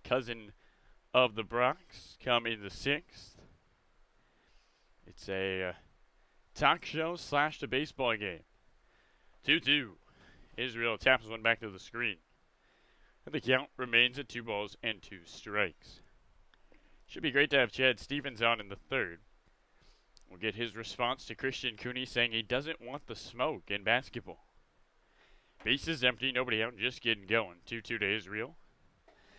cousin of the Bronx, come in the 6th. It's a talk show / a baseball game. 2-2. Israel taps one back to the screen. And the count remains at 2 balls and 2 strikes. Should be great to have Chad Stevens on in the 3rd. We'll get his response to Christian Cooney saying he doesn't want the smoke in basketball. Bases empty, nobody out, just getting going. 2-2 to Israel.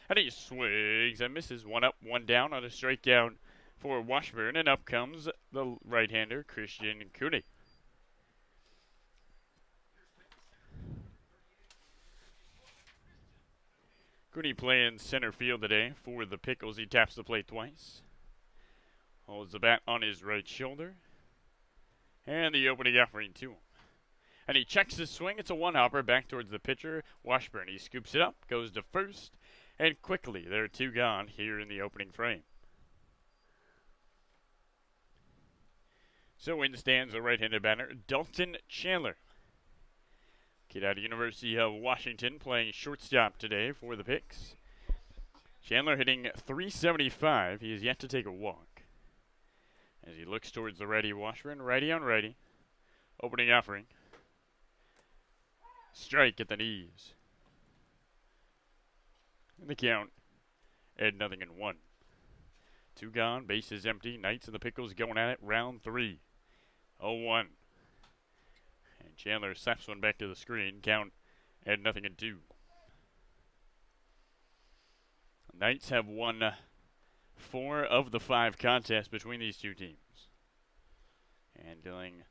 And he swings and misses. 1 up, 1 down on a strikeout for Washburn. And up comes the right-hander, Christian Cooney. Cooney playing center field today for the Pickles. He taps the plate twice. Holds the bat on his right shoulder. And the opening offering to him. And he checks his swing. It's a one-hopper back towards the pitcher, Washburn. He scoops it up, goes to first, and quickly there are 2 gone here in the opening frame. So in stands the right-handed batter, Dalton Chandler. Kid out of University of Washington playing shortstop today for the Picks. Chandler hitting .375. He is yet to take a walk. As he looks towards the righty Washburn, righty on righty. Opening offering. Strike at the knees. And the count at 0-1. 2 gone, bases empty. Knights and the Pickles going at it. Round 3. 0-1. And Chandler slaps one back to the screen. Count at 0-2. Knights have won 4 of the 5 contests between these 2 teams. And dealing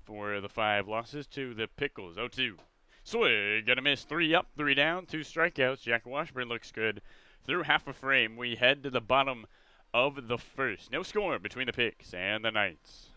for the 5 losses to the Pickles. 0-2. Swing, gonna miss. 3 up, 3 down, 2 strikeouts. Jack Washburn looks good. Through half a frame, we head to the bottom of the 1st. No score between the Picks and the Knights.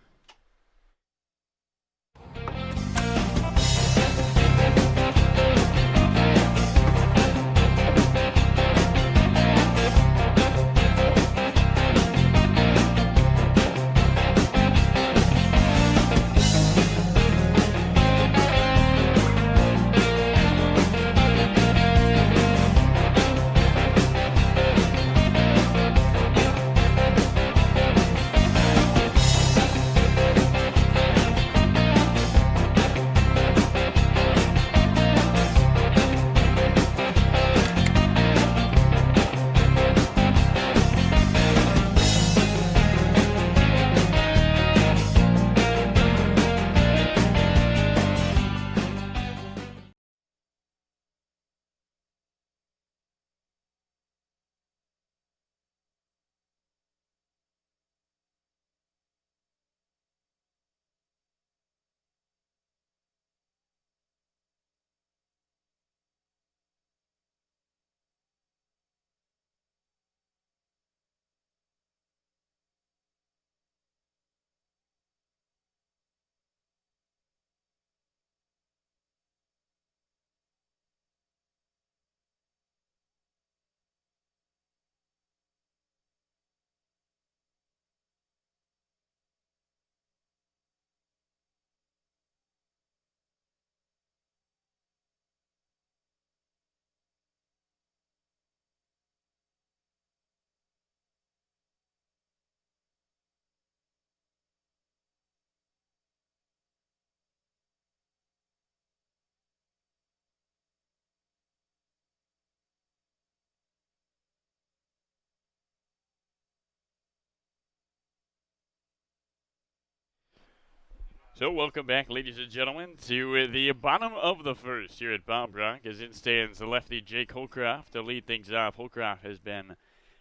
So welcome back, ladies and gentlemen, to the bottom of the 1st here at Bob Rock. As in stands the lefty Jake Holcroft to lead things off. Holcroft has been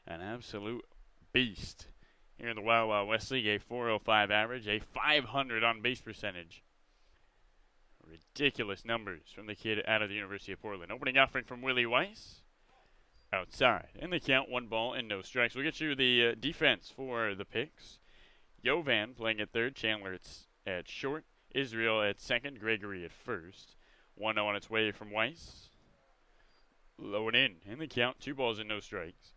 an absolute beast here in the Wild Wild West League. A .405 average, a .500 on base percentage. Ridiculous numbers from the kid out of the University of Portland. Opening offering from Willie Weiss. Outside. And the count 1 ball and no strikes. We'll get you the defense for the Picks. Jovan playing at 3rd. Chandler at short, Israel at 2nd, Gregory at 1st. 1-0 on its way from Weiss. Low and in the count, 2 balls and no strikes.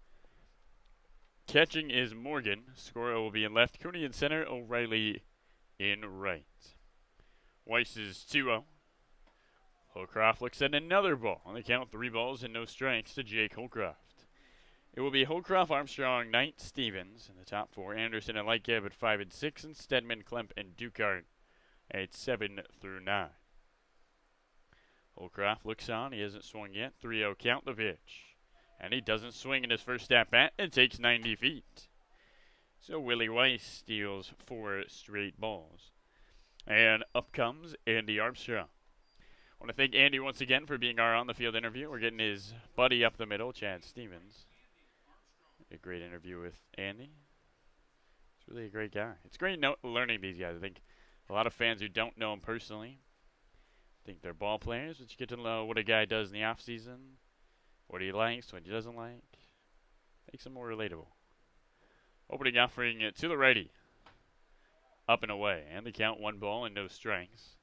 Catching is Morgan. Scorer will be in left. Cooney in center, O'Reilly in right. Weiss is 2-0. Holcroft looks at another ball. On the count, 3 balls and no strikes to Jake Holcroft. It will be Holcroft, Armstrong, Knight, Stevens in the top 4. Anderson and Lightcap at 5 and 6, and Stedman, Klemp, and Dukart at 7 through 9. Holcroft looks on. He hasn't swung yet. 3-0 count the pitch. And he doesn't swing in his first at-bat. It takes 90 feet. So Willie Weiss steals 4 straight balls. And up comes Andy Armstrong. I want to thank Andy once again for being our on-the-field interview. We're getting his buddy up the middle, Chad Stevens. A great interview with Andy. He's really a great guy. It's great learning these guys. I think a lot of fans who don't know him personally think they're ball players, but you get to know what a guy does in the off-season, what he likes, what he doesn't like. Makes him more relatable. Opening offering to the righty. Up and away. And the count 1 ball and no strikes.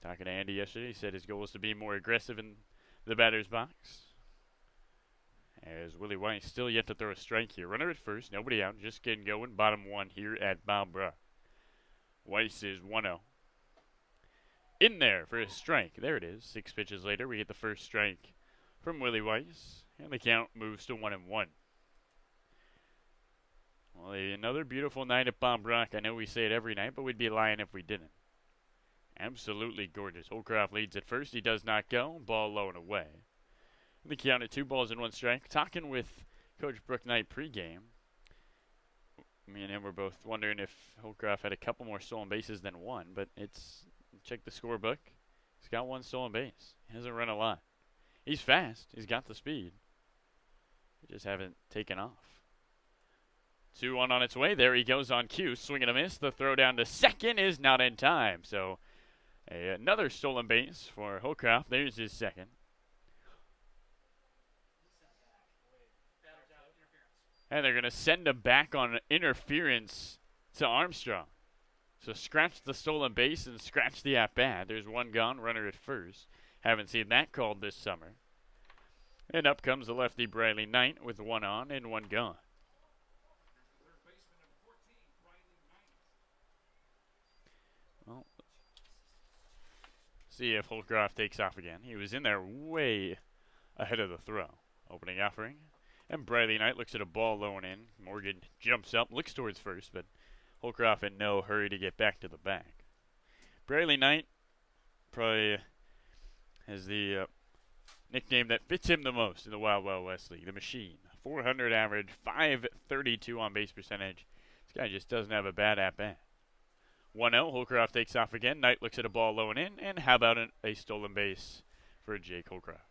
Talking to Andy yesterday, he said his goal was to be more aggressive in the batter's box. As Willie Weiss still yet to throw a strike here. Runner at first, nobody out, just getting going. Bottom 1 here at Bob Brock. Weiss is 1-0. In there for a strike. There it is. 6 pitches later, we get the first strike from Willie Weiss. And the count moves to 1-1. Well, another beautiful night at Bob Brock. I know we say it every night, but we'd be lying if we didn't. Absolutely gorgeous. Holcroft leads at first. He does not go. Ball low and away. The count at 2 balls and 1 strike. Talking with Coach Brooke Knight pregame. Me and him were both wondering if Holcroft had a couple more stolen bases than 1, but it's check the scorebook. He's got 1 stolen base. He hasn't run a lot. He's fast. He's got the speed. He just haven't taken off. 2-1 on its way. There he goes on cue. Swing and a miss. The throw down to second is not in time. So another stolen base for Holcroft. There's his second. And they're going to send him back on interference to Armstrong. So scratch the stolen base and scratch the at-bat. There's 1 gone, runner at first. Haven't seen that called this summer. And up comes the lefty Briley Knight with 1 on and 1 gone. Well, see if Holcroft takes off again. He was in there way ahead of the throw. Opening offering. And Briley Knight looks at a ball low and in. Morgan jumps up, looks towards first, but Holcroft in no hurry to get back to the bag. Briley Knight probably has the nickname that fits him the most in the Wild Wild West League, the Machine. 400 average, 532 on base percentage. This guy just doesn't have a bad at-bat. 1-0, Holcroft takes off again. Knight looks at a ball low and in, and how about a stolen base for Jake Holcroft?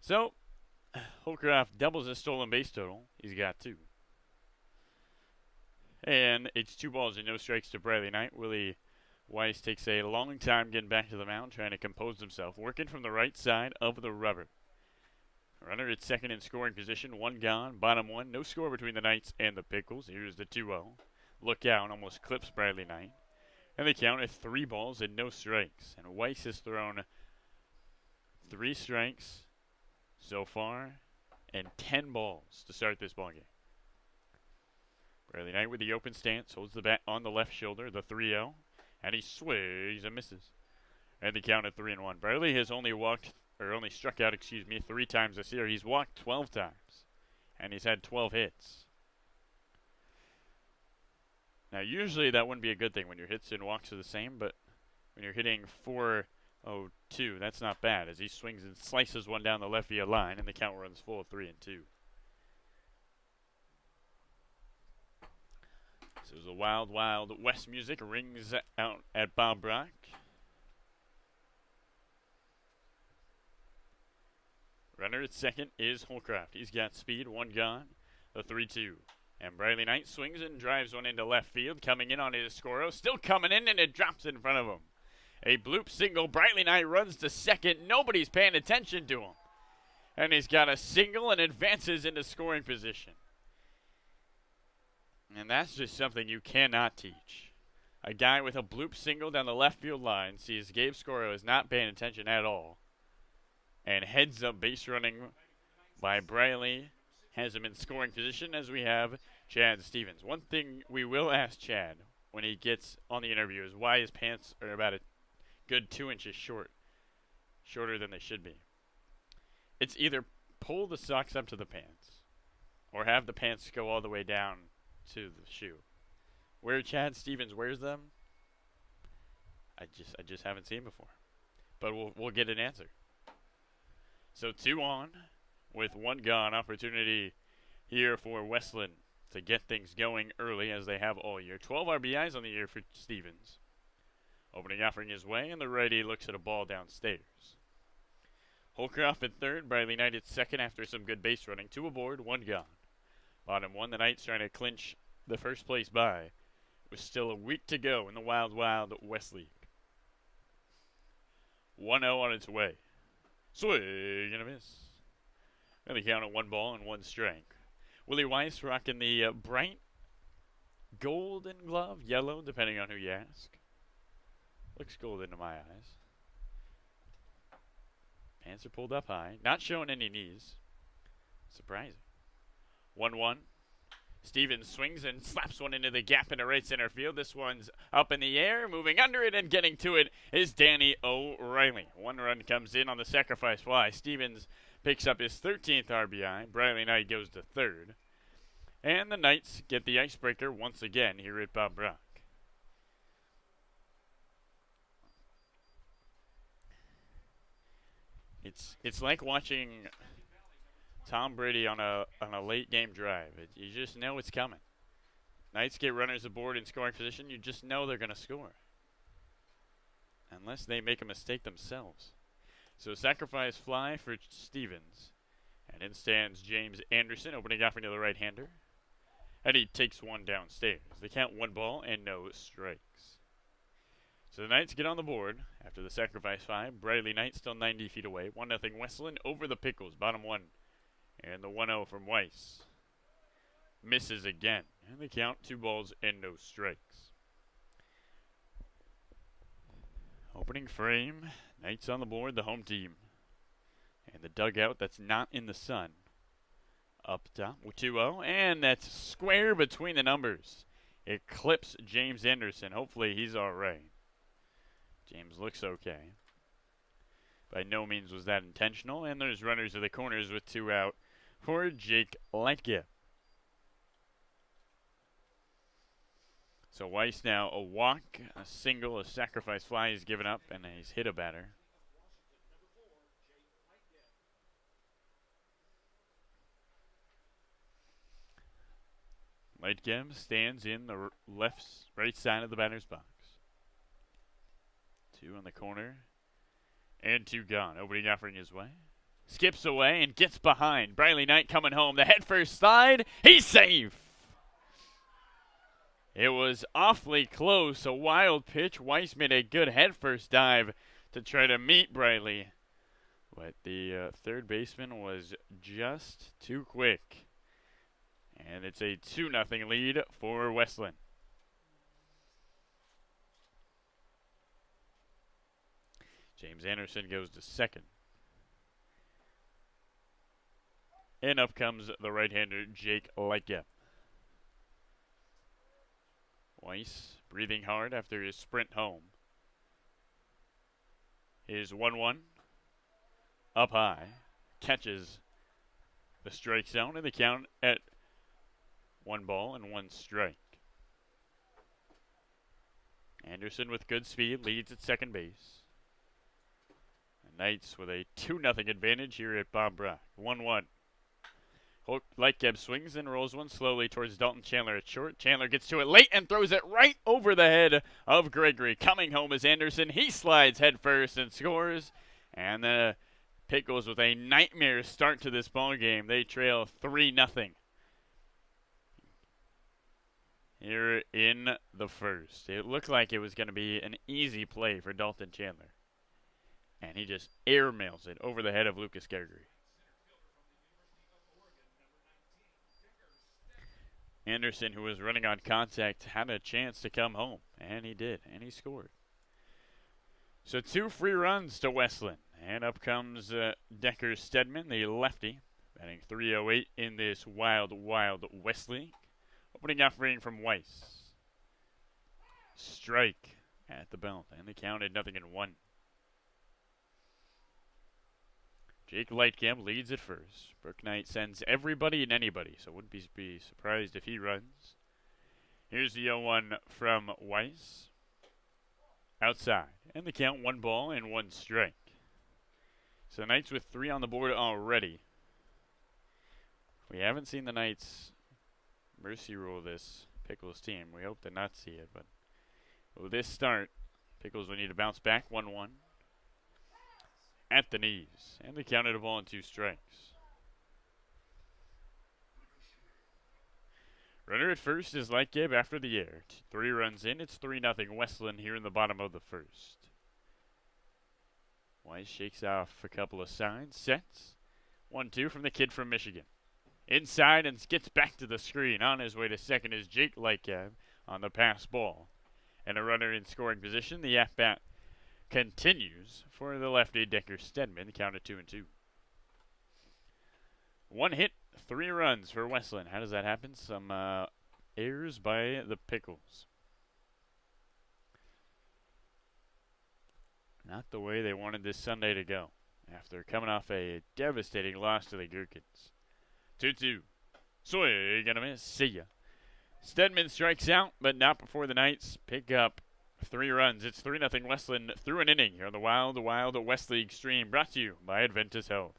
So, Holcroft doubles his stolen base total. He's got 2. And it's 2 balls and no strikes to Briley Knight. Willie Weiss takes a long time getting back to the mound, trying to compose himself, working from the right side of the rubber. Runner at second in scoring position, 1 gone, bottom 1. No score between the Knights and the Pickles. Here's the 2-0. Look out, almost clips Briley Knight. And they count at 3 balls and no strikes. And Weiss has thrown 3 strikes so far and 10 balls to start this ballgame. Briley Knight with the open stance, holds the bat on the left shoulder, the 3-0, and he swings and misses. And the count at 3-1. Briley has only struck out, 3 times this year. He's walked 12 times, and he's had 12 hits. Now, usually that wouldn't be a good thing when your hits and walks are the same, but when you're hitting 4-0-2, that's not bad, as he swings and slices one down the left field line, and the count runs full of 3-2. So the Wild Wild West music rings out at Bob Brock. Runner at second is Holcroft. He's got speed, 1 gone, the 3-2. And Briley Knight swings and drives one into left field, coming in on his Scoro, still coming in, and it drops in front of him. A bloop single. Briley Knight runs to second. Nobody's paying attention to him. And he's got a single and advances into scoring position. And that's just something you cannot teach. A guy with a bloop single down the left field line sees Gabe Scoro is not paying attention at all. And heads up base running by Briley has him in scoring position, as we have Chad Stevens. One thing we will ask Chad when he gets on the interview is why his pants are about a good 2 inches shorter than they should be. It's either pull the socks up to the pants or have the pants go all the way down to the shoe. Where Chad Stevens wears them, I just haven't seen before. But we'll get an answer. So 2 on with 1 gone. Opportunity here for Westland to get things going early as they have all year. 12 RBIs on the year for Stevens. Opening offering his way, and the righty looks at a ball downstairs. Holcroft at third, Briley Knight at second after some good base running. 2 aboard, 1 gone. Bottom 1, the Knights trying to clinch the first place bye. With still a week to go in the Wild West League. 1-0 on its way. Swing and a miss. And the count at 1 ball and 1 strike. Willie Weiss rocking the bright golden glove, yellow, depending on who you ask. Looks golden to my eyes. Pants are pulled up high. Not showing any knees. Surprising. 1-1. Stevens swings and slaps one into the gap into right center field. This one's up in the air. Moving under it and getting to it is Danny O'Reilly. 1 run comes in on the sacrifice fly. Stevens picks up his 13th RBI. Briley Knight goes to third. And the Knights get the icebreaker once again here at Bob Brock. It's like watching Tom Brady on a late game drive. You just know it's coming. Knights get runners aboard in scoring position. You just know they're going to score. Unless they make a mistake themselves. So sacrifice fly for Stevens. And in stands James Anderson, opening offering to the right-hander. And he takes one downstairs. They count 1 ball and no strikes. So the Knights get on the board after the sacrifice fly. Briley Knight still 90 feet away. 1-0 Westland over the Pickles. Bottom 1. And the 1-0 from Weiss. Misses again. And they count 2 balls and no strikes. Opening frame. Knights on the board, the home team. And the dugout that's not in the sun. Up top with 2-0. And that's square between the numbers. It clips James Anderson. Hopefully he's alright. James looks okay. By no means was that intentional. And there's runners to the corners with 2 out for Jake Lightgift. So Weiss now a walk, a single, a sacrifice fly he's given up, and he's hit a batter. Lightgift stands in the right side of the batter's box. 2 on the corner. And 2 gone. Opening offering his way. Skips away and gets behind. Briley Knight coming home. The head first slide. He's safe. It was awfully close. A wild pitch. Weiss made a good head first dive to try to meet Briley. But the third baseman was just too quick. And it's a 2-0 lead for Westland. James Anderson goes to second. And up comes the right-hander, Jake Lightgift. Weiss breathing hard after his sprint home. Is 1-1. Up high. Catches the strike zone, and the count at 1 ball and 1 strike. Anderson with good speed leads at second base. Knights with a 2-0 advantage here at Bob Brock. 1-1. Lightgift swings and rolls one slowly towards Dalton Chandler at short. Chandler gets to it late and throws it right over the head of Gregory. Coming home is Anderson. He slides head first and scores. And the Pickles with a nightmare start to this ball game. They trail 3-0. Here in the first. It looked like it was going to be an easy play for Dalton Chandler. And he just airmails it over the head of Lucas Gregory. Anderson, who was running on contact, had a chance to come home. And he did. And he scored. So 2 free runs to Westland. And up comes Decker Stedman, the lefty. Batting .308 in this wild West League. Opening offering from Weiss. Strike at the belt. And they counted 0-1. Jake Lightcamp leads at first. Brook Knight sends everybody and anybody, so wouldn't be surprised if he runs. Here's the 0-1 from Weiss. Outside. And the count 1 ball and 1 strike. So the Knights with 3 on the board already. We haven't seen the Knights mercy rule this Pickles team. We hope to not see it, but with this start, Pickles will need to bounce back 1-1 at the knees. And they counted a ball and 2 strikes. Runner at first is Lightcamp after the air. 3 runs in. It's 3-0 Westland here in the bottom of the first. Weiss shakes off a couple of signs. Sets. 1-2 from the kid from Michigan. Inside and gets back to the screen. On his way to second is Jake Lightcamp on the pass ball. And a runner in scoring position. The at-bat continues for the lefty Decker Stedman. The count at 2-2. 1 hit, 3 runs for Westland. How does that happen? Some errors by the Pickles. Not the way they wanted this Sunday to go after coming off a devastating loss to the Gherkins. 2-2. Swing and a miss. See ya. Stedman strikes out, but not before the Knights pick up 3 runs. It's 3-0 Westland through an inning here on the Wild West League stream, brought to you by Adventus Health.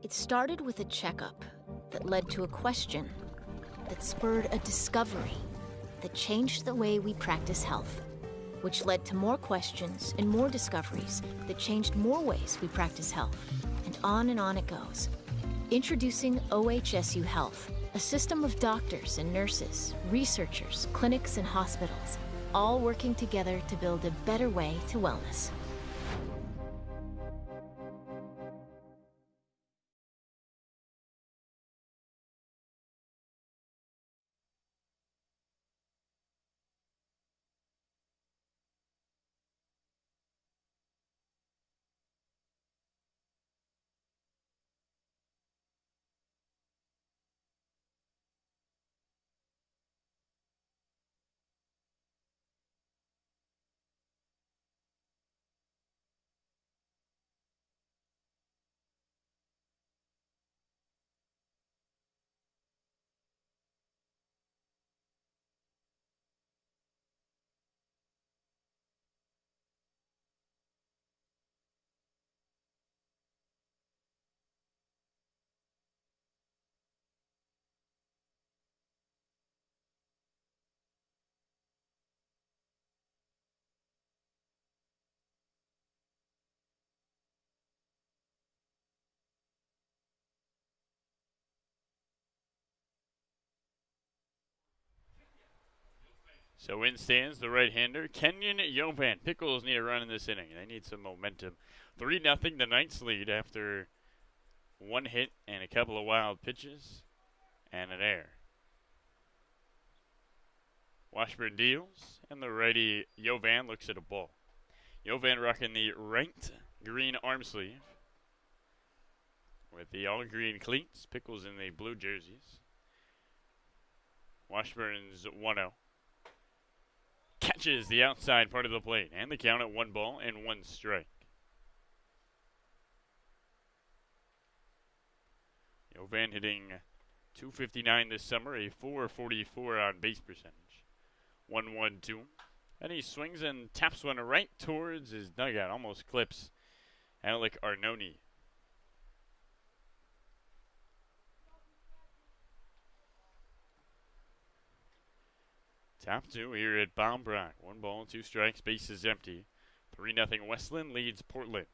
It started with a checkup that led to a question that spurred a discovery that changed the way we practice health, which led to more questions and more discoveries that changed more ways we practice health. And on it goes. Introducing OHSU Health, a system of doctors and nurses, researchers, clinics, and hospitals, all working together to build a better way to wellness. So in stands the right-hander, Kenyon Yovan. Pickles need a run in this inning. They need some momentum. 3-0 the Knights lead after 1 hit and a couple of wild pitches and an error. Washburn deals, and the righty Yovan looks at a ball. Yovan rocking the right green arm sleeve with the all-green cleats. Pickles in the blue jerseys. Washburn's 1-0. Catches the outside part of the plate, and the count at 1 ball and 1 strike. Yovan hitting .259 this summer, a .444 on base percentage. 1-1-2, and he swings and taps one right towards his dugout, almost clips Alec Arnone. Top 2 here at Baum-Brock. 1 ball and 2 strikes. Base is empty. 3-0 Westland leads Portland.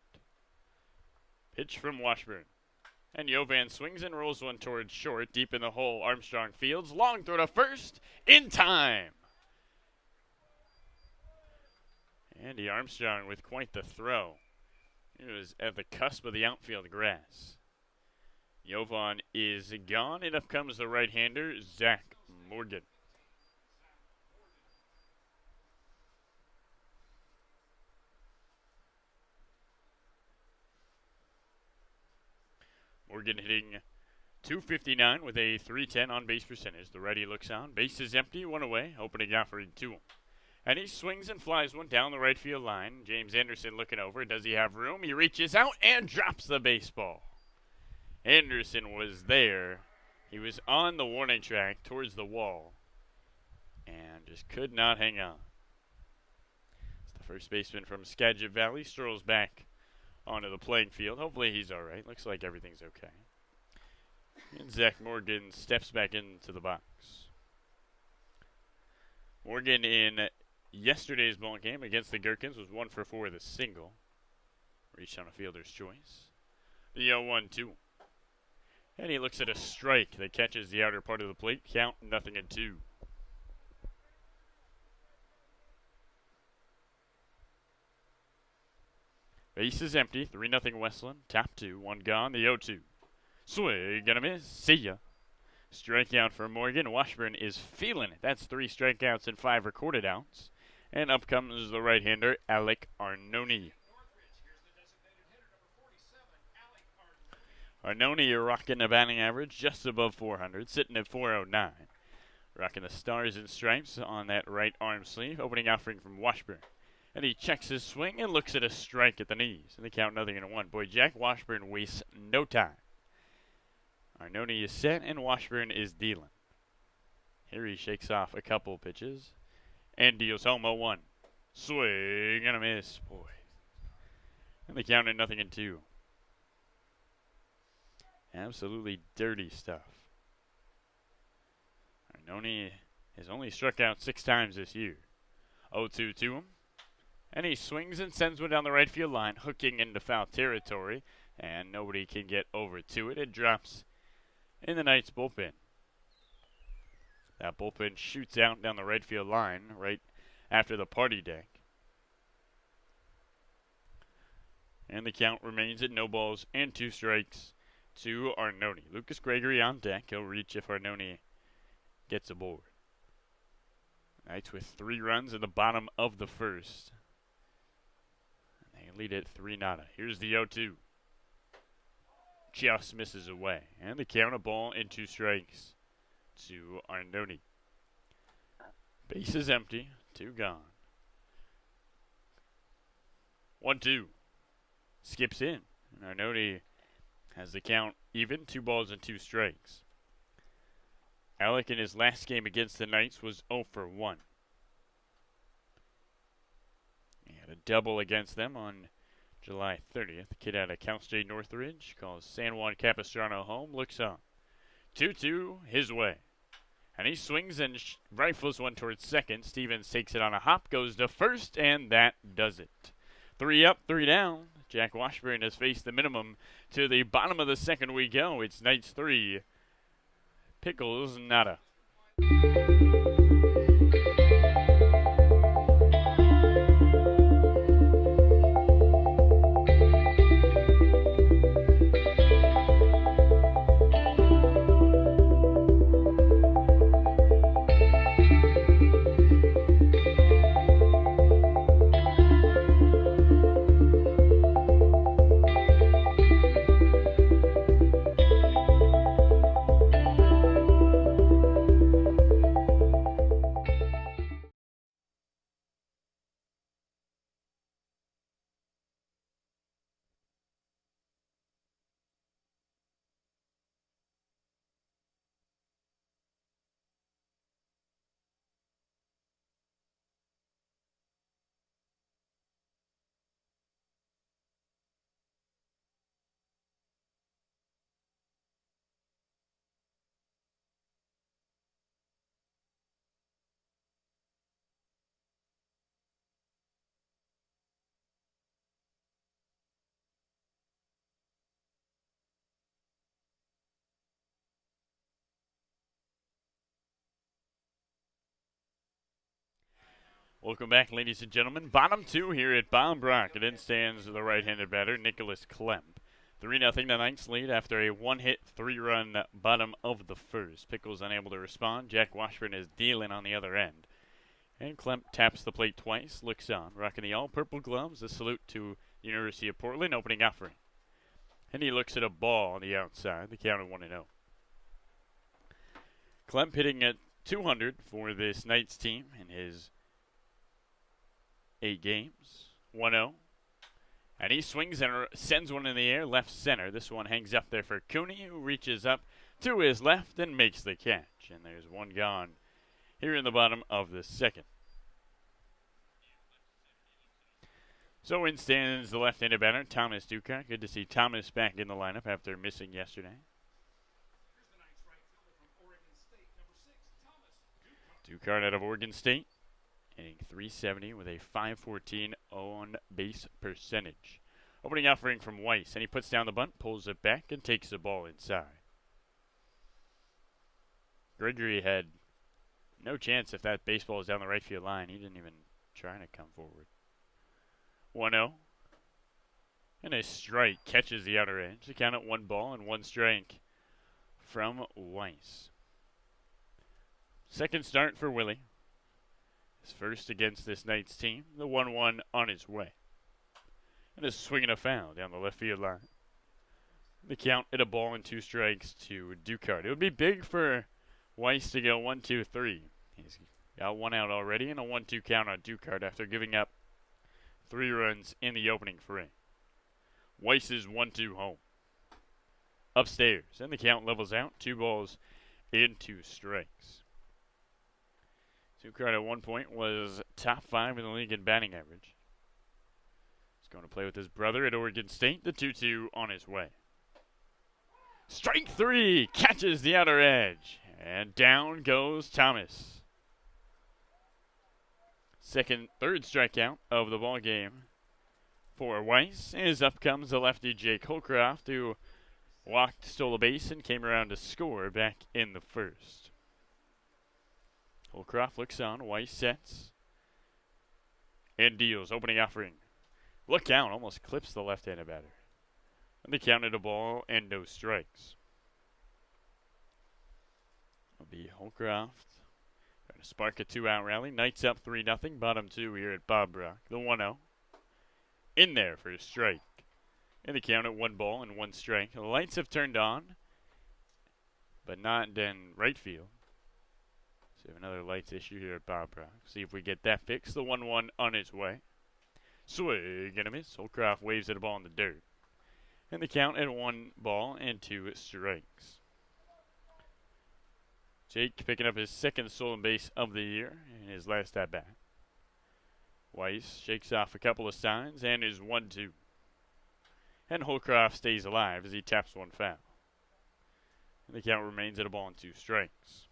Pitch from Washburn. And Yovan swings and rolls one towards short. Deep in the hole, Armstrong fields. Long throw to first. In time. Andy Armstrong with quite the throw. He was at the cusp of the outfield grass. Yovan is gone. And up comes the right-hander, Zach Morgan. Morgan hitting .259 with a .310 on base percentage. The righty looks on. Base is empty, 1 away. Opening offering to him. And he swings and flies one down the right field line. James Anderson looking over. Does he have room? He reaches out and drops the baseball. Anderson was there. He was on the warning track towards the wall and just could not hang on. It's the first baseman from Skagit Valley strolls back onto the playing field. Hopefully he's all right. Looks like everything's okay. And Zach Morgan steps back into the box. Morgan in yesterday's ball game against the Gherkins was 1 for 4 with a single. Reached on a fielder's choice. The 0-1-2. And he looks at a strike that catches the outer part of the plate. Count 0-2. Base is empty. 3-0 Westland. Top 2. 1 gone. The 0-2. Swing and a miss. See ya. Strikeout for Morgan. Washburn is feeling it. That's 3 strikeouts and 5 recorded outs. And up comes the right-hander, Alec Arnone. Arnone rocking a batting average just above 400, sitting at 409. Rocking the stars and stripes on that right arm sleeve. Opening offering from Washburn. And he checks his swing and looks at a strike at the knees. And the count 0-1. Boy, Jack Washburn wastes no time. Arnone is set and Washburn is dealing. Here he shakes off a couple pitches and deals home 0-1. Swing and a miss, boy. And the count at 0-2. Absolutely dirty stuff. Arnone has only struck out 6 times this year. 0-2 to him. And he swings and sends one down the right field line, hooking into foul territory. And nobody can get over to it. It drops in the Knights bullpen. That bullpen shoots out down the right field line right after the party deck. And the count remains at 0 balls and 2 strikes to Arnone. Lucas Gregory on deck. He'll reach if Arnone gets aboard. Knights with 3 runs in the bottom of the first. And they lead it 3-0. Here's the 0-2. Just misses away. And the count a ball and 2 strikes to Arnone. Base is empty. 2 gone. 1-2. Skips in. And Arnone has the count even. 2 balls and 2 strikes. Alec in his last game against the Knights was 0 for 1. He had a double against them on July 30th. The kid out of Cal State Northridge calls San Juan Capistrano home. Looks on. 2-2 his way. And he swings and rifles one towards second. Stevens takes it on a hop, goes to first, and that does it. 3 up, 3 down. Jack Washburn has faced the minimum. To the bottom of the second we go. It's Knights 3. Pickles nada. Welcome back, ladies and gentlemen. Bottom 2 here at Bombrock. It in stands the right-handed batter, Nicholas Klemp. 3-0 the Knights lead after a 1-hit, 3-run bottom of the first. Pickles unable to respond. Jack Washburn is dealing on the other end. And Klemp taps the plate twice, looks on, rocking the all-purple gloves. A salute to the University of Portland, opening offering. And he looks at a ball on the outside. The count of 1-0. Klemp hitting at 200 for this Knights team in his 8 games. 1-0. And he swings and sends one in the air, left center. This one hangs up there for Cooney, who reaches up to his left and makes the catch. And there's one gone here in the bottom of the second. So in stands the left-handed batter, Thomas Ducart. Good to see Thomas back in the lineup after missing yesterday. Ducart out of Oregon State, hitting .370 with a .514 on-base percentage. Opening offering from Weiss, and he puts down the bunt, pulls it back, and takes the ball inside. Gregory had no chance if that baseball was down the right field line. He didn't even try to come forward. 1-0. And a strike catches the outer edge. The count at 1 ball and 1 strike from Weiss. Second start for Willie. His first against this night's team. The 1-1 on his way. And a swing and a foul down the left field line. The count at 1 ball and 2 strikes to Ducart. It would be big for Weiss to go 1-2-3. He's got 1 out already and a 1-2 count on Ducart after giving up 3 runs in the opening frame. Weiss is 1-2 home. Upstairs, and the count levels out. 2 balls and 2 strikes. Ducart at one point was top 5 in the league in batting average. He's going to play with his brother at Oregon State. The 2-2 on his way. Strike 3 catches the outer edge, and down goes Thomas. Third strikeout of the ball game for Weiss. As up comes the lefty Jake Holcroft, who stole a base, and came around to score back in the first. Holcroft looks on. Weiss sets and deals. Opening offering. Look out, almost clips the left-handed batter. And they counted 1 ball and no strikes. It'll be Holcroft trying to spark a 2-out rally. Knights up 3-0. Bottom 2 here at Bob Brock. The 1-0. In there for a strike. And the count at 1 ball and 1 strike. The lights have turned on, but not in right field. So we have another lights issue here at Bob Brock. See if we get that fixed. The 1-1 on its way. Swing and a miss. Holcroft waves at a ball in the dirt. And the count at 1 ball and 2 strikes. Jake picking up his second stolen base of the year in his last at-bat. Weiss shakes off a couple of signs and is 1-2. And Holcroft stays alive as he taps 1 foul. And the count remains at 1 ball and 2 strikes.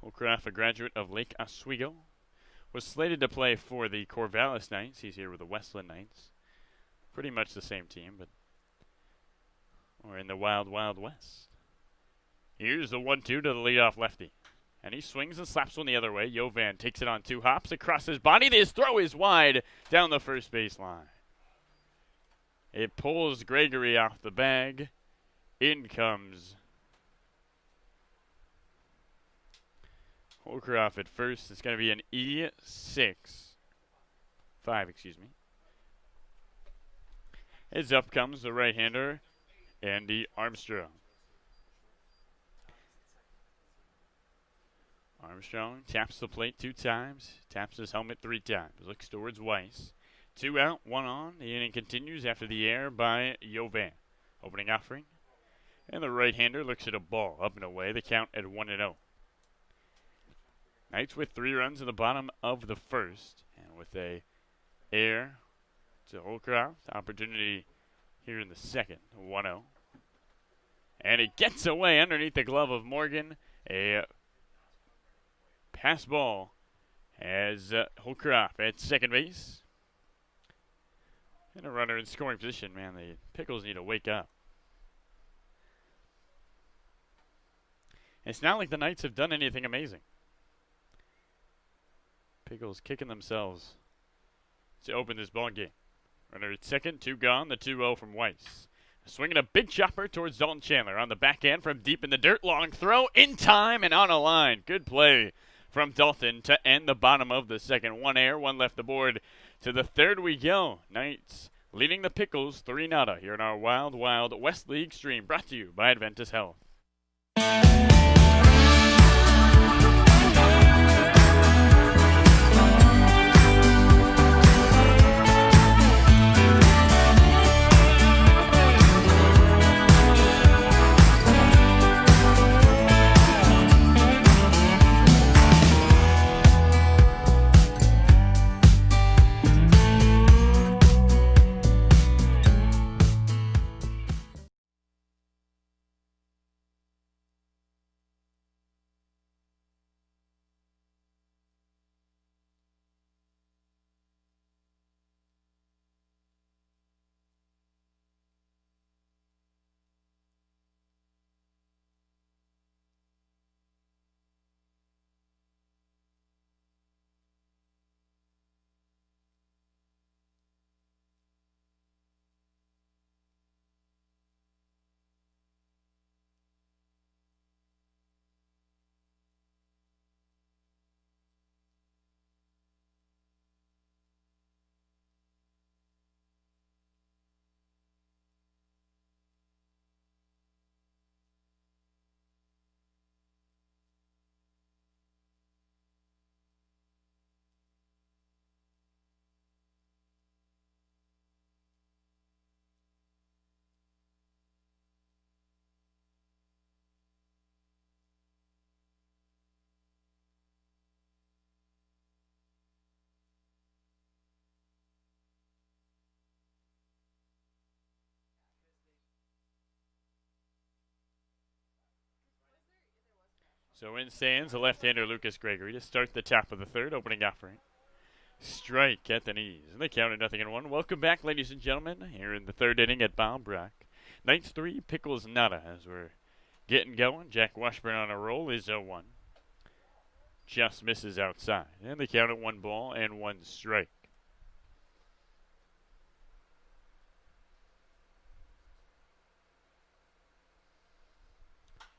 Holcroft, a graduate of Lake Oswego, was slated to play for the Corvallis Knights. He's here with the Westland Knights. Pretty much the same team, but we're in the wild, wild west. Here's the 1-2 to the leadoff lefty. And he swings and slaps one the other way. Jovan takes it on 2 hops across his body. This throw is wide down the first base line. It pulls Gregory off the bag. In comes Holcroft at first. It's going to be an E5. As up comes the right-hander, Andy Armstrong. Armstrong taps the plate 2 times, taps his helmet 3 times, looks towards Weiss. 2 out, 1 on. The inning continues after the error by Jovan. Opening offering. And the right-hander looks at a ball up and away. The count at 1-0. Knights with 3 runs in the bottom of the first. And with a error to Holcroft. Opportunity here in the second. 1-0. And it gets away underneath the glove of Morgan. A pass ball as Holcroft at second base. And a runner in scoring position. Man, the Pickles need to wake up. It's not like the Knights have done anything amazing. Pickles kicking themselves to open this ball game. Runner at second, 2 gone, the 2-0 from Weiss. Swinging a big chopper towards Dalton Chandler on the backhand from deep in the dirt. Long throw in time and on a line. Good play from Dalton to end the bottom of the second. 1 air, 1 left the board. To the third we go. Knights leading the Pickles 3-0 here in our Wild Wild West League stream, brought to you by Adventist Health. So in stands the left-hander Lucas Gregory to start the top of the third, opening offering. Strike at the knees. And they count at 0-1. Welcome back, ladies and gentlemen, here in the third inning at Bob Brock. Knights 3, Pickles nada as we're getting going. Jack Washburn on a roll is 0-1. Just misses outside. And they count at 1 ball and 1 strike.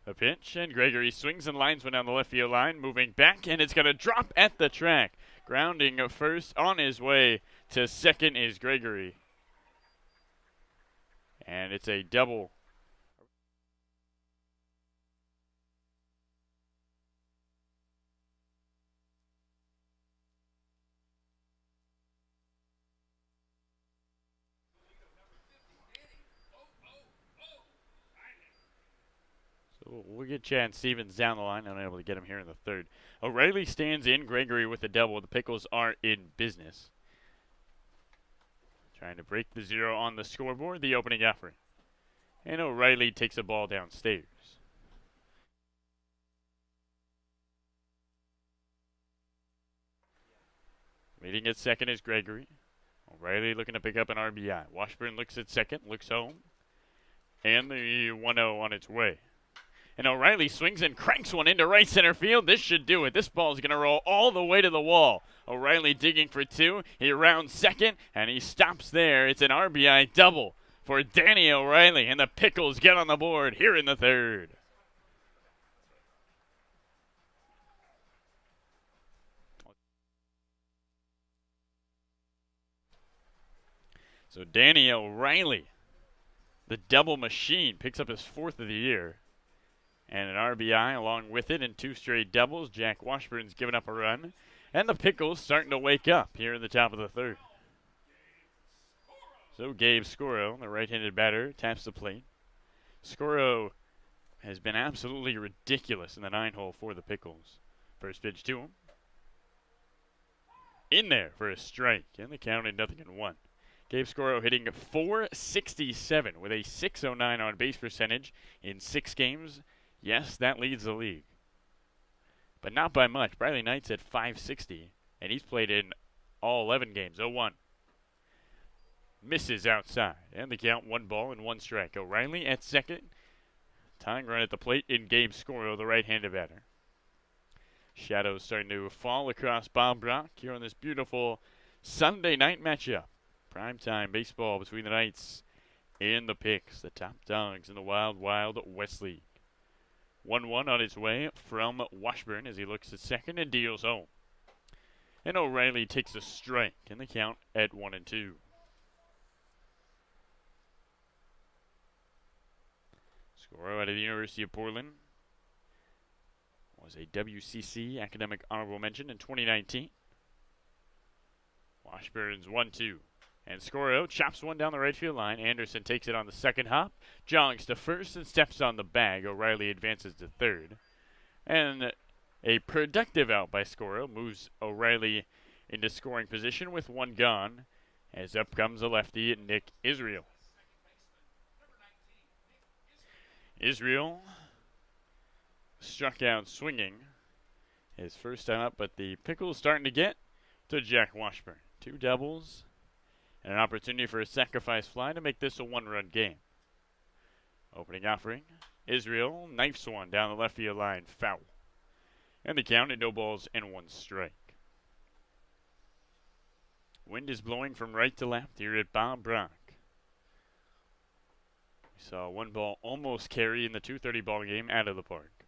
A pitch, and Gregory swings and lines one down the left field line, moving back, and it's going to drop at the track. Grounding first, on his way to second is Gregory. And it's a double. So we'll get Chad Stevens down the line, unable to get him here in the third. O'Reilly stands in, Gregory with the double. The Pickles are in business. Trying to break the 0 on the scoreboard, the opening offering. And O'Reilly takes a ball downstairs. Leading at second is Gregory. O'Reilly looking to pick up an RBI. Washburn looks at second, looks home. And the 1-0 on its way. And O'Reilly swings and cranks one into right center field. This should do it. This ball is going to roll all the way to the wall. O'Reilly digging for 2. He rounds second, and he stops there. It's an RBI double for Danny O'Reilly, and the Pickles get on the board here in the third. So Danny O'Reilly, the double machine, picks up his 4th of the year. And an RBI along with it and 2 straight doubles. Jack Washburn's given up a run. And the Pickles starting to wake up here in the top of the third. So Gabe Scoro, the right-handed batter, taps the plate. Scoro has been absolutely ridiculous in the 9-hole for the Pickles. First pitch to him. In there for a strike. And the count at 0-1. Gabe Scoro hitting .467 with a .609 on base percentage in 6 games. Yes, that leads the league. But not by much. Briley Knight's at .560, and he's played in all 11 games. 0-1. Misses outside, and the count 1 ball and 1 strike. O'Reilly at second. Tying run at the plate in Gabe Scoro, the right-handed batter. Shadows starting to fall across Bob Brock here on this beautiful Sunday night matchup. Primetime baseball between the Knights and the Picks, the top dogs in the Wild Wild West League. 1-1 on its way from Washburn as he looks at second and deals home. And O'Reilly takes a strike in the count at 1-2. Scoro out of the University of Portland was a WCC Academic Honorable Mention in 2019. Washburn's 1-2. And Scoro chops one down the right field line. Anderson takes it on the second hop, jogs to first, and steps on the bag. O'Reilly advances to third. And a productive out by Scoro moves O'Reilly into scoring position with 1 gone, as up comes the lefty, Nick Israel. Israel struck out swinging his first time up, but the Pickles starting to get to Jack Washburn. 2 doubles. And an opportunity for a sacrifice fly to make this a 1-run game. Opening offering. Israel knifes one down the left field line. Foul. And the count at 0 balls and 1 strike. Wind is blowing from right to left here at Bob Brock. We saw 1 ball almost carry in the 2:30 ball game out of the park.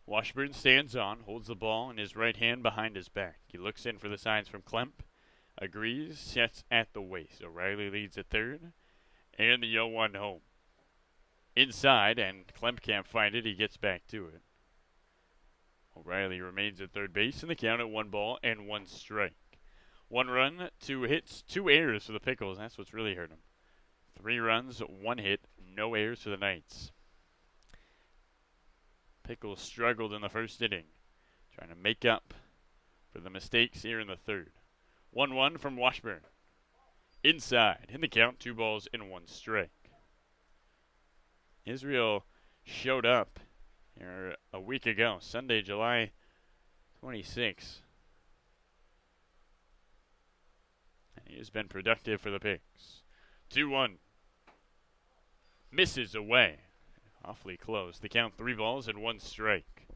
Washburn stands on, holds the ball in his right hand behind his back. He looks in for the signs from Klemp. Agrees, sets at the waist. O'Reilly leads at third, and the 0-1 home. Inside, and Klemp can't find it. He gets back to it. O'Reilly remains at third base, and the count at 1 ball and 1 strike. 1 run, 2 hits, 2 errors for the Pickles. That's what's really hurt them. 3 runs, 1 hit, no errors for the Knights. Pickles struggled in the first inning, trying to make up for the mistakes here in the third. 1-1 from Washburn. Inside, in the count, 2 balls and 1 strike. Israel showed up here a week ago, Sunday, July 26th. And he has been productive for the Pigs. 2-1. Misses away. Awfully close. The count 3 balls and 1 strike.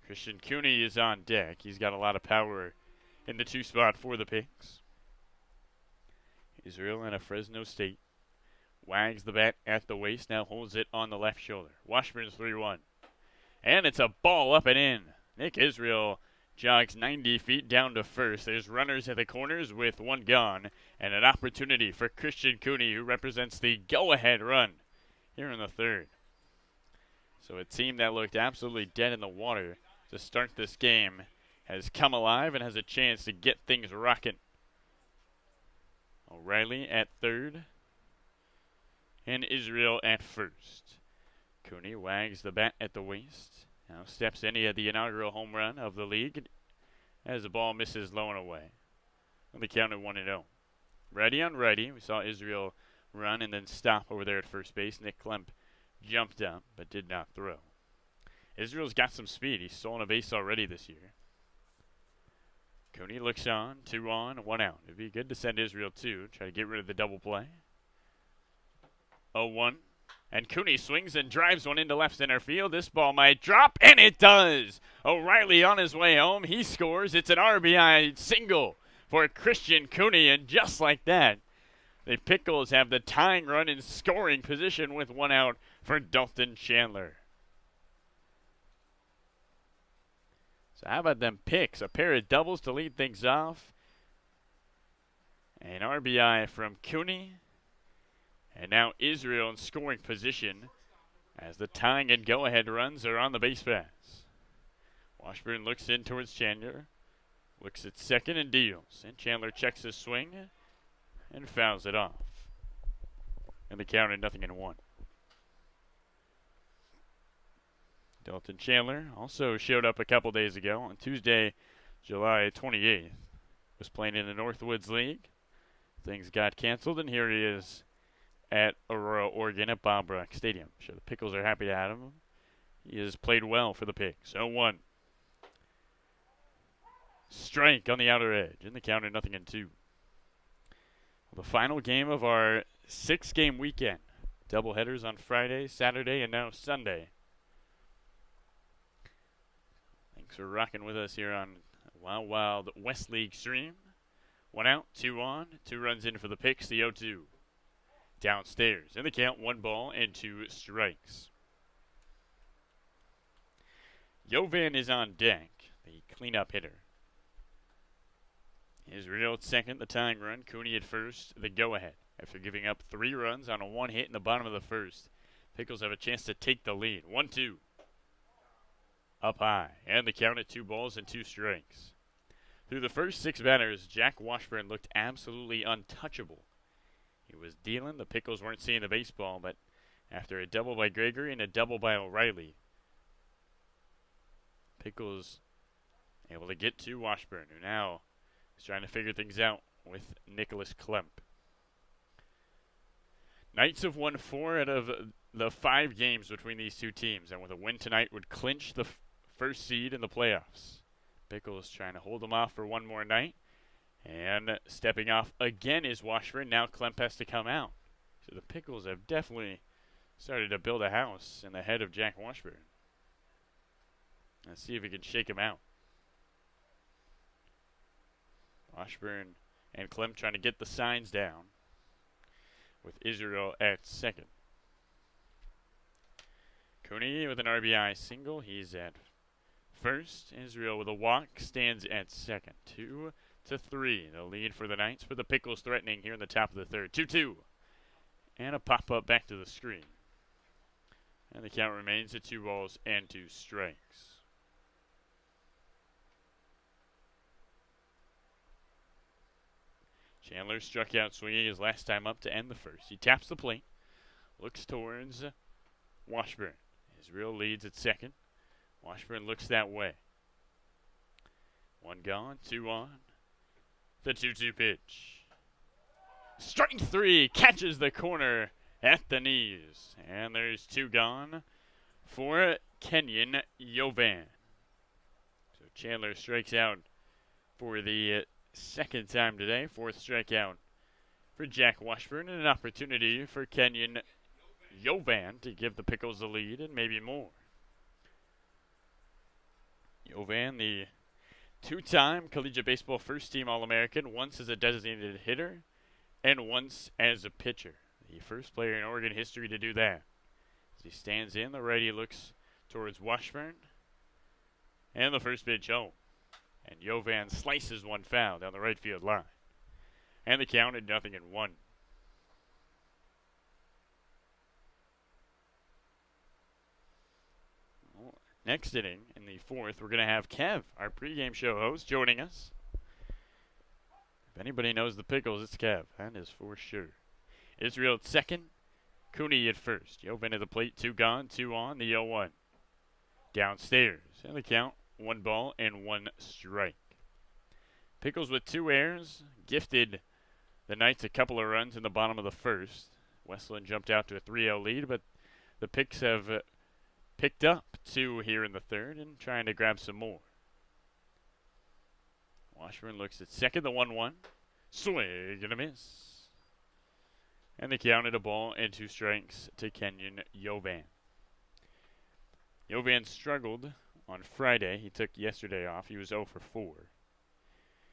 Christian Cooney is on deck. He's got a lot of power in the 2 spot for the Pigs. Israel and a Fresno State. Wags the bat at the waist, now holds it on the left shoulder. Washburn's 3-1. And it's a ball up and in. Nick Israel jogs 90 feet down to first. There's runners at the corners with 1 gone, and an opportunity for Christian Cooney, who represents the go-ahead run here in the 3rd. So a team that looked absolutely dead in the water to start this game has come alive and has a chance to get things rocking. O'Reilly at 3rd. And Israel at 1st. Cooney wags the bat at the waist. Now steps in. He had the inaugural home run of the league as the ball misses low and away. And the count at 1-0. Righty on righty. We saw Israel run and then stop over there at first base. Nick Klemp jumped up but did not throw. Israel's got some speed. He's stolen a base already this year. Cooney looks on. 2 on, 1 out. It'd be good to send Israel 2. Try to get rid of the double play. 0-1. And Cooney swings and drives one into left center field. This ball might drop, and it does. O'Reilly on his way home. He scores. It's an RBI single for Christian Cooney, and just like that, the Pickles have the tying run in scoring position with 1 out for Dalton Chandler. So how about them picks? A pair of doubles to lead things off. An RBI from Cooney. And now Israel in scoring position as the tying and go-ahead runs are on the base paths. Washburn looks in towards Chandler. Looks at second and deals. And Chandler checks his swing and fouls it off. And the count at 0-1. Dalton Chandler also showed up a couple days ago on Tuesday, July 28th. Was playing in the Northwoods League. Things got canceled, and here he is at Aurora, Oregon at Bob Brock Stadium. Sure, the Pickles are happy to have him. He has played well for the Pigs. 0-1. Strike on the outer edge. In the count at 0-2. The final game of our 6-game weekend. Doubleheaders on Friday, Saturday, and now Sunday. Thanks for rocking with us here on Wild Wild West League stream. 1 out, 2 on, 2 runs in for the Picks, the 0-2. Downstairs. In the count, 1 ball and 2 strikes. Jovan is on deck, the cleanup hitter. Israel at second, the tying run. Cooney at first, the go-ahead. After giving up 3 runs on a 1 hit in the bottom of the 1st, Pickles have a chance to take the lead. 1-2. Up high. And the count at 2 balls and 2 strikes. Through the first 6 batters, Jack Washburn looked absolutely untouchable. He was dealing. The Pickles weren't seeing the baseball, but after a double by Gregory and a double by O'Reilly, Pickles able to get to Washburn, who now is trying to figure things out with Nicholas Klemp. Knights have won 4 out of the 5 games between these two teams, and with a win tonight would clinch the first seed in the playoffs. Pickles trying to hold them off for one more night. And stepping off again is Washburn. Now Klemp has to come out. So the Pickles have definitely started to build a house in the head of Jack Washburn. Let's see if he can shake him out. Washburn and Klemp trying to get the signs down with Israel at second. Cooney with an RBI single. He's at first. Israel with a walk stands at second. 2-3. The lead for the Knights, for the Pickles threatening here in the top of the 3rd. 2-2. And a pop-up back to the screen. And the count remains at 2 balls and 2 strikes. Chandler struck out swinging his last time up to end the 1st. He taps the plate, looks towards Washburn. Israel leads at second. Washburn looks that way. 1 gone, 2 on. The 2-2 pitch. Strike 3, catches the corner at the knees. And there's 2 gone for Kenyon Yovan. So Chandler strikes out for the second time today. Fourth strikeout for Jack Washburn, and an opportunity for Kenyon Yovan to give the Pickles the lead and maybe more. Yovan, the two-time collegiate baseball first-team All-American, once as a designated hitter and once as a pitcher. The first player in Oregon history to do that. As he stands in, the righty looks towards Washburn. And the first pitch home. And Yovan slices one foul down the right field line. And the count at 0-1. Next inning, in the fourth, we're going to have Kev, our pregame show host, joining us. If anybody knows the Pickles, it's Kev. That is for sure. Israel at second, Cooney at first. Yovan at the plate, 2 gone, 2 on, the 0-1. Downstairs, and the count, 1 ball and 1 strike. Pickles with 2 errors, gifted the Knights a couple of runs in the bottom of the first. Westland jumped out to a 3-0 lead, but the Picks have picked up 2 here in the third and trying to grab some more. Washburn looks at second, the 1-1. Swing and a miss. And they counted a ball and 2 strikes to Kenyon Yovan. Yovan struggled on Friday. He took yesterday off. He was 0 for 4.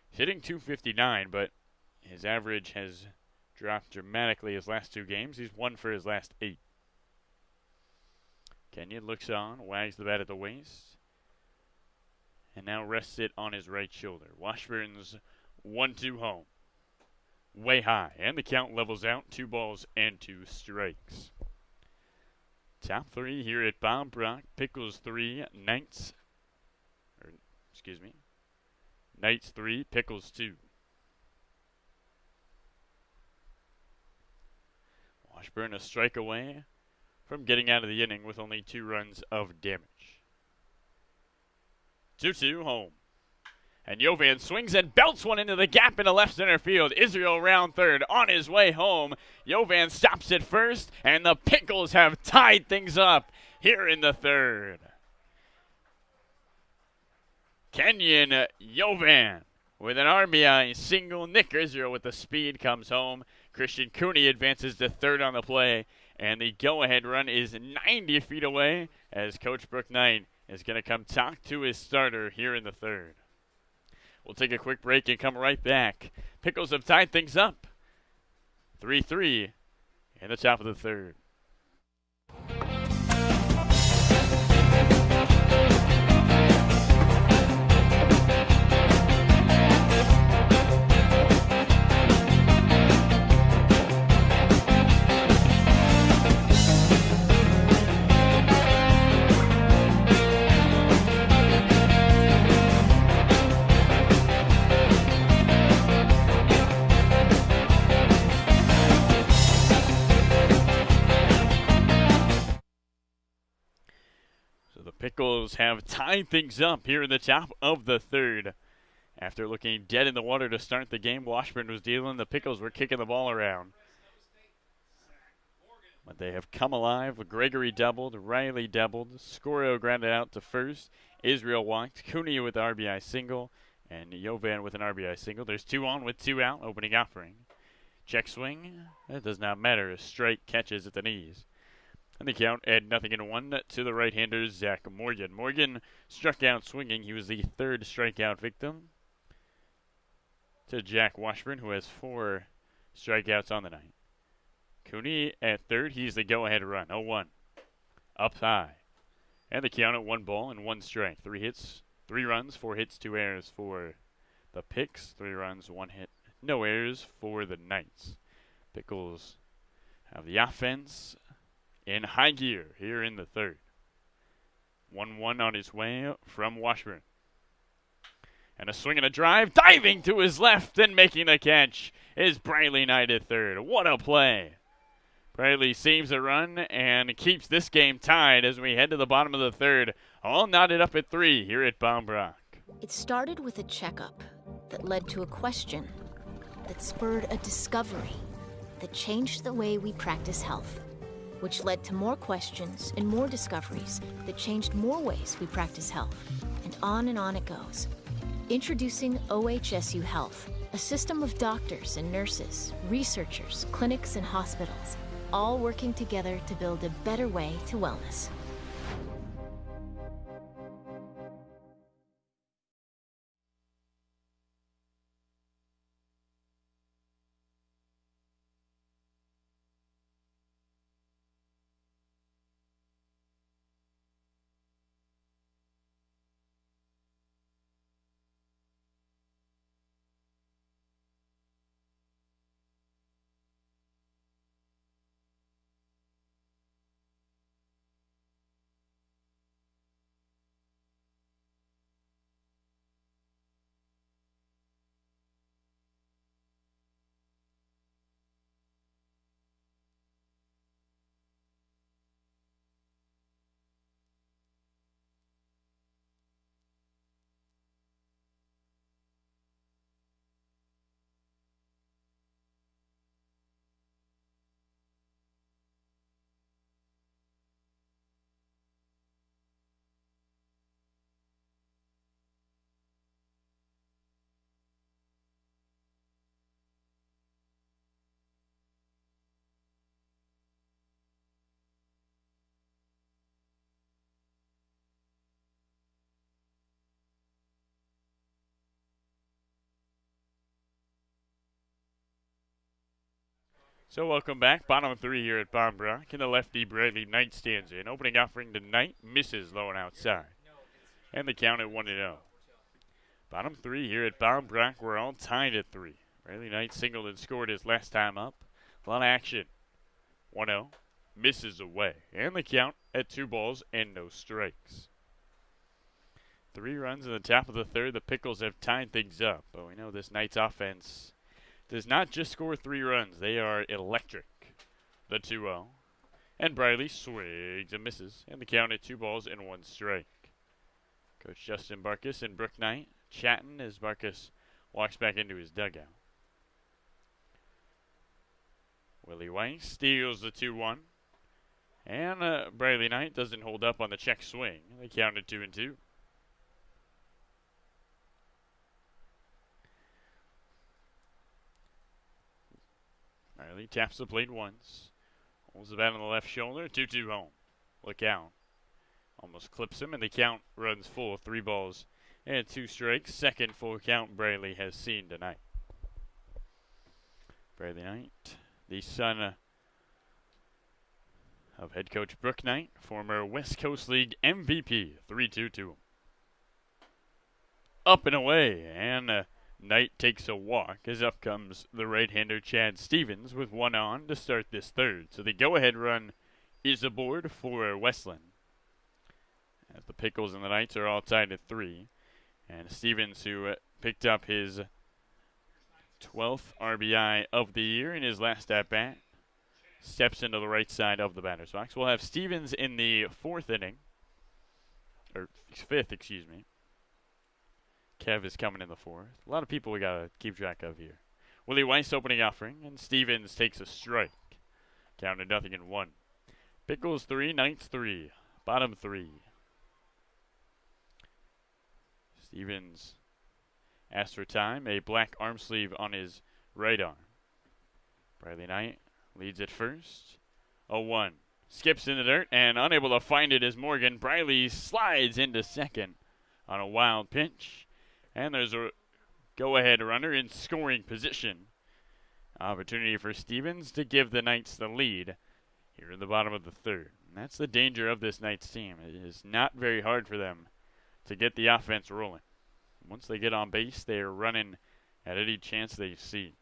He's hitting .259, but his average has dropped dramatically his last 2 games. He's 1 for his last 8. Kenyon looks on, wags the bat at the waist, and now rests it on his right shoulder. Washburn's 1-2 home. Way high, and the count levels out, 2 balls and 2 strikes. Top 3 here at Bob Brock. Pickles 3, Knights 3, Pickles 2. Washburn a strike away from getting out of the inning with only 2 runs of damage. 2-2 home. And Yovan swings and belts one into the gap in the left center field. Israel round third on his way home. Yovan stops at first, and the Pickles have tied things up here in the third. Kenyon Yovan with an RBI single. Nick Israel with the speed comes home. Christian Cooney advances to third on the play. And the go-ahead run is 90 feet away as Coach Brooke Knight is going to come talk to his starter here in the third. We'll take a quick break and come right back. Pickles have tied things up. 3-3 in the top of the third. Pickles have tied things up here in the top of the third. After looking dead in the water to start the game, Washburn was dealing. The Pickles were kicking the ball around. But they have come alive. Gregory doubled, Riley doubled, Scorio grounded out to first, Israel walked, Cooney with the RBI single, and Yovan with an RBI single. There's 2 on with 2 out, opening offering. Check swing. That does not matter. A strike catches at the knees. And the count at 0-1 to the right-hander, Zach Morgan. Morgan struck out swinging. He was the 3rd strikeout victim to Jack Washburn, who has 4 strikeouts on the night. Cooney at 3rd. He's the go-ahead run. 0-1. Up high. And the count at 1 ball and 1 strike. 3 hits, 3 runs, 4 hits, 2 errors for the Picks. 3 runs, 1 hit, no errors for the Knights. Pickles have the offense in high gear here in the third. 1-1 on his way from Washburn. And a swing and a drive, diving to his left and making the catch is Briley Knight at third. What a play. Briley saves a run and keeps this game tied as we head to the bottom of the third. All knotted up at 3 here at Bob Brock. It started with a checkup that led to a question that spurred a discovery that changed the way we practice health, which led to more questions and more discoveries that changed more ways we practice health. And on it goes. Introducing OHSU Health, a system of doctors and nurses, researchers, clinics, and hospitals, all working together to build a better way to wellness. So welcome back. Bottom three here at Bombrock. And the lefty Bradley Knight stands in. Opening offering to Knight. Misses low and outside. And the count at 1-0. Bottom three here at Bombrock. We're all tied at 3. Bradley Knight singled and scored his last time up. A lot of action. 1-0. Misses away. And the count at 2 balls and no strikes. 3 runs in the top of the third. The Pickles have tied things up. But we know this Knights offense does not just score 3 runs. They are electric. The 2-0. And Bradley swings and misses. And the count at 2 balls and 1 strike. Coach Justin Barkus and Brooke Knight chatting as Barkus walks back into his dugout. Willie Weiss steals the 2-1. And Bradley Knight doesn't hold up on the check swing. They count at 2-2. Riley taps the plate once. Holds the bat on the left shoulder. 2-2 home. Look out. Almost clips him, and the count runs full. 3 balls and 2 strikes. Second full count Bradley has seen tonight. Bradley Knight, the son of head coach Brooke Knight, former West Coast League MVP. 3-2 to him. Up and away, and Knight takes a walk as up comes the right-hander Chad Stevens with 1 on to start this third. So the go-ahead run is aboard for Westland. As the Pickles and the Knights are all tied at 3. And Stevens, who picked up his 12th RBI of the year in his last at-bat, steps into the right side of the batter's box. We'll have Stevens in the 4th inning. Or 5th, excuse me. Kev is coming in the 4th. A lot of people we got to keep track of here. Willie Weiss opening offering, and Stevens takes a strike. Counted 0-1. Pickles 3, Knights 3. Bottom 3. Stevens asks for time. A black arm sleeve on his right arm. Bradley Knight leads at first. 0-1. Skips in the dirt and unable to find it as Morgan. Briley slides into second on a wild pitch. And there's a go-ahead runner in scoring position. Opportunity for Stevens to give the Knights the lead here in the bottom of the third. And that's the danger of this Knights team. It is not very hard for them to get the offense rolling. Once they get on base, they are running at any chance they see.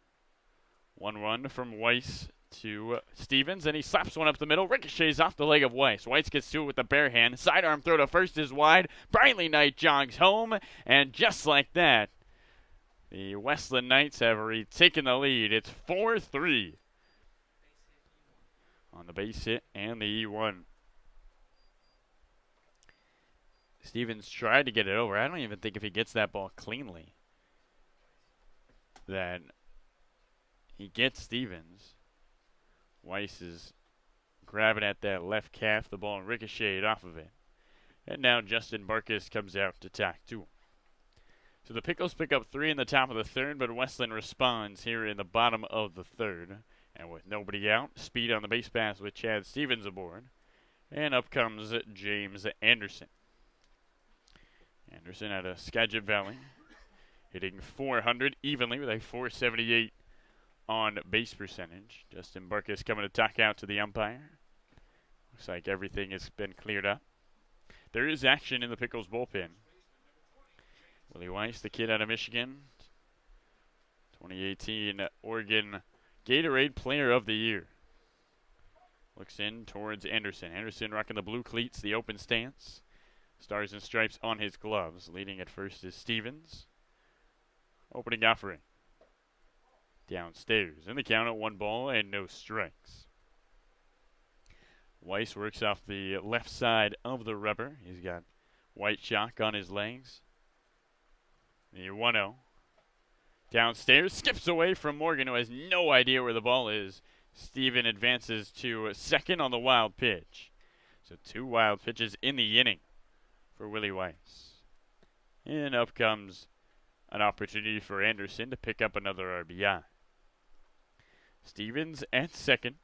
1 run from Weiss to Stevens, and he slaps one up the middle. Ricochets off the leg of Weiss. Weiss gets to it with the bare hand. Sidearm throw to first is wide. Bradley Knight jogs home, and just like that, the Westland Knights have retaken the lead. It's 4-3 on the base hit and the E1. Stevens tried to get it over. I don't even think if he gets that ball cleanly that he gets Stevens. Weiss is grabbing at that left calf. The ball ricocheted off of it. And now Justin Barkis comes out to tack to him. So the Pickles pick up 3 in the top of the third, but Westland responds here in the bottom of the third. And with nobody out, speed on the base pass with Chad Stevens aboard. And up comes James Anderson. Anderson out of Skagit Valley, hitting .400 evenly with a .478 on base percentage. Justin Barkis coming to talk out to the umpire. Looks like everything has been cleared up. There is action in the Pickles bullpen. Willie Weiss, the kid out of Michigan, 2018 Oregon Gatorade Player of the Year. Looks in towards Anderson. Anderson rocking the blue cleats, the open stance. Stars and stripes on his gloves. Leading at first is Stevens. Opening offering. Downstairs. In the count at 1 ball and no strikes. Weiss works off the left side of the rubber. He's got white chalk on his legs. The 1-0. Downstairs. Skips away from Morgan, who has no idea where the ball is. Steven advances to second on the wild pitch. So 2 wild pitches in the inning for Willie Weiss. And up comes an opportunity for Anderson to pick up another RBI. Stevens at second.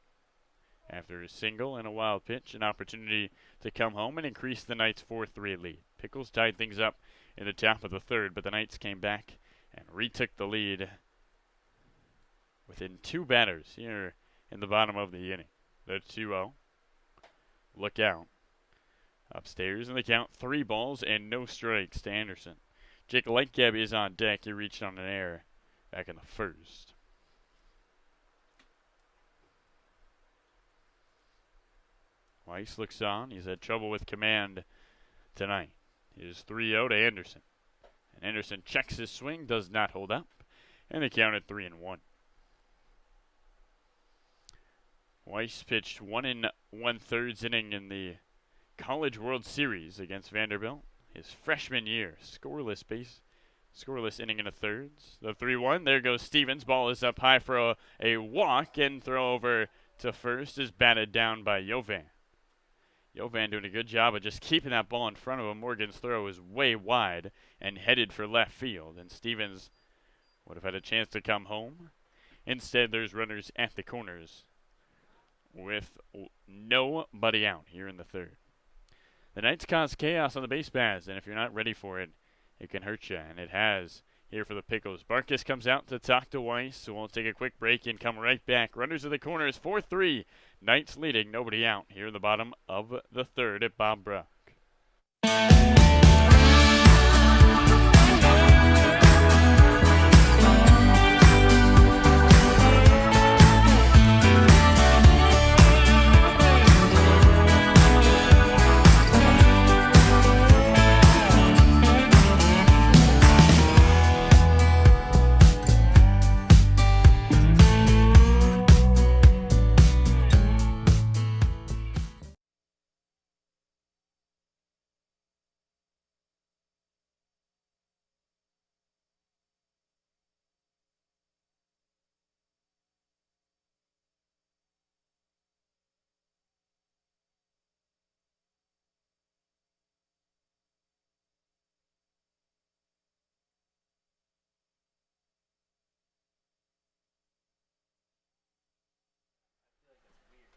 After a single and a wild pitch, an opportunity to come home and increase the Knights' 4-3 lead. Pickles tied things up in the top of the third, but the Knights came back and retook the lead within 2 batters here in the bottom of the inning. The 2-0. Look out. Upstairs in the count, 3 balls and no strikes to Anderson. Jake Lightgeb is on deck. He reached on an error back in the first. Weiss looks on. He's had trouble with command tonight. It is 3-0 to Anderson. And Anderson checks his swing, does not hold up. And they count at 3-1. Weiss pitched 1 1/3 inning in the College World Series against Vanderbilt. His freshman year, scoreless inning in the thirds. The 3-1, there goes Stevens. Ball is up high for a walk, and throw over to first is batted down by Jovan. Jovan doing a good job of just keeping that ball in front of him. Morgan's throw is way wide and headed for left field, and Stevens would have had a chance to come home. Instead, there's runners at the corners with nobody out here in the third. The Knights cause chaos on the base paths, and if you're not ready for it, it can hurt you, and it has here for the Pickles. Barkis comes out to talk to Weiss, so we'll take a quick break and come right back. Runners at the corners, 4-3. Knights leading, nobody out here in the bottom of the third at Bob Brock.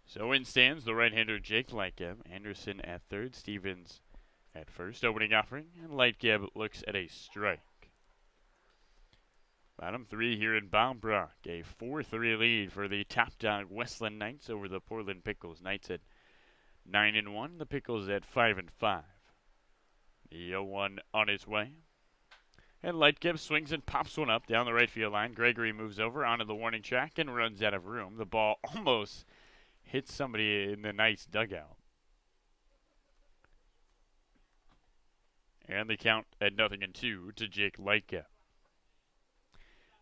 So in stands the right-hander Jake Lightgeb, Anderson at third, Stevens at first. Opening offering, and Lightgeb looks at a strike. Bottom 3 here in Bob Brock. A 4-3 lead for the top dog Westland Knights over the Portland Pickles. Knights at 9-1, the Pickles at 5-5. The 0-1 on its way. And Lightgeb swings and pops one up down the right field line. Gregory moves over onto the warning track and runs out of room. The ball almost hits somebody in the Knights dugout. And they count at 0-2 to Jake Lightgeb.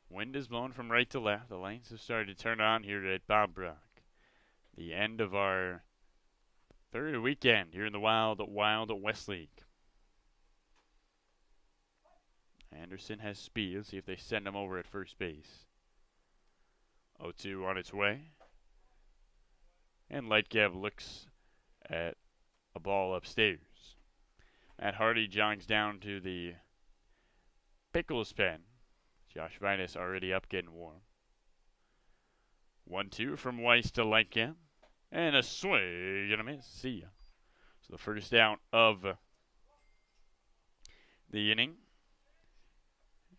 Wind is blowing from right to left. The lanes have started to turn on here at Bob Brock. The end of our third weekend here in the Wild West League. Anderson has speed. Let's see if they send him over at first base. 0-2 on its way. And Lightcap looks at a ball upstairs. Matt Hardy jogs down to the Pickles pen. Josh Vitus already up getting warm. 1-2 from Weiss to Lightcap. And a swing and a miss. See ya. So the first out of the inning.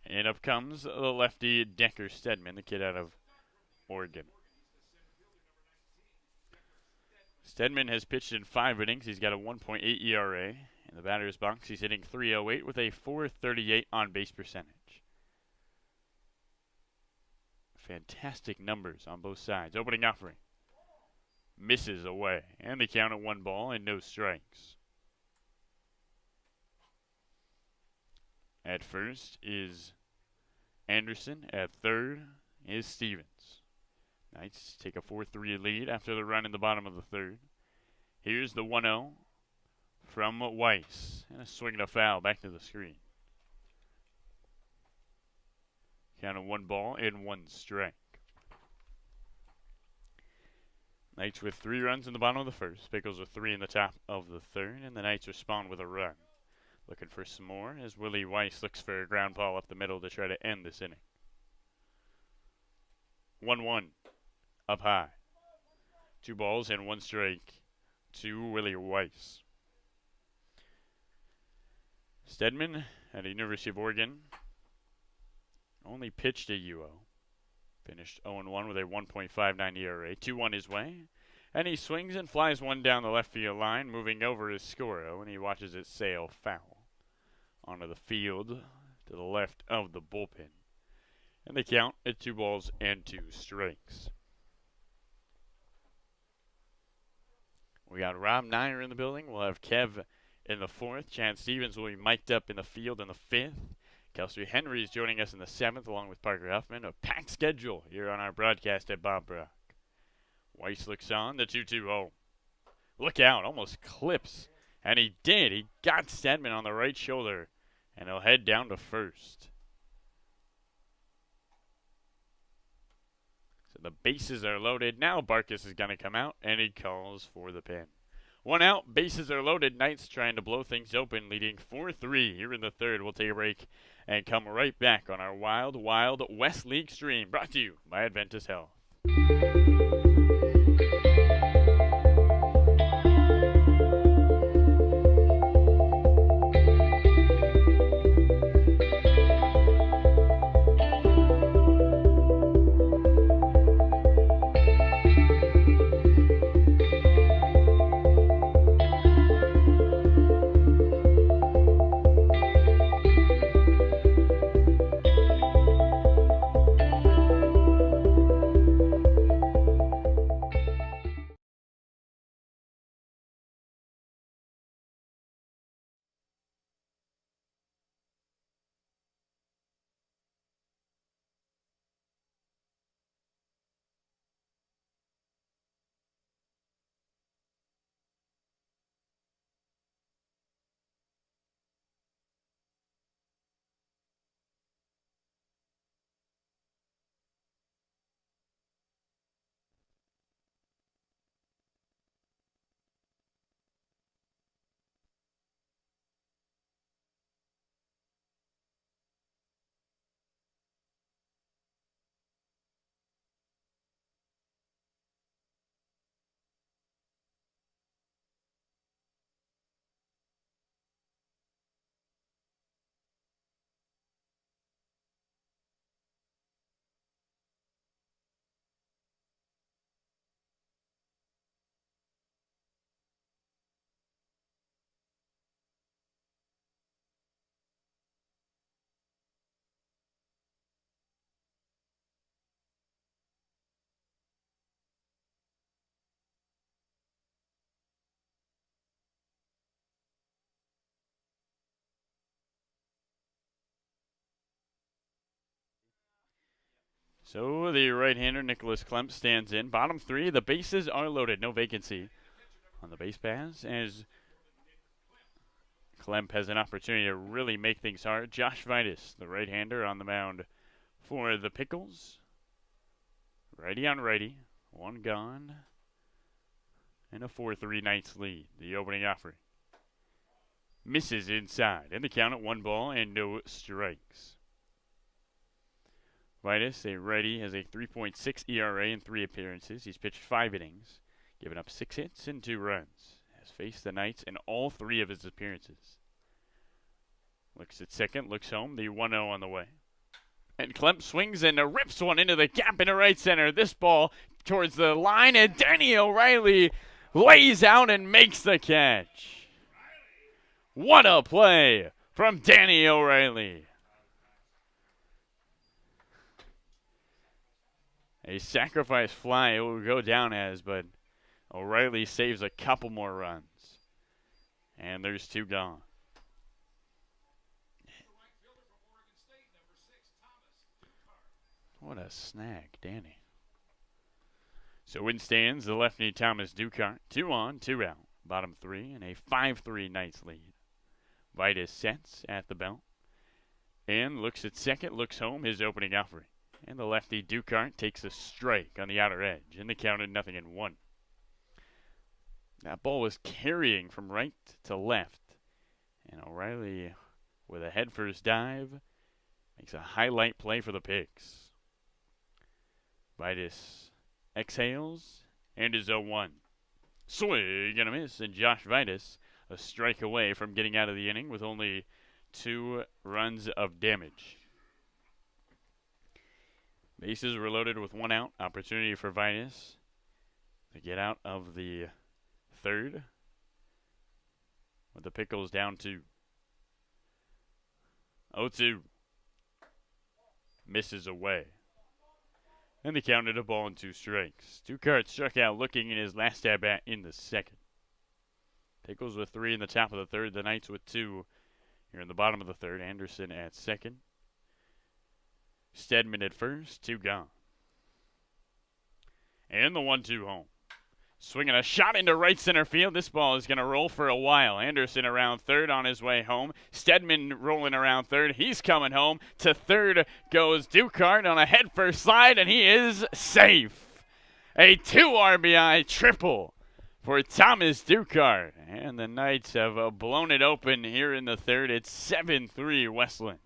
And up comes the lefty Decker Stedman, the kid out of Oregon. Stedman has pitched in 5 innings. He's got a 1.8 ERA. In the batter's box, he's hitting .308 with a .438 on-base percentage. Fantastic numbers on both sides. Opening offering. Misses away. And the count at 1 ball and no strikes. At first is Anderson. At third is Stevens. Knights take a 4-3 lead after the run in the bottom of the third. Here's the 1-0 from Weiss. And a swing and a foul back to the screen. Count of 1 ball and 1 strike. Knights with 3 runs in the bottom of the first. Pickles with 3 in the top of the third. And the Knights respond with a run. Looking for some more as Willie Weiss looks for a ground ball up the middle to try to end this inning. 1-1. Up high. 2 balls and 1 strike to Willie Weiss. Stedman at the University of Oregon only pitched a UO. Finished 0-1 with a 1.59 ERA. 2-1 his way. And he swings and flies one down the left field line, moving over his Scoro, and he watches it sail foul onto the field to the left of the bullpen. And they count at 2 balls and 2 strikes. We got Rob Nyer in the building. We'll have Kev in the 4th. Chad Stevens will be mic'd up in the field in the 5th. Kelsey Henry is joining us in the 7th, along with Parker Huffman. A packed schedule here on our broadcast at Bob Brock. Weiss looks on, the 2-2-0. Look out, almost clips. And he did. He got Stedman on the right shoulder. And he'll head down to first. So the bases are loaded. Now Barkas is going to come out, and he calls for the pin. 1 out, bases are loaded. Knights trying to blow things open, leading 4-3 here in the 3rd. We'll take a break and come right back on our Wild Wild West League stream, brought to you by Adventist Health. So the right-hander, Nicholas Klemp, stands in. Bottom 3, the bases are loaded. No vacancy on the base paths as Klemp has an opportunity to really make things hard. Josh Vitus, the right-hander, on the mound for the Pickles. Righty on righty. 1 gone. And a 4-3 Knights lead. The opening offering misses inside. And the count at 1 ball and no strikes. Vitus, a righty, has a 3.6 ERA in 3 appearances. He's pitched 5 innings, given up 6 hits and 2 runs. Has faced the Knights in all 3 of his appearances. Looks at second, looks home, the 1-0 on the way. And Klemp swings and rips one into the gap into right center. This ball towards the line, and Danny O'Reilly lays out and makes the catch. What a play from Danny O'Reilly. A sacrifice fly it will go down as, but O'Reilly saves a couple more runs. And there's 2 gone. What a snag, Danny. So in stands the lefty Thomas Ducart. 2 on, 2 out. Bottom 3 and a 5-3 Knights lead. Vitus sets at the belt. And looks at second, looks home, his opening offering. And the lefty Ducart takes a strike on the outer edge. And the count at 0-1. That ball was carrying from right to left. And O'Reilly, with a headfirst dive, makes a highlight play for the Pigs. Vitus exhales and is 0-1. Swing and a miss, and Josh Vitus a strike away from getting out of the inning with only 2 runs of damage. Bases were loaded with 1 out. Opportunity for Vitus to get out of the 3rd with the Pickles down 2. 0-2. Misses away. And they counted a ball and 2 strikes. Ducart struck out looking in his last at-bat in the 2nd. Pickles with 3 in the top of the 3rd. The Knights with 2 here in the bottom of the 3rd. Anderson at 2nd. Stedman at 1st. 2 gone. And the 1-2 home. Swinging a shot into right center field. This ball is going to roll for a while. Anderson around 3rd on his way home. Stedman rolling around 3rd. He's coming home. To 3rd goes Ducart on a headfirst slide, and he is safe. A 2 RBI triple for Thomas Ducart. And the Knights have blown it open here in the 3rd. It's 7-3 Westland.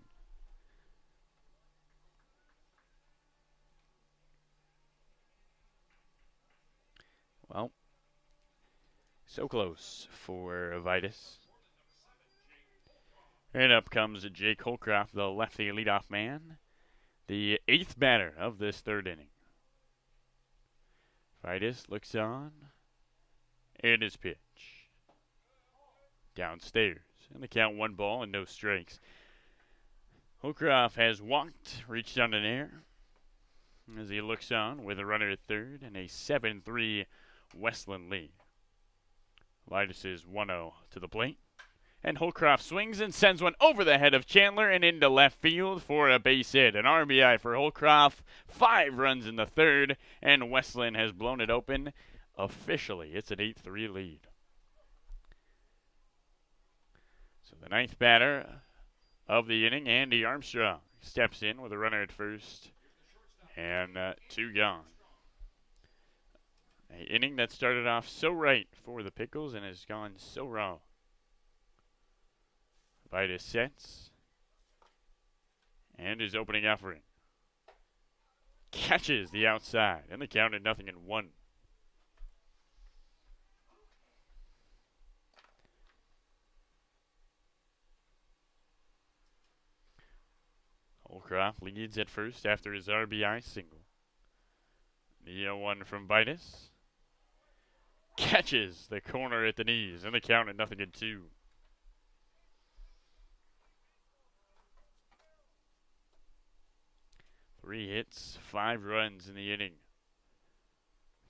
Well, so close for Vitus. And up comes Jake Holcroft, the lefty leadoff man, the 8th batter of this 3rd inning. Vitus looks on, and his pitch. Downstairs, and the count 1 ball and no strikes. Holcroft has walked, reached on an air, as he looks on with a runner at 3rd and a 7-3 Westland lead. Vitus is 1-0 to the plate. And Holcroft swings and sends one over the head of Chandler and into left field for a base hit. An RBI for Holcroft. 5 runs in the 3rd. And Westland has blown it open officially. It's an 8-3 lead. So the 9th batter of the inning, Andy Armstrong, steps in with a runner at 1st. And 2 gone. An inning that started off so right for the Pickles and has gone so wrong. Vitus sets. And his opening offering. Catches the outside. And the count at 0-1. Holcroft leads at 1st after his RBI single. The 0-1 from Vitus. Catches the corner at the knees, and the count at 0-2. Three hits, 5 runs in the inning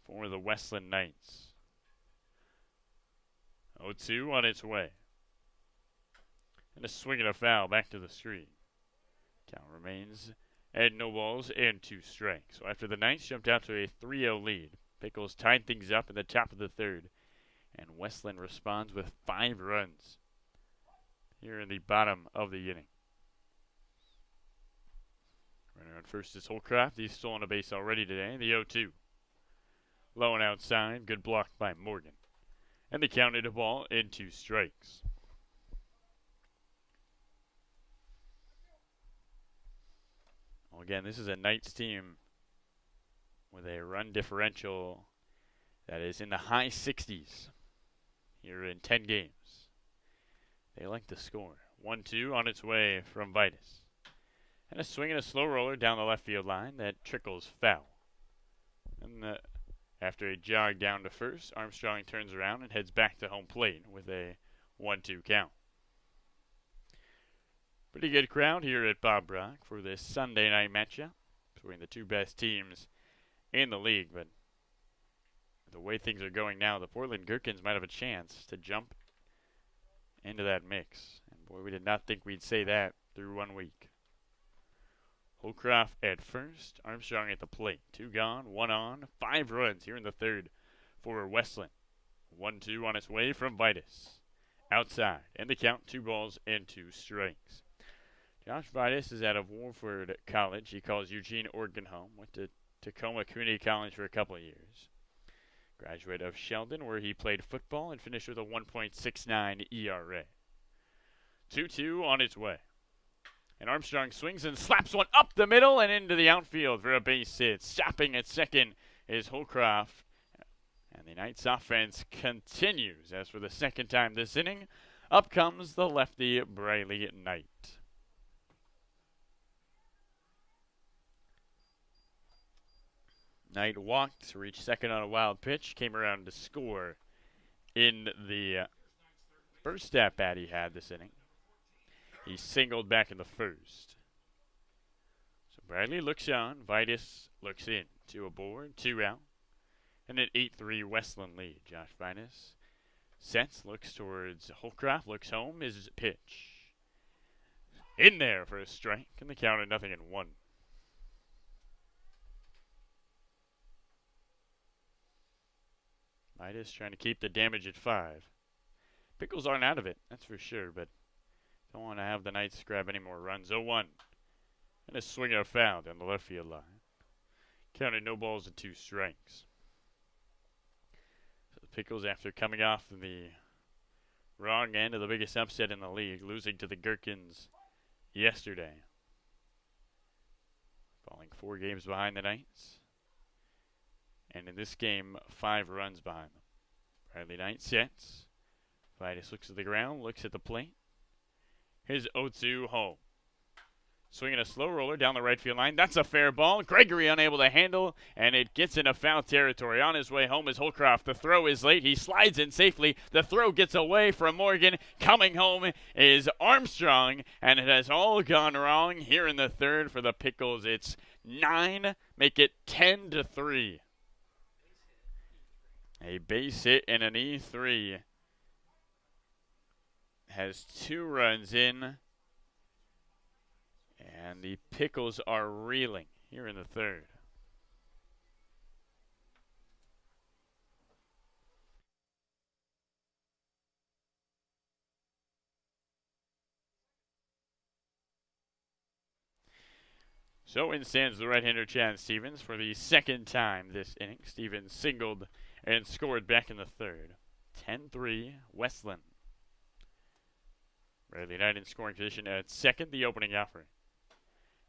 for the Westland Knights. 0-2 on its way. And a swing and a foul back to the screen. Count remains at no balls and 2 strikes. So after the Knights jumped out to a 3-0 lead, Pickles tied things up in the top of the 3rd, and Westland responds with 5 runs here in the bottom of the inning. Runner on 1st is Holcroft. He's stolen a base already today. The 0-2. Low and outside. Good block by Morgan. And they counted a ball in 2 strikes. Well, again, this is a Knights team with a run differential that is in the high 60s here in 10 games. They like to score. 1-2 on its way from Vitus. And a swing and a slow roller down the left field line that trickles foul. And after a jog down to first, Armstrong turns around and heads back to home plate with a 1-2 count. Pretty good crowd here at Bob Brock for this Sunday night matchup between the two best teams in the league. But the way things are going now, the Portland Gherkins might have a chance to jump into that mix. And boy, we did not think we'd say that through 1 week. Holcroft at first, Armstrong at the plate. 2 gone, 1 on, 5 runs here in the third for Westland. 1-2 on its way from Vitus. Outside, and the count 2 balls and 2 strikes. Josh Vitus is out of Warford College. He calls Eugene, Oregon home. Went to Tacoma Community College for a couple of years. Graduate of Sheldon, where he played football and finished with a 1.69 ERA. 2-2 on its way. And Armstrong swings and slaps one up the middle and into the outfield for a base hit. Stopping at second is Holcroft. And the Knights offense continues. As for the second time this inning, up comes the lefty Briley Knight. Knight walked to reach second on a wild pitch. Came around to score in the first at-bat he had this inning. He singled back in the first. So Bradley looks on. Vitus looks in. 2 aboard, 2 out. And an 8-3 Westland lead. Josh Vitus sets, looks towards Holcroft, looks home. His pitch in there for a strike. And the count at 0-1. Vitus trying to keep the damage at 5. Pickles aren't out of it, that's for sure, but don't want to have the Knights grab any more runs. 0-1. And a swing and a foul down the left field line. Counted no balls and 2 strikes. So the Pickles, after coming off the wrong end of the biggest upset in the league, losing to the Gherkins yesterday. Falling 4 games behind the Knights. And in this game, 5 runs behind them. Bradley Knight sets. Vitus looks at the ground, looks at the plate. His 0-2 home. Swinging a slow roller down the right field line. That's a fair ball. Gregory unable to handle, and it gets into foul territory. On his way home is Holcroft. The throw is late. He slides in safely. The throw gets away from Morgan. Coming home is Armstrong, and it has all gone wrong here in the third for the Pickles. It's 9, make it 10-3. A base hit and an E3 has 2 runs in, and the Pickles are reeling here in the third. So in stands the right-hander Chad Stevens for the second time this inning. Stevens singled and scored back in the third. 10-3 Westland. Bradley Knight in scoring position at second, the opening offering.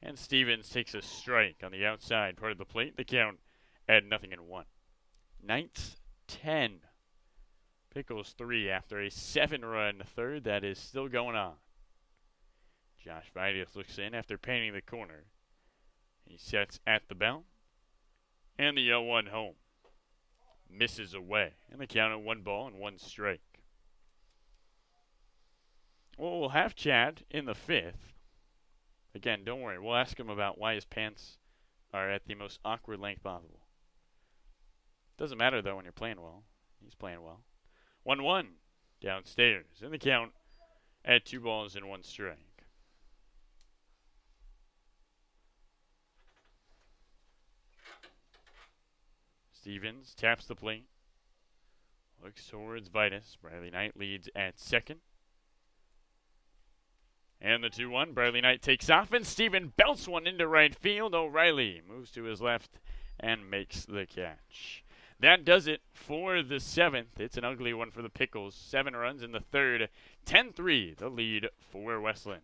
And Stevens takes a strike on the outside part of the plate. The count at 0-1. Knights 10. Pickles 3 after a 7-run third that is still going on. Josh Vitus looks in after painting the corner. He sets at the belt. And the 0-1 home. Misses away. And the count at 1 ball and 1 strike. Well, we'll have Chad in the 5th. Again, don't worry. We'll ask him about why his pants are at the most awkward length possible. Doesn't matter, though, when you're playing well. He's playing well. 1-1 downstairs. And the count at 2 balls and 1 strike. Stevens taps the plate. Looks towards Vitus. Bradley Knight leads at second. And the 2-1. Bradley Knight takes off, and Steven belts one into right field. O'Reilly moves to his left and makes the catch. That does it for the 7th. It's an ugly one for the Pickles. 7 runs in the 3rd. 10-3, the lead for West Linn.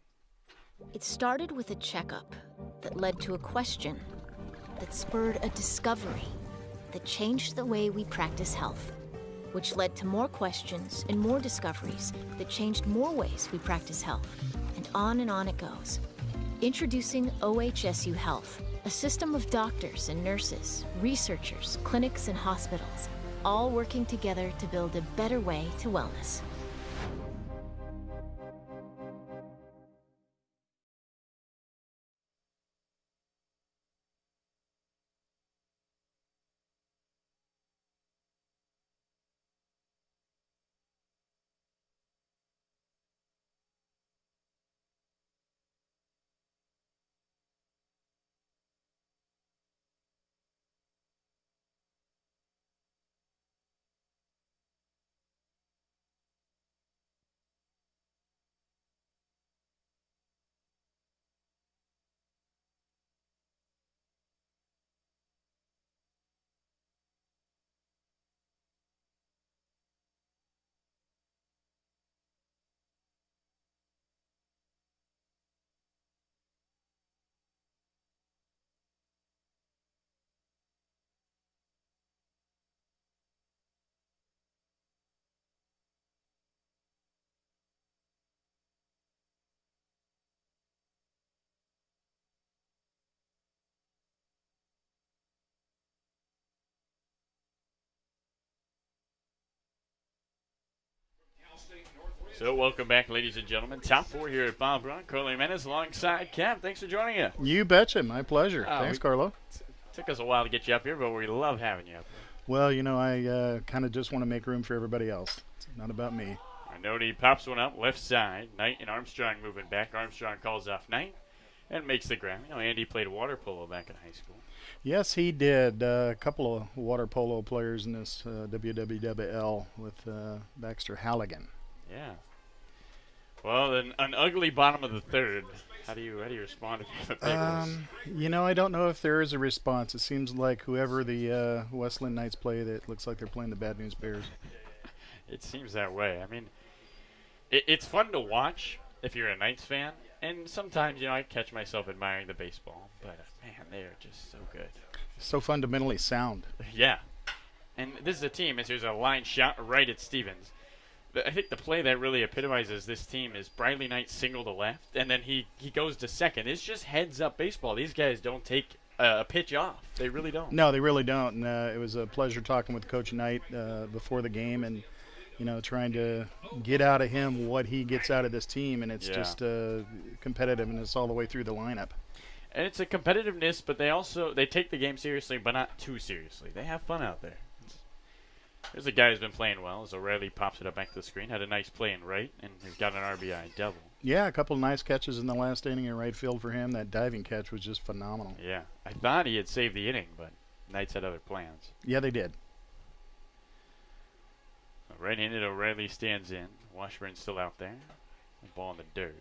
It started with a checkup that led to a question that spurred a discovery that changed the way we practice health, which led to more questions and more discoveries that changed more ways we practice health. And on it goes. Introducing OHSU Health, a system of doctors and nurses, researchers, clinics, and hospitals, all working together to build a better way to wellness. So welcome back, ladies and gentlemen. Top 4 here at Bob Brown. Carly Menace alongside Cap. Thanks for joining us. You betcha. My pleasure. Thanks, Carlo. Took us a while to get you up here, but we love having you up here. Well, you know, I kind of just want to make room for everybody else. It's not about me. Arnone pops one up left side. Knight and Armstrong moving back. Armstrong calls off Knight and makes the ground. You know, Andy played water polo back in high school. Yes, he did. A couple of water polo players in this WWWL with Baxter Halligan. Yeah. Well, then an ugly bottom of the 3rd. How do you respond to the Pickles? You know, I don't know if there is a response. It seems like whoever the West Linn Knights play, that looks like they're playing the Bad News Bears. It seems that way. I mean, it's fun to watch if you're a Knights fan, and sometimes, you know, I catch myself admiring the baseball, but man, they are just so good. So fundamentally sound. Yeah. And this is a team, as there's a line shot right at Stevens. I think the play that really epitomizes this team is Briley Knight single to left, and then he goes to second. It's just heads-up baseball. These guys don't take a pitch off. They really don't. No, they really don't. And it was a pleasure talking with Coach Knight before the game and, you know, trying to get out of him what he gets out of this team. And it's just competitive, and it's all the way through the lineup. And it's a competitiveness, but they take the game seriously, but not too seriously. They have fun out there. There's a guy who's been playing well. As O'Reilly pops it up back to the screen. Had a nice play in right, and he's got an RBI double. Yeah, a couple of nice catches in the last inning in right field for him. That diving catch was just phenomenal. Yeah, I thought he had saved the inning, but Knights had other plans. Yeah, they did. Right-handed O'Reilly stands in. Washburn's still out there. Ball in the dirt.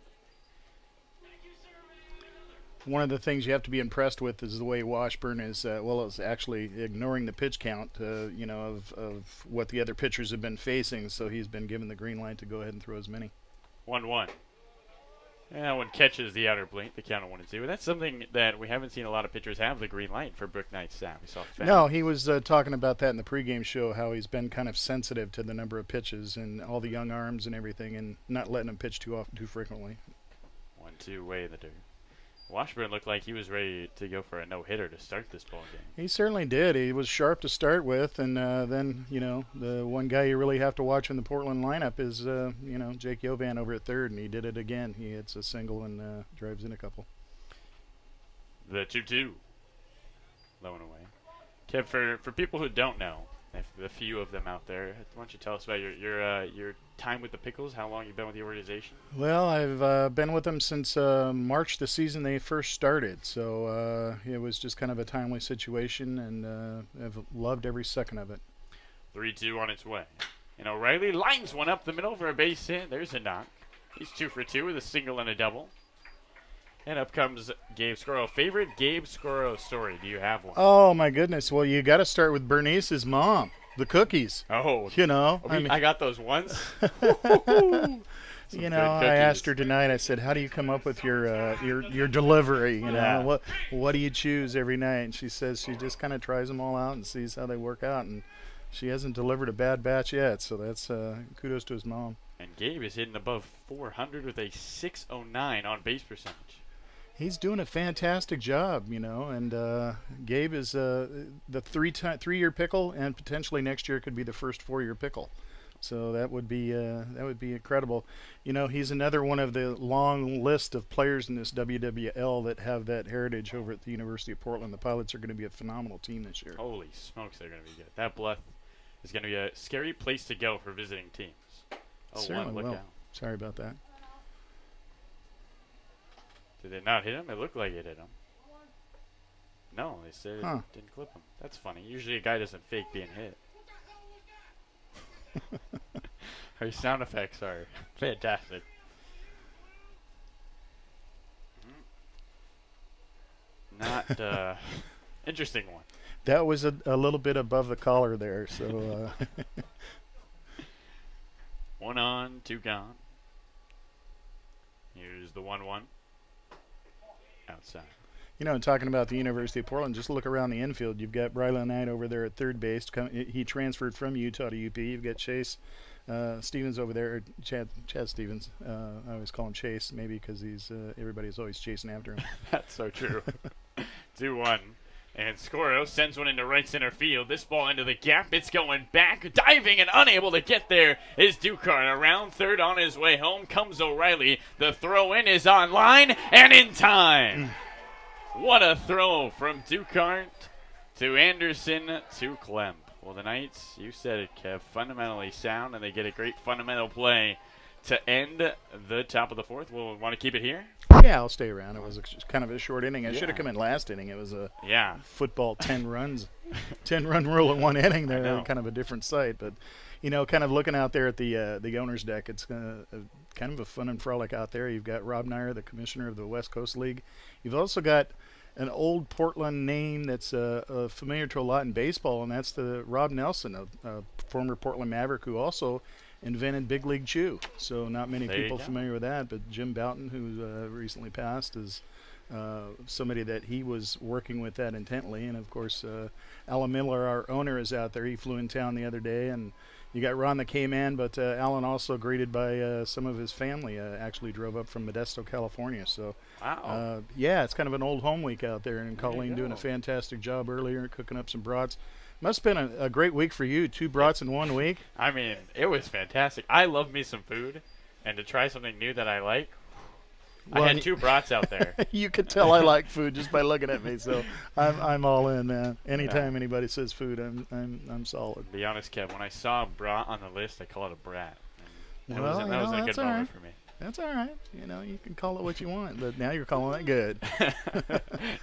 One of the things you have to be impressed with is the way Washburn is, is actually ignoring the pitch count, you know, of what the other pitchers have been facing. So he's been given the green light to go ahead and throw as many. 1-1. And that one catches the outer blink, the count of 1-2. That's something that we haven't seen a lot of pitchers have the green light for Brook Knight's staff. We saw Fenn. No, he was talking about that in the pregame show, how he's been kind of sensitive to the number of pitches and all the young arms and everything, and not letting them pitch too frequently. 1-2 way in the dirt. Washburn looked like he was ready to go for a no-hitter to start this ball game. He certainly did. He was sharp to start with, and then, you know, the one guy you really have to watch in the Portland lineup is, you know, Jake Yovan over at third, and he did it again. He hits a single and drives in a couple. The 2-2. Low and away. Kev, for people who don't know, if a few of them out there, why don't you tell us about your time with the Pickles, how long you've been with the organization? Well, I've been with them since March, the season they first started, so it was just kind of a timely situation, and I've loved every second of it. 3-2 on its way. And O'Reilly lines one up the middle for a base hit. There's a knock. He's 2 for 2 with a single and a double. And up comes Gabe Scoro. Favorite Gabe Scoro story? Do you have one? Oh my goodness! Well, you got to start with Bernice's mom, the cookies. Oh, You know, I got those once. You know, I asked her tonight. I said, "How do you come up with your delivery? You know, what do you choose every night?" And she says she just kind of tries them all out and sees how they work out. And she hasn't delivered a bad batch yet. So that's kudos to his mom. And Gabe is hitting above 400 with a 609 on base percentage. He's doing a fantastic job, you know. And Gabe is the 3-year pickle, and potentially next year could be the first 4-year pickle. So that would be incredible. You know, he's another one of the long list of players in this WWL that have that heritage over at the University of Portland. The Pilots are going to be a phenomenal team this year. Holy smokes, they're going to be good. That Bluff is going to be a scary place to go for visiting teams. Oh, Certainly look will. out. Sorry about that. Did they not hit him? It looked like it hit him. No, they said it didn't clip him. That's funny. Usually a guy doesn't fake being hit. Our sound effects are fantastic. Not interesting one. That was a little bit above the collar there. So 1 on, 2 gone. Here's the 1-1 outside. you know, and talking about the University of Portland, just look around the infield. You've got Brylan Knight over there at third base. He transferred from Utah to UP. You've got Chase Stevens over there, or Chad Stevens. I always call him Chase, maybe because he's everybody's always chasing after him. That's so true. 2-1. And Scoro sends one into right center field. This ball into the gap. It's going back. Diving and unable to get there is Ducart. Around third on his way home comes O'Reilly. The throw in is on line and in time. What a throw from Ducart to Anderson to Klemp. Well, the Knights, you said it, Kev, fundamentally sound, and they get a great fundamental play to end the top of the fourth. We'll want to keep it here? Yeah, I'll stay around. It was kind of a short inning. I should have come in last inning. It was a football 10 runs, 10-run rule in one inning. There, kind of a different sight. But, you know, kind of looking out there at the owner's deck, it's kind of a fun and frolic out there. You've got Rob Nyer, the commissioner of the West Coast League. You've also got an old Portland name that's familiar to a lot in baseball, and that's the Rob Nelson, a former Portland Maverick who also invented Big League Chew. So not many people familiar with that, but Jim Boughton, who recently passed, is somebody that he was working with that intently. And, of course, Alan Miller, our owner, is out there. He flew in town the other day, and you got Ron the K-Man, but Alan also greeted by some of his family, actually drove up from Modesto, California. So, yeah, it's kind of an old home week out there, and Colleen doing a fantastic job earlier, cooking up some brats. Must have been a great week for you, 2 brats in 1 week. I mean, it was fantastic. I love me some food, and to try something new that I like, well, I had 2 brats out there. You could tell I like food just by looking at me, so I'm all in, man. Anytime anybody says food, I'm solid. To be honest, Kev, when I saw brat on the list, I call it a brat. That was a good moment for me. That's all right. You know, you can call it what you want, but now you're calling it good.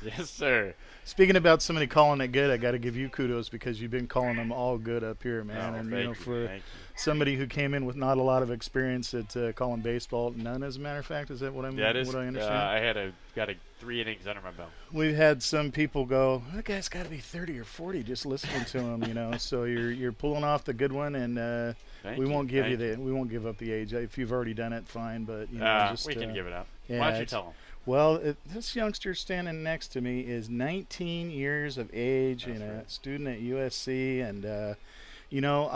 Yes, sir. Speaking about somebody calling it good, I got to give you kudos because you've been calling them all good up here, man. And you know, for somebody who came in with not a lot of experience at calling baseball, none, as a matter of fact, is that what I understand? I got 3 innings under my belt. We've had some people go, that guy's got to be 30 or 40 just listening to him, you know. So you're pulling off the good one, and we won't give up the age. If you've already done it, fine, but you know, we can give it up. Yeah, why don't you tell him? Well, this youngster standing next to me is 19 years of age and a student at USC, and you know,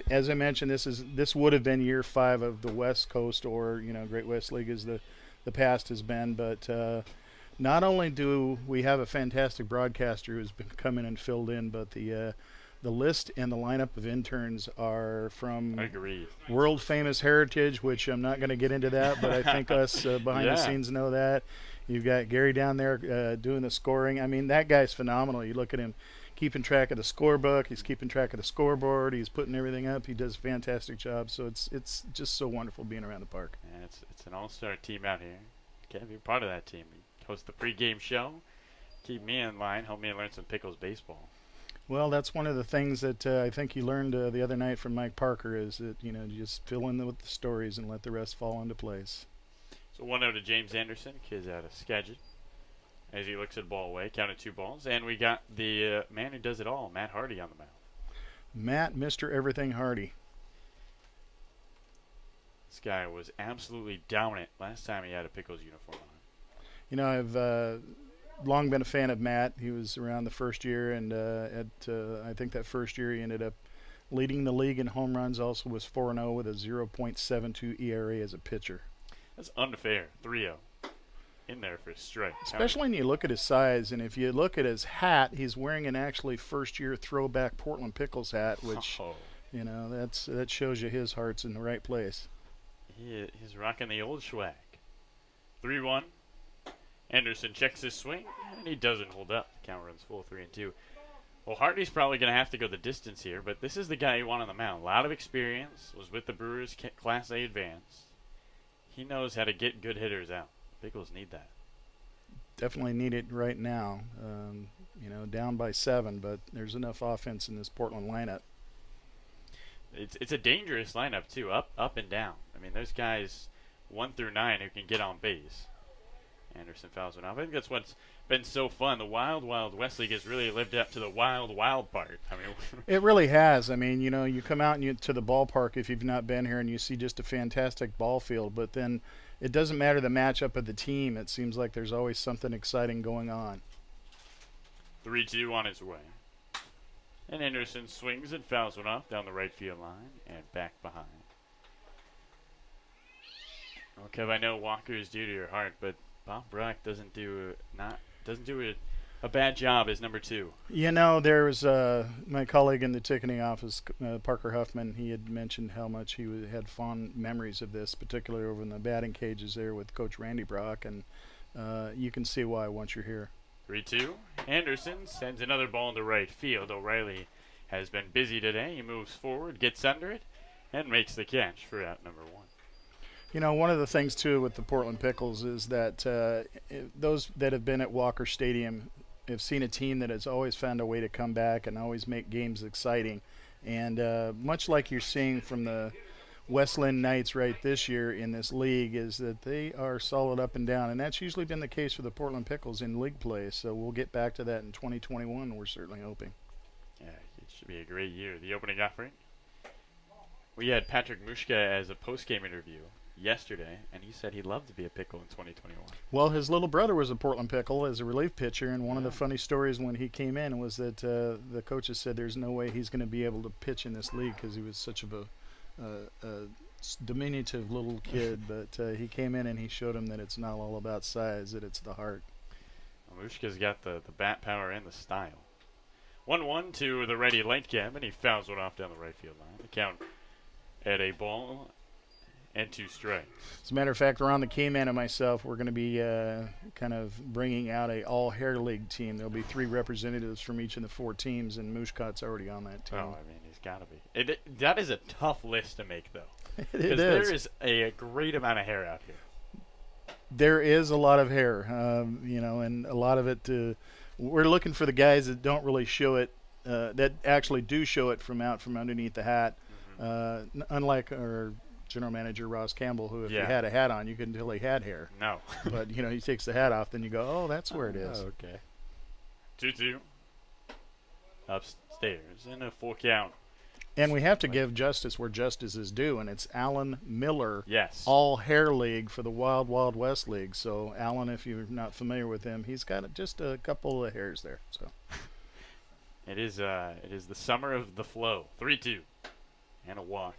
as I mentioned, this would have been year 5 of the West Coast, or you know, Great West League as the past has been, but not only do we have a fantastic broadcaster who's been coming and filled in, but the list and the lineup of interns are from world famous heritage, which I'm not going to get into that, but I think us behind the scenes know that. You've got Gary down there doing the scoring. I mean, that guy's phenomenal. You look at him keeping track of the scorebook. He's keeping track of the scoreboard. He's putting everything up. He does a fantastic job. So it's just so wonderful being around the park. And it's an all-star team out here. Can't be part of that team. You host the pregame show. Keep me in line. Help me learn some Pickles baseball. Well, that's one of the things that I think you learned the other night from Mike Parker is that, you know, just fill in with the stories and let the rest fall into place. So 1-0 to James Anderson. Kid's out of Skagit. As he looks at ball away, counted 2 balls. And we got the man who does it all, Matt Hardy, on the mound. Matt, Mr. Everything Hardy. This guy was absolutely dominant last time he had a Pickles uniform on. You know, I've long been a fan of Matt. He was around the first year, and I think that first year he ended up leading the league in home runs. Also was 4-0 with a 0.72 ERA as a pitcher. That's unfair. 3-0. In there for a strike. Especially when you look at his size, and if you look at his hat, he's wearing an actually first-year throwback Portland Pickles hat, which, you know, that shows you his heart's in the right place. He's rocking the old swag. 3-1. Anderson checks his swing, and he doesn't hold up. Count runs full, 3-2. Well, Hardy's probably going to have to go the distance here, but this is the guy you want on the mound. A lot of experience, was with the Brewers Class A advance. He knows how to get good hitters out. Pickles need that. Definitely need it right now. You know, down by 7, but there's enough offense in this Portland lineup. It's a dangerous lineup too, up and down. I mean, there's guys 1 through 9 who can get on base. Anderson fouls one off. I think that's what's been so fun. The Wild Wild West League has really lived up to the wild part. I mean, it really has. I mean, you know, you come out and to the ballpark if you've not been here, and you see just a fantastic ball field. But then it doesn't matter the matchup of the team. It seems like there's always something exciting going on. 3-2 on his way. And Anderson swings and fouls one off down the right field line and back behind. Well, Kev, I know Walker is dear to your heart, but Bob Brock doesn't do a bad job as number 2. You know, there was my colleague in the ticketing office, Parker Huffman. He had mentioned how much he had fond memories of this, particularly over in the batting cages there with Coach Randy Brock, and you can see why once you're here. 3-2. Anderson sends another ball into right field. O'Reilly has been busy today. He moves forward, gets under it, and makes the catch for out number 1. You know, one of the things, too, with the Portland Pickles is that those that have been at Walker Stadium have seen a team that has always found a way to come back and always make games exciting. And much like you're seeing from the West Linn Knights right this year in this league, is that they are solid up and down. And that's usually been the case for the Portland Pickles in league play. So we'll get back to that in 2021, we're certainly hoping. Yeah, it should be a great year. The opening offering, we had Patrick Mushka as a post-game interview yesterday, and he said he'd love to be a Pickle in 2021. Well, his little brother was a Portland Pickle as a relief pitcher, and one of the funny stories when he came in was that the coaches said there's no way he's going to be able to pitch in this league because he was such of a diminutive little kid, but he came in and he showed him that it's not all about size, that it's the heart. Well, Mushka's got the bat power and the style. 1-1 to the righty Lightcap, and he fouls one off down the right field line. The count at a ball and 2 strikes. As a matter of fact, around the K-Man and myself, we're going to be kind of bringing out a all-hair league team. There'll be 3 representatives from each of the 4 teams, and Mushkat's already on that team. Oh, I mean, he's got to be. That is a tough list to make, though. It is. There is a great amount of hair out here. There is a lot of hair, you know, and a lot of it. We're looking for the guys that don't really show it, that actually do show it from underneath the hat. Unlike our general manager Ross Campbell, who if he had a hat on, you couldn't tell he had hair. No. But you know, he takes the hat off, then you go, oh, that's where it is. Okay. 2-2. Upstairs in a full count. And we have to give justice where justice is due, and it's Alan Miller, yes, all hair league for the Wild Wild West League. So Alan, if you're not familiar with him, he's got just a couple of hairs there. So it is the summer of the flow. 3-2 and a walk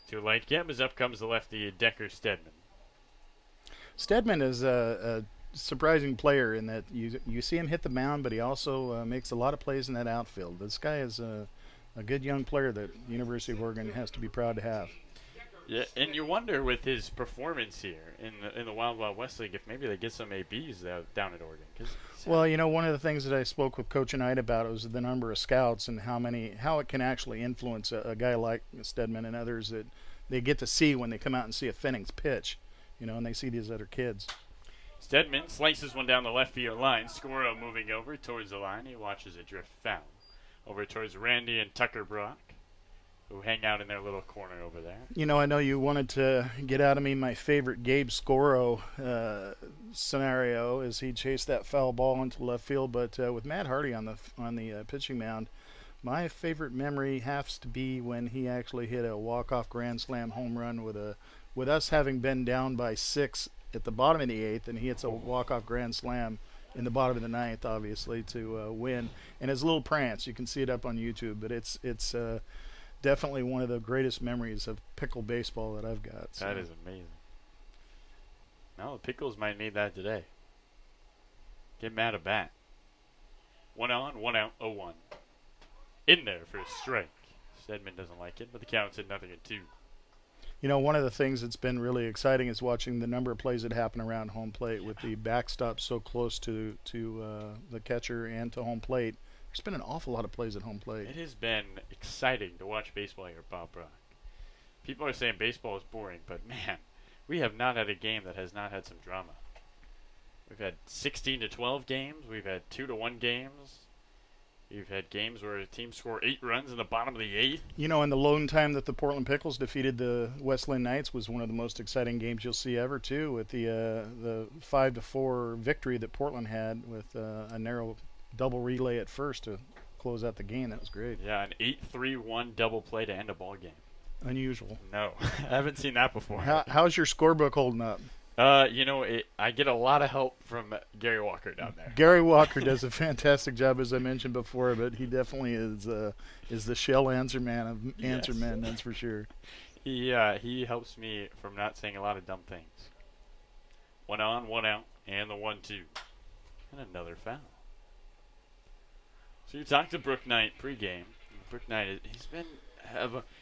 to Lightcap. As up comes the lefty Decker Stedman. Stedman is a surprising player in that you see him hit the mound, but he also makes a lot of plays in that outfield. This guy is a good young player that University of Oregon has to be proud to have. Yeah, and you wonder with his performance here in the Wild Wild West League if maybe they get some ABs down at Oregon. Well, you know, one of the things that I spoke with Coach Knight about was the number of scouts and how it can actually influence a guy like Stedman and others that they get to see when they come out and see a Finnings pitch, you know, and they see these other kids. Stedman slices one down the left field line. Scoro moving over towards the line. He watches it drift foul over towards Randy and Tucker Brock. who hang out in their little corner over there. You know, I know you wanted to get out of me my favorite Gabe Scoro scenario as he chased that foul ball into left field, but with Matt Hardy on the pitching mound, my favorite memory has to be when he actually hit a walk-off grand slam home run with us having been down by 6 at the bottom of the 8th, and he hits a walk-off grand slam in the bottom of the 9th, obviously, to win. And his little prance, you can see it up on YouTube, but it's definitely one of the greatest memories of pickle baseball that I've got. So. That is amazing. Now the Pickles might need that today. Get him out of bat. 1 on, 1 out, 0-1. In there for a strike. Stedman doesn't like it, but the count's at 0-2. You know, one of the things that's been really exciting is watching the number of plays that happen around home plate with the backstop so close to the catcher and to home plate. There's been an awful lot of plays at home plate. It has been exciting to watch baseball here, Bob Brock. People are saying baseball is boring, but man, we have not had a game that has not had some drama. We've had 16-12 games. We've had 2-1 games. We've had games where a team score 8 runs in the bottom of the 8th. You know, and the lone time that the Portland Pickles defeated the West Linn Knights was one of the most exciting games you'll see ever, too, with the 5-4 victory that Portland had with a narrow double relay at first to close out the game. That was great. Yeah, an 8-3-1 double play to end a ball game. Unusual. No, I haven't seen that before. How's your scorebook holding up? You know, I get a lot of help from Gary Walker down there. Gary Walker does a fantastic job, as I mentioned before, but he definitely is the shell answer man of answer men, that's for sure. He helps me from not saying a lot of dumb things. 1 on, 1 out, and the 1-2. And another foul. So you talked to Brook Knight pregame. Brook Knight,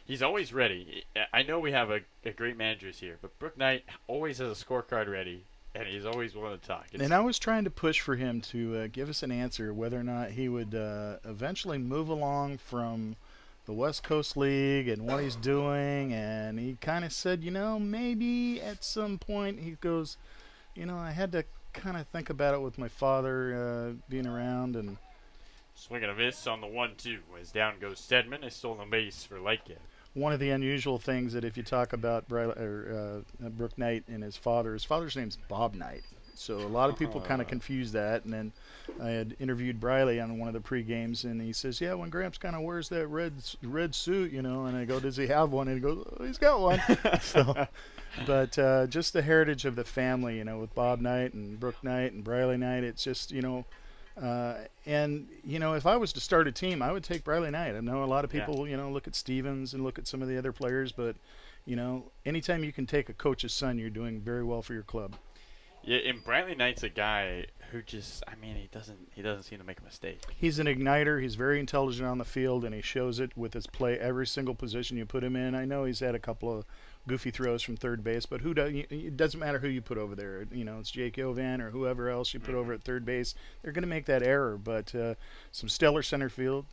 he's always ready. I know we have a great managers here, but Brook Knight always has a scorecard ready, and he's always willing to talk. And I was trying to push for him to give us an answer whether or not he would eventually move along from the West Coast League and what he's doing, and he kind of said, you know, maybe at some point. He goes, you know, I had to kind of think about it with my father being around, and swing and a miss on the 1-2 as down goes Stedman. Is still on the base for Lightgate. One of the unusual things that if you talk about Brook Knight and his father's name's Bob Knight. So a lot of people kind of confuse that. And then I had interviewed Briley on one of the pre-games, and he says, yeah, when Gramps kind of wears that red suit, you know, and I go, does he have one? And he goes, oh, he's got one. But just the heritage of the family, you know, with Bob Knight and Brook Knight and Briley Knight, it's just, you know, and, you know, if I was to start a team, I would take Briley Knight. I know a lot of people, you know, look at Stevens and look at some of the other players, but, you know, anytime you can take a coach's son, you're doing very well for your club. Yeah, and Briley Knight's a guy who just, I mean, he doesn't seem to make a mistake. He's an igniter. He's very intelligent on the field, and he shows it with his play every single position you put him in. I know he's had a couple of goofy throws from third base, but it doesn't matter who you put over there. You know, it's Jake Yovan or whoever else you put over at third base. They're going to make that error, but some stellar center field.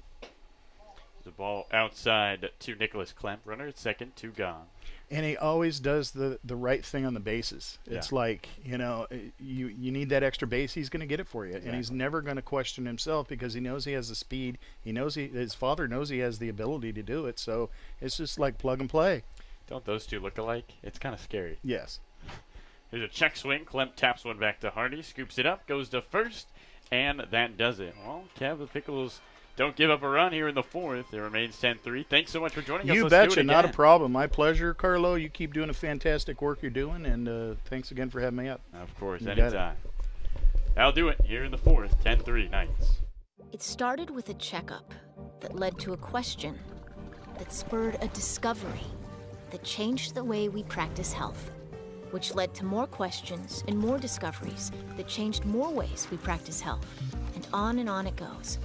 The ball outside to Nicholas Klemp. Runner at second, 2 gone. And he always does the right thing on the bases. It's like, you know, you need that extra base, he's going to get it for you. Exactly. And he's never going to question himself because he knows he has the speed. He knows his father knows he has the ability to do it. So it's just like plug and play. Don't those two look alike? It's kind of scary. Yes. Here's a check swing. Klemp taps one back to Hardy, scoops it up, goes to first, and that does it. Well, Kev, the Pickles don't give up a run here in the 4th. It remains 10-3. Thanks so much for joining us. You betcha. Not a problem. My pleasure, Carlo. You keep doing the fantastic work you're doing, and thanks again for having me up. Of course, anytime. That'll do it here in the 4th. 10-3 Knights. It started with a checkup that led to a question that spurred a discovery that changed the way we practice health, which led to more questions and more discoveries that changed more ways we practice health. And on it goes.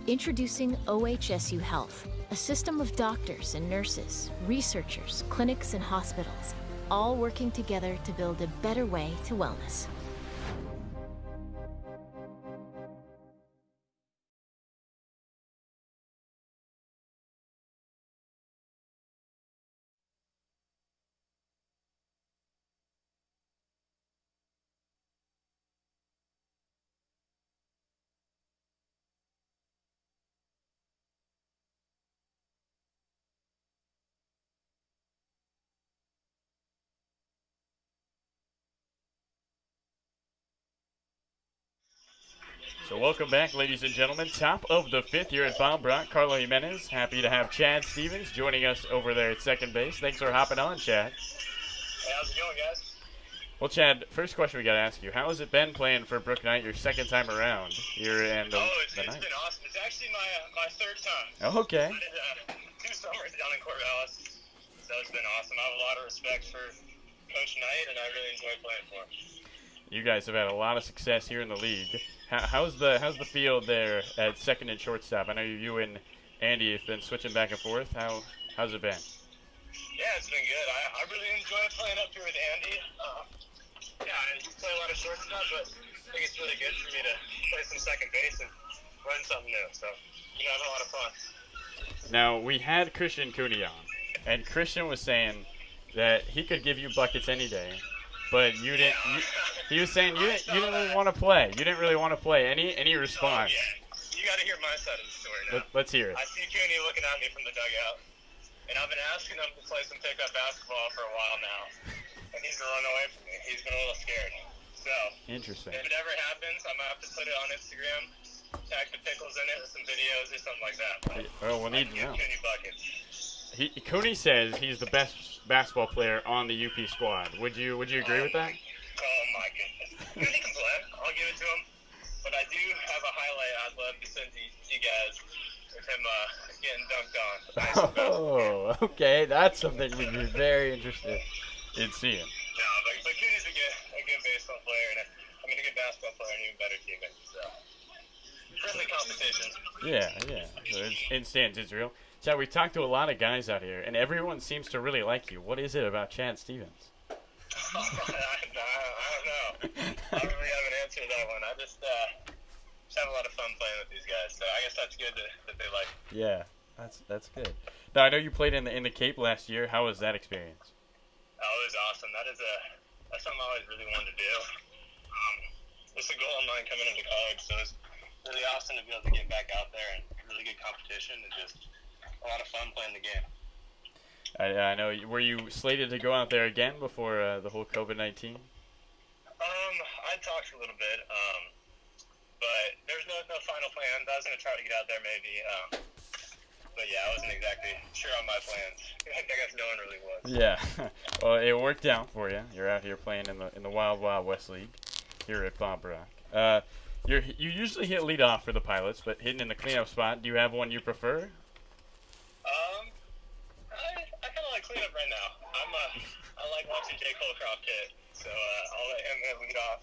Introducing OHSU Health, a system of doctors and nurses, researchers, clinics, and hospitals, all working together to build a better way to wellness. So welcome back, ladies and gentlemen. Top of the fifth here at Bob Brock. Carlo Jimenez, happy to have Chad Stevens joining us over there at second base. Thanks for hopping on, Chad. Hey, how's it going, guys? Well, Chad, first question we got to ask you. How has it been playing for Brook Knight your second time around here in the It's night? been awesome. It's actually my third time. Oh, okay. I did 2 summers down in Corvallis, so it's been awesome. I have a lot of respect for Coach Knight, and I really enjoy playing for him. You guys have had a lot of success here in the league. How's the field there at second and shortstop? I know you and Andy have been switching back and forth. How's it been? Yeah, it's been good. I really enjoy playing up here with Andy. I play a lot of shortstop, but I think it's really good for me to play some second base and run something new. So, have a lot of fun. Now, we had Christian Cooney on, and Christian was saying that he could give you buckets any day, but you didn't. He was saying you didn't really want to play. You didn't really want to play. Any response? You got to hear my side of the story now. Let's hear it. I see Cooney looking at me from the dugout, and I've been asking him to play some pickup basketball for a while now, and he's been running away from me. He's been a little scared. So, interesting. If it ever happens, I might have to put it on Instagram, tag the Pickles in it with some videos or something like that. Well, we'll need to know. Cooney buckets. Cooney says he's the best basketball player on the UP squad. Would you agree with that? Oh my goodness. Cooney can play. I'll give it to him. But I do have a highlight I'd love to send to you guys with him getting dunked on. Oh, okay. That's something we'd be very interested in seeing. No, but Cooney's a good baseball player and a good basketball player and even better teammate. So friendly competition. Yeah. So in stands Israel. Chad, we've talked to a lot of guys out here, and everyone seems to really like you. What is it about Chad Stevens? I don't know. I don't really have an answer to that one. I just have a lot of fun playing with these guys. So I guess that's good that they like me. Yeah, that's good. Now, I know you played in the Cape last year. How was that experience? Oh, it was awesome. That's something I always really wanted to do. It's a goal of mine coming into college, so it's really awesome to be able to get back out there and really good competition and just a lot of fun playing the game. I know. Were you slated to go out there again before the whole COVID-19? I talked a little bit, but there's no final plans. I was going to try to get out there maybe, but yeah, I wasn't exactly sure on my plans. I guess no one really was. Yeah. Well, it worked out for you. You're out here playing in the Wild Wild West League here at Bob Brock. You usually hit leadoff for the Pilots, but hitting in the cleanup spot, do you have one you prefer? I kind of like cleanup right now. I like watching J. Colcroft hit, so I'll let him hit lead off.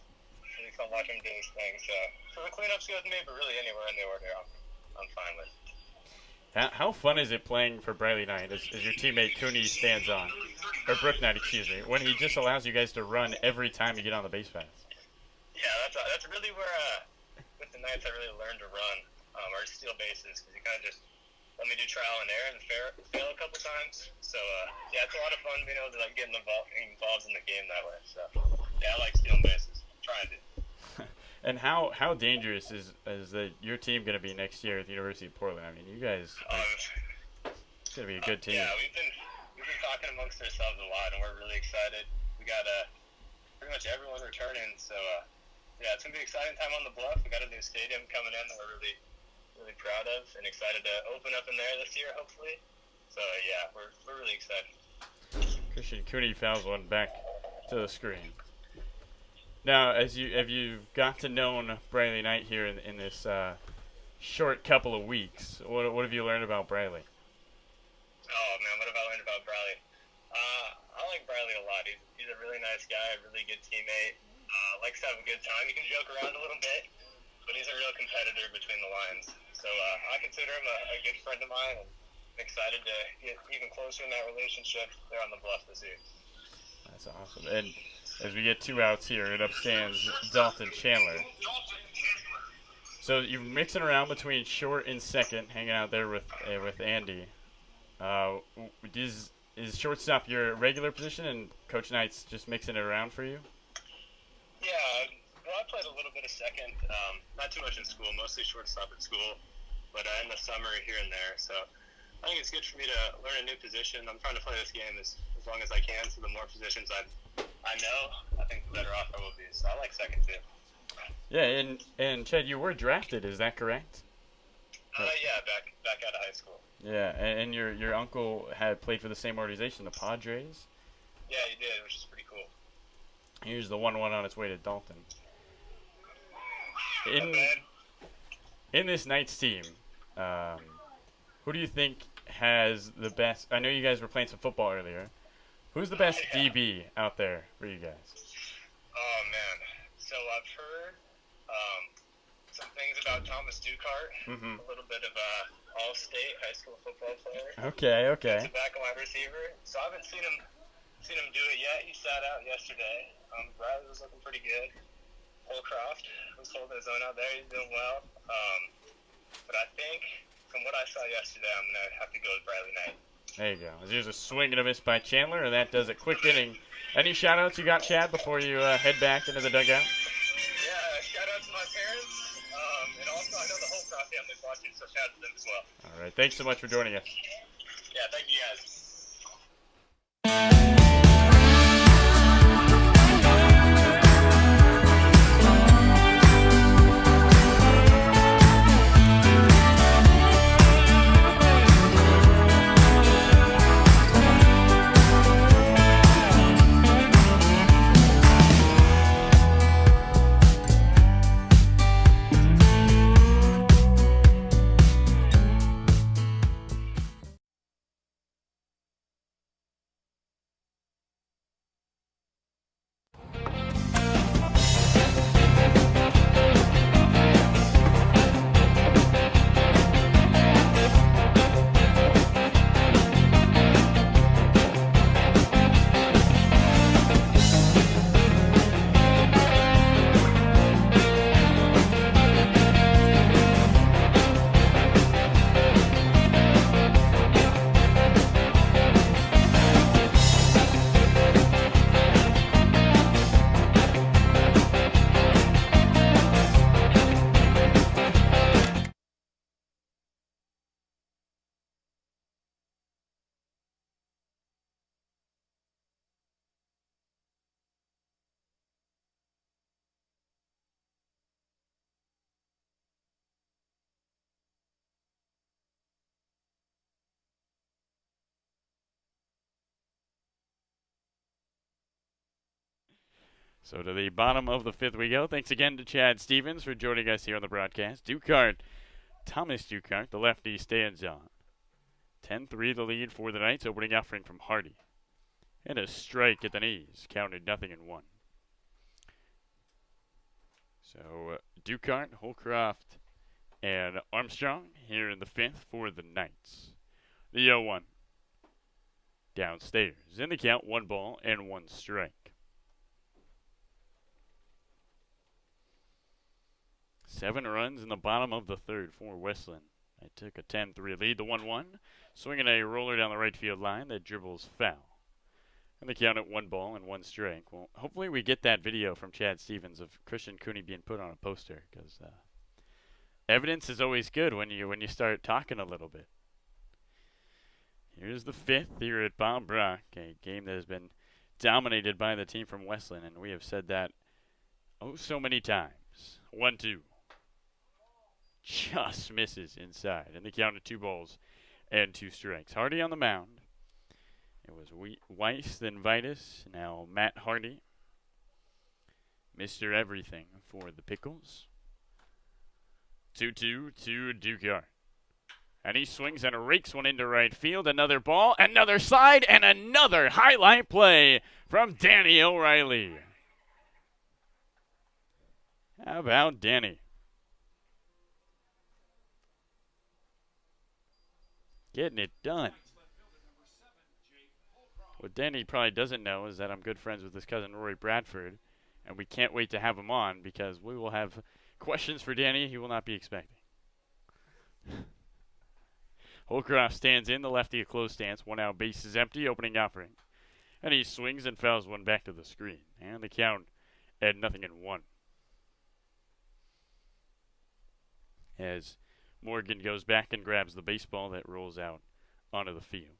Really fun watching him do his thing. So the cleanup's good with me, but really anywhere in the order, I'm fine with. How fun is it playing for Briley Knight as your teammate Cooney stands on, or Brook Knight, excuse me, when he just allows you guys to run every time you get on the base paths? Yeah, that's really where with the Knights I really learned to run or steal bases because he kind of just let me do trial and error and fail a couple times. So yeah, it's a lot of fun being able to get involved in the game that way. So yeah, I like stealing bases. I'm trying to. And how dangerous is your team going to be next year at the University of Portland? I mean, you guys it's going to be a good team. Yeah, we've been talking amongst ourselves a lot, and we're really excited. We got pretty much everyone returning, so yeah, it's going to be an exciting time on the Bluff. We got a new stadium coming in that we're really proud of and excited to open up in there this year, hopefully. So yeah, we're really excited. Christian Cooney fouls one back to the screen. Now, have you got to know Briley Knight here in this short couple of weeks? What have you learned about Briley? Oh man, what have I learned about Briley? I like Briley a lot. He's a really nice guy, a really good teammate. Likes to have a good time. He can joke around a little bit, but he's a real competitor between the lines. So I consider him a good friend of mine, and I'm excited to get even closer in that relationship there on the Bluff this year. That's awesome. And as we get 2 outs here, it upstands Dalton Chandler. So you're mixing around between short and second, hanging out there with Andy. Is shortstop your regular position, and Coach Knight's just mixing it around for you? Yeah, well, I played a little bit of second, not too much in school, mostly shortstop at school, but in the summer here and there. So I think it's good for me to learn a new position. I'm trying to play this game as long as I can, so the more positions I know, I think the better off I will be. So I like second too. Yeah, and Chad, you were drafted, is that correct? Yeah, back out of high school. Yeah, and your uncle had played for the same organization, the Padres. Yeah, he did, which is pretty cool. Here's the 1-1 on its way to Dalton. Okay. In this Knights team, who do you think has the best? I know you guys were playing some football earlier. Who's the best DB out there for you guys? Oh man, so I've heard some things about Thomas Dukart, a little bit of a all-state high school football player. Okay. He's a back wide receiver, so I haven't seen him do it yet. He sat out yesterday. Bradley was looking pretty good. Holcroft was holding his own out there. He's doing well. But I think from what I saw yesterday, I'm gonna have to go with Bradley Knight. There you go. There's a swing and a miss by Chandler, and that does it. Quick inning. Any shout-outs you got, Chad, before you head back into the dugout? Yeah, shout out to my parents, and also I know the Holcroft family's watching, so shout out to them as well. All right. Thanks so much for joining us. Yeah, thank you guys. So to the bottom of the fifth we go. Thanks again to Chad Stevens for joining us here on the broadcast. Thomas Dukart, the lefty, stands on. 10-3 the lead for the Knights, opening offering from Hardy. And a strike at the knees, counted 0-1. So Dukart, Holcroft, and Armstrong here in the fifth for the Knights. The 0-1. Downstairs. In the count, 1 ball and 1 strike. 7 runs in the bottom of the third for Westland. They took a 10-3 lead. The 1-1, swinging a roller down the right field line that dribbles foul. And the count at 1 ball and 1 strike. Well, hopefully we get that video from Chad Stevens of Christian Cooney being put on a poster, because evidence is always good when you start talking a little bit. Here's the fifth here at Bob Brock, a game that has been dominated by the team from Westland, and we have said that oh so many times. 1-2. Just misses inside, and the count of 2 balls and 2 strikes. Hardy on the mound. It was Weiss, then Vitus, now Matt Hardy. Mr. Everything for the Pickles. 2-2 to Dukart. And he swings and rakes one into right field. Another ball, another slide, and another highlight play from Danny O'Reilly. How about Danny? Getting it done. What Danny probably doesn't know is that I'm good friends with his cousin Rory Bradford, and we can't wait to have him on because we will have questions for Danny he will not be expecting. Holcroft stands in, the lefty a close stance, 1 out, base is empty, opening offering. And he swings and fouls one back to the screen. And the count at 0-1. As Morgan goes back and grabs the baseball that rolls out onto the field.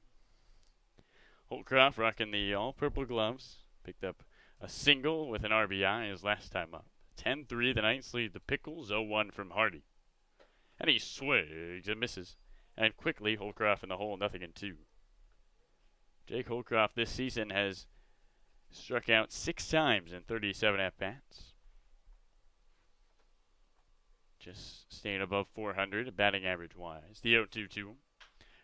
Holcroft rocking the all-purple gloves. Picked up a single with an RBI his last time up. 10-3, the Knights lead the Pickles. 0-1 from Hardy. And he swings and misses. And quickly, Holcroft in the hole, 0-2. Jake Holcroft this season has struck out 6 times in 37 at-bats. Just staying above 400, batting average-wise. The 0-2-2.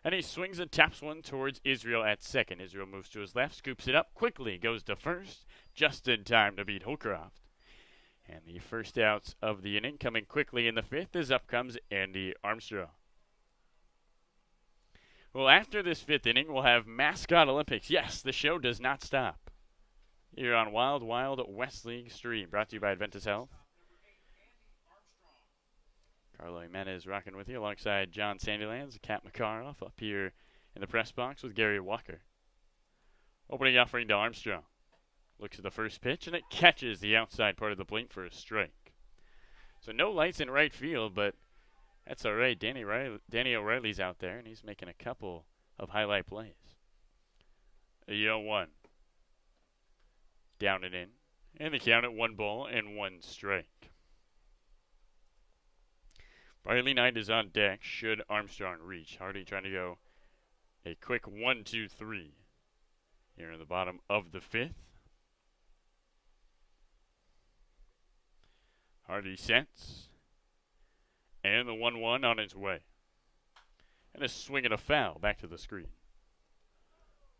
And he swings and taps one towards Israel at second. Israel moves to his left, scoops it up quickly, goes to first, just in time to beat Holcroft. And the first outs of the inning coming quickly in the 5th as up comes Andy Armstrong. Well, after this 5th inning, we'll have Mascot Olympics. Yes, the show does not stop. Here on Wild Wild West League Stream, brought to you by Adventus Health. Carlo Jimenez rocking with you alongside John Sandilands, Kat Makaroff up here in the press box with Gary Walker. Opening offering to Armstrong. Looks at the first pitch, and it catches the outside part of the plate for a strike. So no lights in right field, but that's all right. Danny O'Reilly's out there, and he's making a couple of highlight plays. A 0-1. Down and in. And the count at 1-1 strike. Riley Knight is on deck should Armstrong reach. Hardy trying to go a quick 1-2-3 here in the bottom of the 5th. Hardy sets. And the 1-1 on its way. And a swing and a foul back to the screen.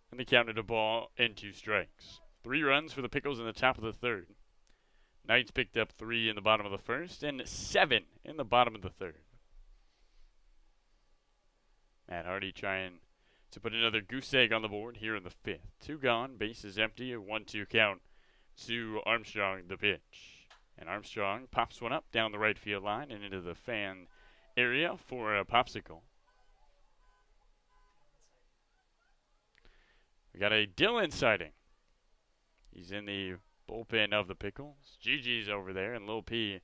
And they counted a ball and 2 strikes. 3 runs for the Pickles in the top of the 3rd. Knights picked up 3 in the bottom of the 1st and 7 in the bottom of the 3rd. Matt Hardy trying to put another goose egg on the board here in the 5th. 2 gone, bases empty, a 1-2 count to Armstrong the pitch. And Armstrong pops one up down the right field line and into the fan area for a popsicle. We got a Dillon sighting. He's in the bullpen of the Pickles. Gigi's over there, and Lil P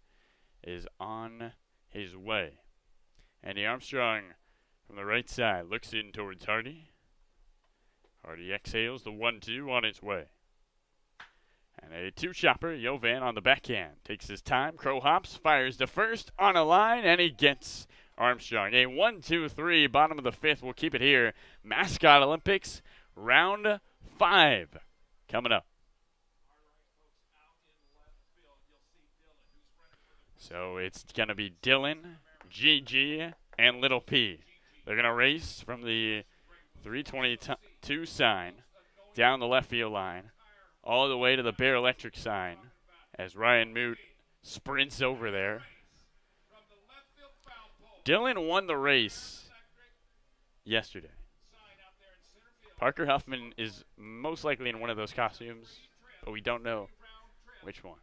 is on his way. Andy Armstrong from the right side looks in towards Hardy. Hardy exhales the 1-2 on its way. And a 2-chopper, Jovan on the backhand. Takes his time, Crow hops, fires to first on a line, and he gets Armstrong. A 1-2-3, bottom of the 5th. We'll keep it here. Mascot Olympics, round 5 coming up. So it's going to be Dillon, GG, and Little P. They're going to race from the 322 sign down the left field line all the way to the Bear Electric sign as Ryan Moot sprints over there. Dillon won the race yesterday. Parker Huffman is most likely in one of those costumes, but we don't know which one.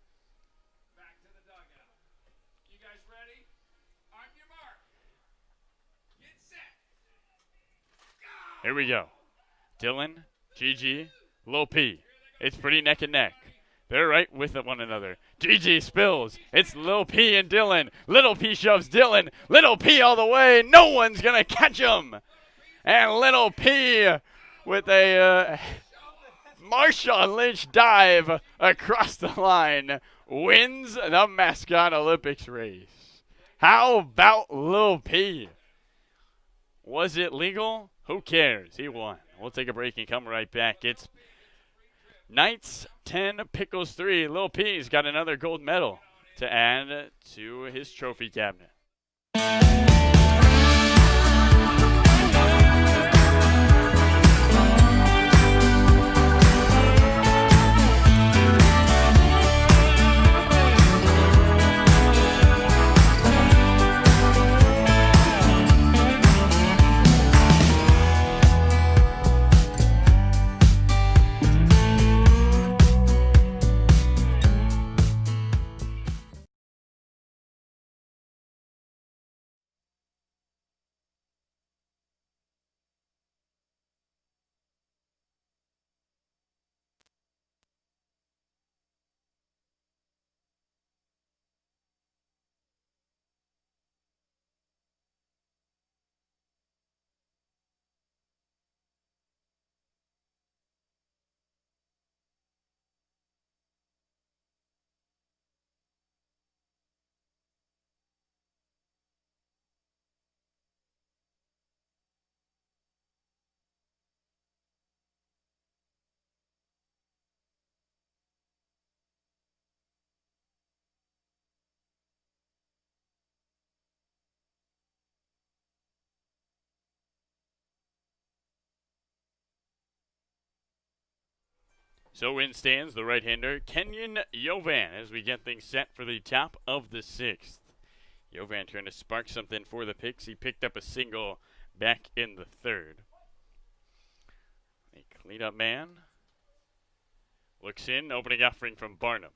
Here we go. Dillon, GG, Lil P. It's pretty neck and neck. They're right with one another. GG spills. It's Lil P and Dillon. Little P shoves Dillon. Little P all the way. No one's going to catch him. And Little P with a Marshawn Lynch dive across the line wins the Mascot Olympics race. How about Lil P? Was it legal? Who cares? He won. We'll take a break and come right back. It's Knights 10, Pickles 3. Lil P's got another gold medal to add to his trophy cabinet. So in stands the right-hander, Kenyon Jovan, as we get things set for the top of the 6th. Jovan trying to spark something for the Picks. He picked up a single back in the 3rd. A cleanup man looks in, opening offering from Barnum.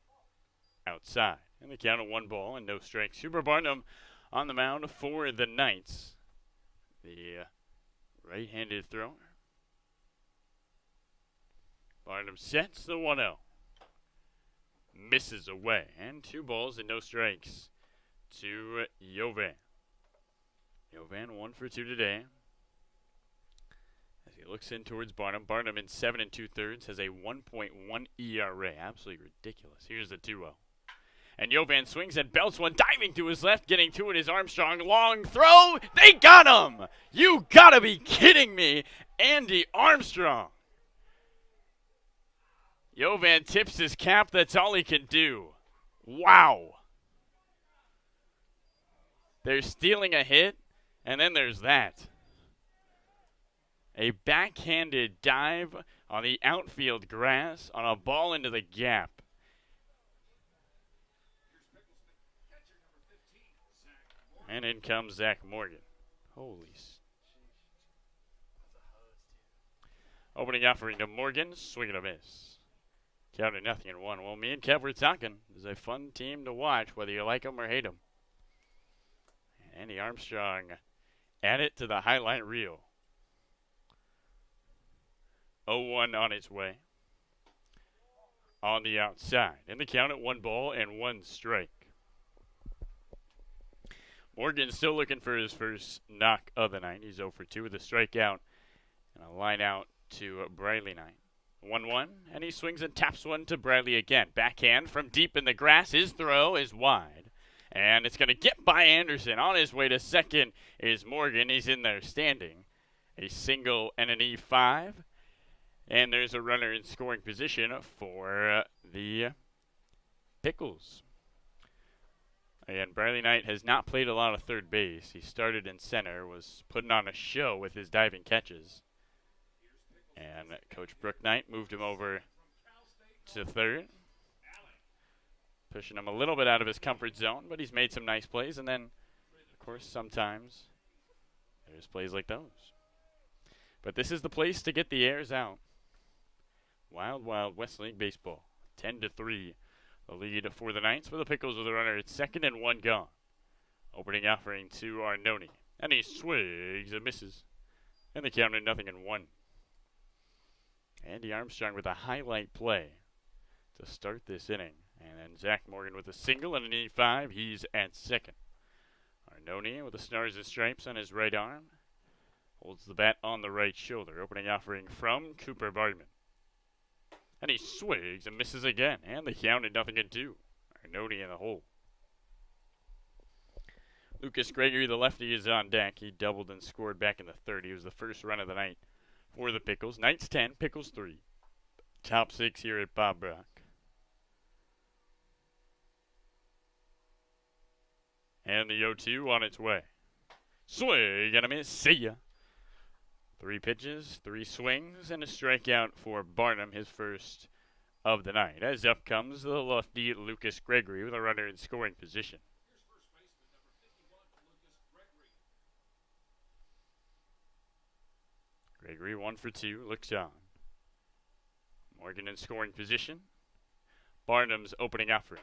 Outside. And the count of 1 ball and no strikes. Super Barnum on the mound for the Knights. The right-handed thrower. Barnum sets the 1-0. Misses away. And 2 balls and no strikes to Jovan. Jovan 1 for 2 today. As he looks in towards Barnum. Barnum in 7 2/3 has a 1.1 ERA. Absolutely ridiculous. Here's the 2-0. And Jovan swings and belts one, diving to his left, getting to it is Armstrong. Long throw. They got him! You gotta be kidding me. Andy Armstrong. Jovan tips his cap. That's all he can do. Wow. They're stealing a hit, and then there's that. A backhanded dive on the outfield grass on a ball into the gap. And in comes Zach Morgan. Holy. Opening offering to Morgan. Swing and a miss. Count of 0-1. Well, me and Kev were talking. It's a fun team to watch, whether you like them or hate them. Andy Armstrong add it to the highlight reel. 0-1 on its way. On the outside. And the count at 1 ball and 1 strike. Morgan still looking for his first knock of the night. He's 0 for 2 with a strikeout and a line out to Briley Knight. 1-1, and he swings and taps one to Briley again. Backhand from deep in the grass. His throw is wide. And it's going to get by Anderson. On his way to second is Morgan. He's in there standing. A single and an E5. And there's a runner in scoring position for the Pickles. Again, Briley Knight has not played a lot of third base. He started in center, was putting on a show with his diving catches. And Coach Brooke Knight moved him over to third. Pushing him a little bit out of his comfort zone, but he's made some nice plays. And then, of course, sometimes there's plays like those. But this is the place to get the airs out. Wild, wild West League baseball. 10-3. The lead for the Knights with the Pickles with a runner at second and 1 gone. Opening offering to Arnone. And he swings and misses. And the count at 0-1. Andy Armstrong with a highlight play to start this inning. And then Zach Morgan with a single and an E5. He's at second. Arnone with the stars and stripes on his right arm. Holds the bat on the right shoulder. Opening offering from Cooper Bardman. And he swings and misses again. And the count at 0-2. Arnone in the hole. Lucas Gregory, the lefty, is on deck. He doubled and scored back in the 3rd. He was the first run of the night for the Pickles. Knights 10, Pickles 3. Top 6 here at Bob Brock. And the 0-2 on its way. Swing and a miss. See ya. 3 pitches, 3 swings, and a strikeout for Barnum, his first of the night. As up comes the lefty Lucas Gregory with a runner in scoring position. Gregory 1 for 2, looks on. Morgan in scoring position. Barnum's opening offering.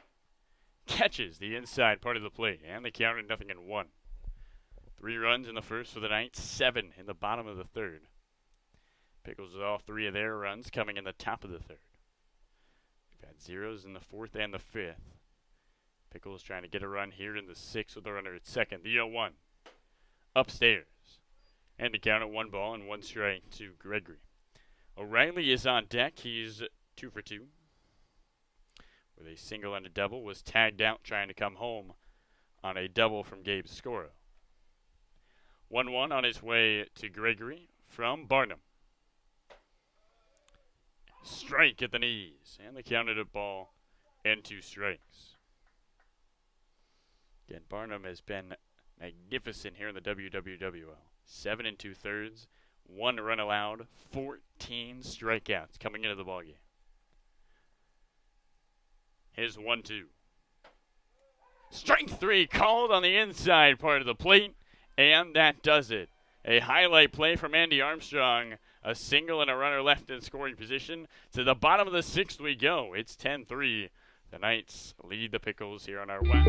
Catches the inside part of the plate, and the count at 0-1. 3 runs in the first for the Knights, 7 in the bottom of the 3rd. Pickles with all 3 of their runs coming in the top of the 3rd. We've had zeros in the 4th and the 5th. Pickles trying to get a run here in the 6th with a runner at second. The 0-1. Upstairs. And the count at 1 ball and 1 strike to Gregory. O'Reilly is on deck. He's 2 for 2. With a single and a double. Was tagged out trying to come home on a double from Gabe Scoro. 1-1 on his way to Gregory from Barnum. Strike at the knees. And the count at a ball and 2 strikes. Again, Barnum has been magnificent here in the WWWL. 7 2/3, 1 run allowed, 14 strikeouts coming into the ballgame. is 1-2. Strike 3 called on the inside part of the plate, and that does it. A highlight play from Andy Armstrong. A single and a runner left in scoring position. To the bottom of the 6th we go. It's 10-3. The Knights lead the Pickles here on our WAP.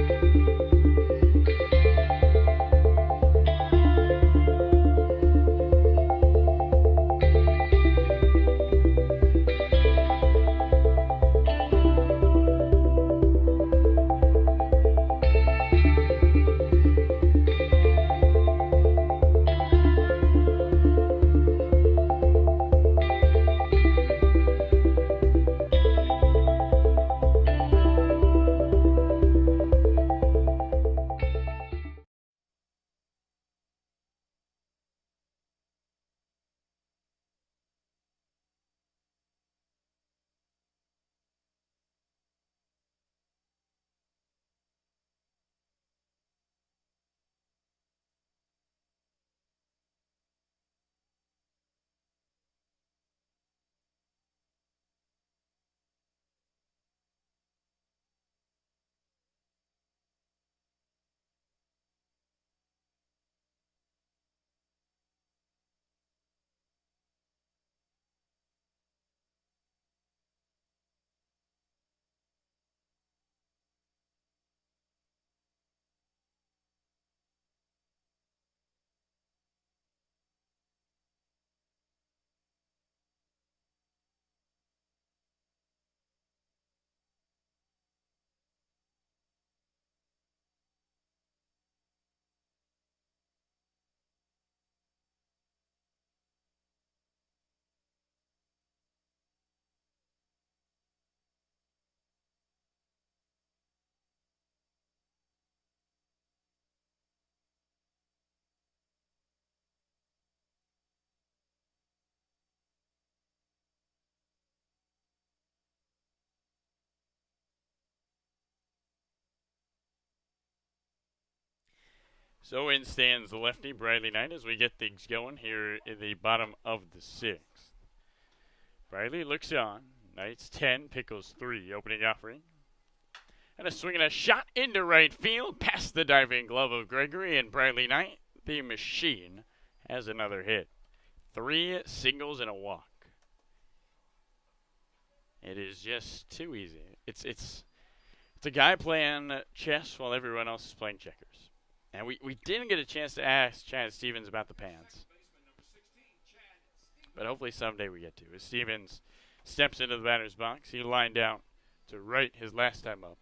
So in stands the lefty, Bradley Knight, as we get things going here in the bottom of the 6th. Bradley looks on. Knights 10, Pickles 3, opening offering. And a swing and a shot into right field, past the diving glove of Gregory, and Bradley Knight, the machine, has another hit. 3 singles and a walk. It is just too easy. It's a guy playing chess while everyone else is playing checkers. And we didn't get a chance to ask Chad Stevens about the pants. But hopefully someday we get to. As Stevens steps into the batter's box, he lined out to right his last time up.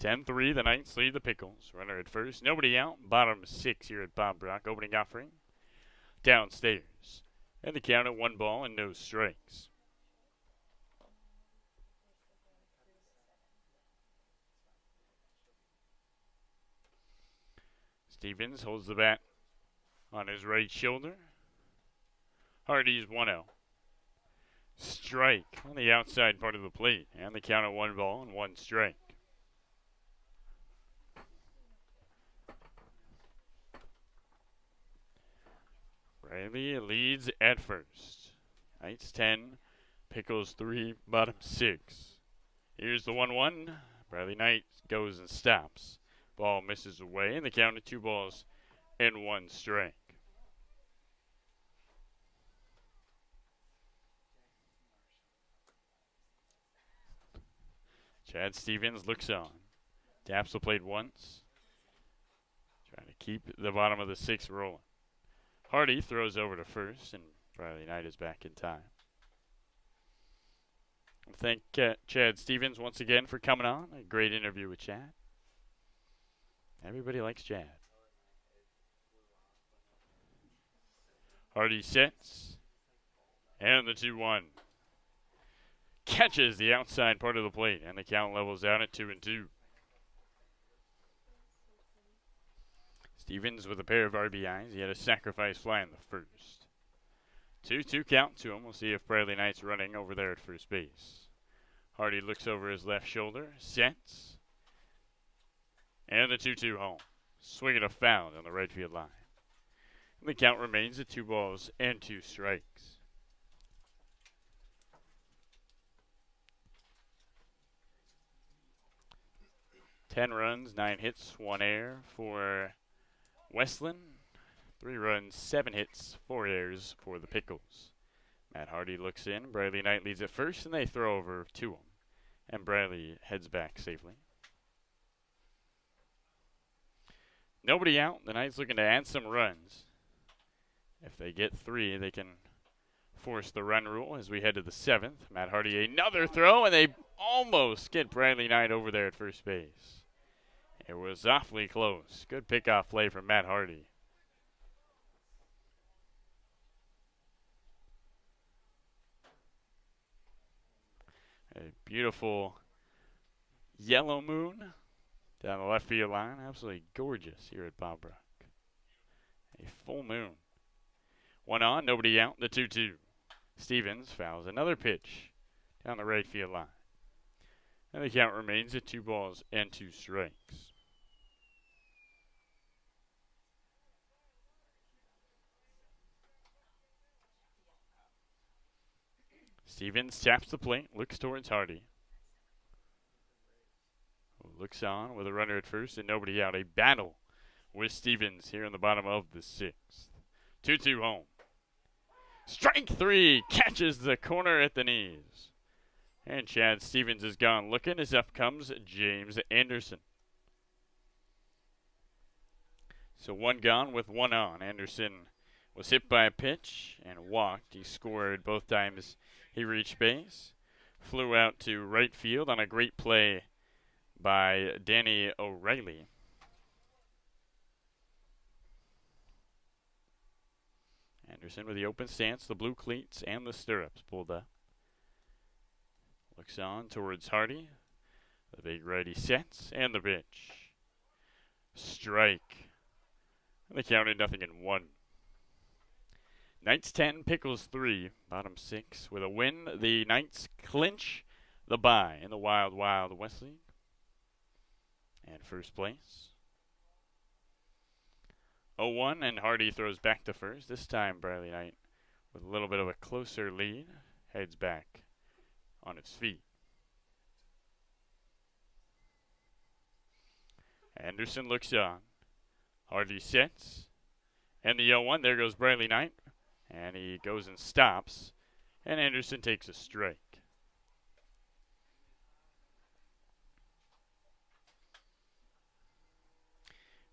10-3, the Knights lead the Pickles. Runner at first, nobody out. Bottom 6 here at Bob Brock. Opening offering. Downstairs. And the count at 1 ball and no strikes. Stevens holds the bat on his right shoulder. Hardy's 1-0. Strike on the outside part of the plate. And the count at 1 ball and 1 strike. Bradley leads at first. Knights 10, Pickles 3, bottom 6. Here's the 1-1. Bradley Knight goes and stops. Ball misses away, and the count at 2 balls and 1 strike. Chad Stevens looks on. Taps the plate once. Trying to keep the bottom of the 6th rolling. Hardy throws over to first, and Bradley Knight is back in time. Thank Chad Stevens once again for coming on. A great interview with Chad. Everybody likes Chad. Hardy sets. And the 2-1. Catches the outside part of the plate, and the count levels out at 2-2. Stevens with a pair of RBIs. He had a sacrifice fly in the first. 2-2 count to him. We'll see if Bradley Knight's running over there at first base. Hardy looks over his left shoulder, sets, and the 2-2 home. Swing and a foul on the right field line. The count remains at 2 balls and 2 strikes. Ten runs, 9 hits, 1 error for Westland. 3 runs, 7 hits, 4 errors for the Pickles. Matt Hardy looks in. Bradley Knight leads at first, and they throw over to him. And Bradley heads back safely. Nobody out. The Knights looking to add some runs. If they get 3, they can force the run rule as we head to the 7th. Matt Hardy, another throw, and they almost get Bradley Knight over there at first base. It was awfully close. Good pickoff play from Matt Hardy. A beautiful yellow moon down the left field line. Absolutely gorgeous here at Bob Brock. A full moon. 1 on, nobody out, the 2-2. Stevens fouls another pitch down the right field line. And the count remains at 2 balls and 2 strikes. Stevens taps the plate, looks towards Hardy. Looks on with a runner at first and nobody out. A battle with Stevens here in the bottom of the 6th. 2-2 home. Strike 3, catches the corner at the knees. And Chad Stevens is gone looking as up comes James Anderson. So 1 gone with 1 on. Anderson was hit by a pitch and walked. He scored both times he reached base. Flew out to right field on a great play by Danny O'Reilly. Anderson with the open stance, the blue cleats, and the stirrups pulled up. Looks on towards Hardy. The big righty sets, and the pitch. Strike. And they counted 0-1. Knights 10, Pickles 3, bottom 6. With a win, the Knights clinch the bye in the Wild Wild West League. And first place. 0-1, and Hardy throws back to first. This time, Bradley Knight, with a little bit of a closer lead, heads back on its feet. Anderson looks on. Hardy sets. And the 0-1, there goes Bradley Knight. And he goes and stops. And Anderson takes a strike.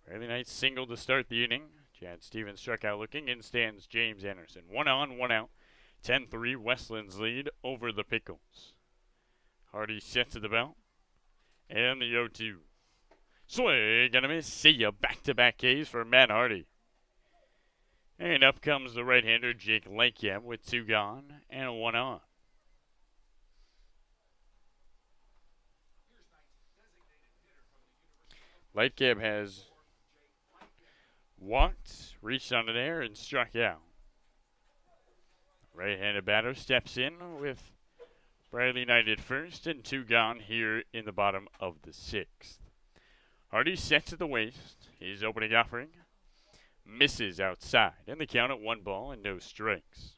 Bradley Knight singled to start the inning. Chad Stevens struck out looking. In stands James Anderson. 1 on, 1 out. 10-3, Westland's lead over the Pickles. Hardy sets at the belt. And the 0-2. Swing and a miss. See ya. Back-to-back Ks for Matt Hardy. And up comes the right-hander Jake Lakeham with 2 gone and 1 on. Lakeham has walked, reached on an air, and struck out. Right-handed batter steps in with Bradley Knight at first and 2 gone here in the bottom of the 6th. Hardy sets at the waist. His opening offering misses outside, and the count at 1 ball and no strikes.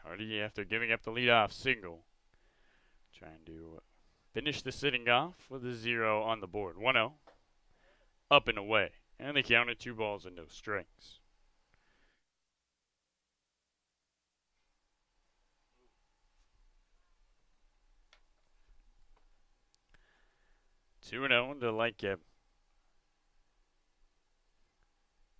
Hardy, after giving up the leadoff single, trying to finish the sitting off with a 0 on the board. 1-0, up and away, and the count at 2 balls and no strikes. Two and 0 to Lakeham.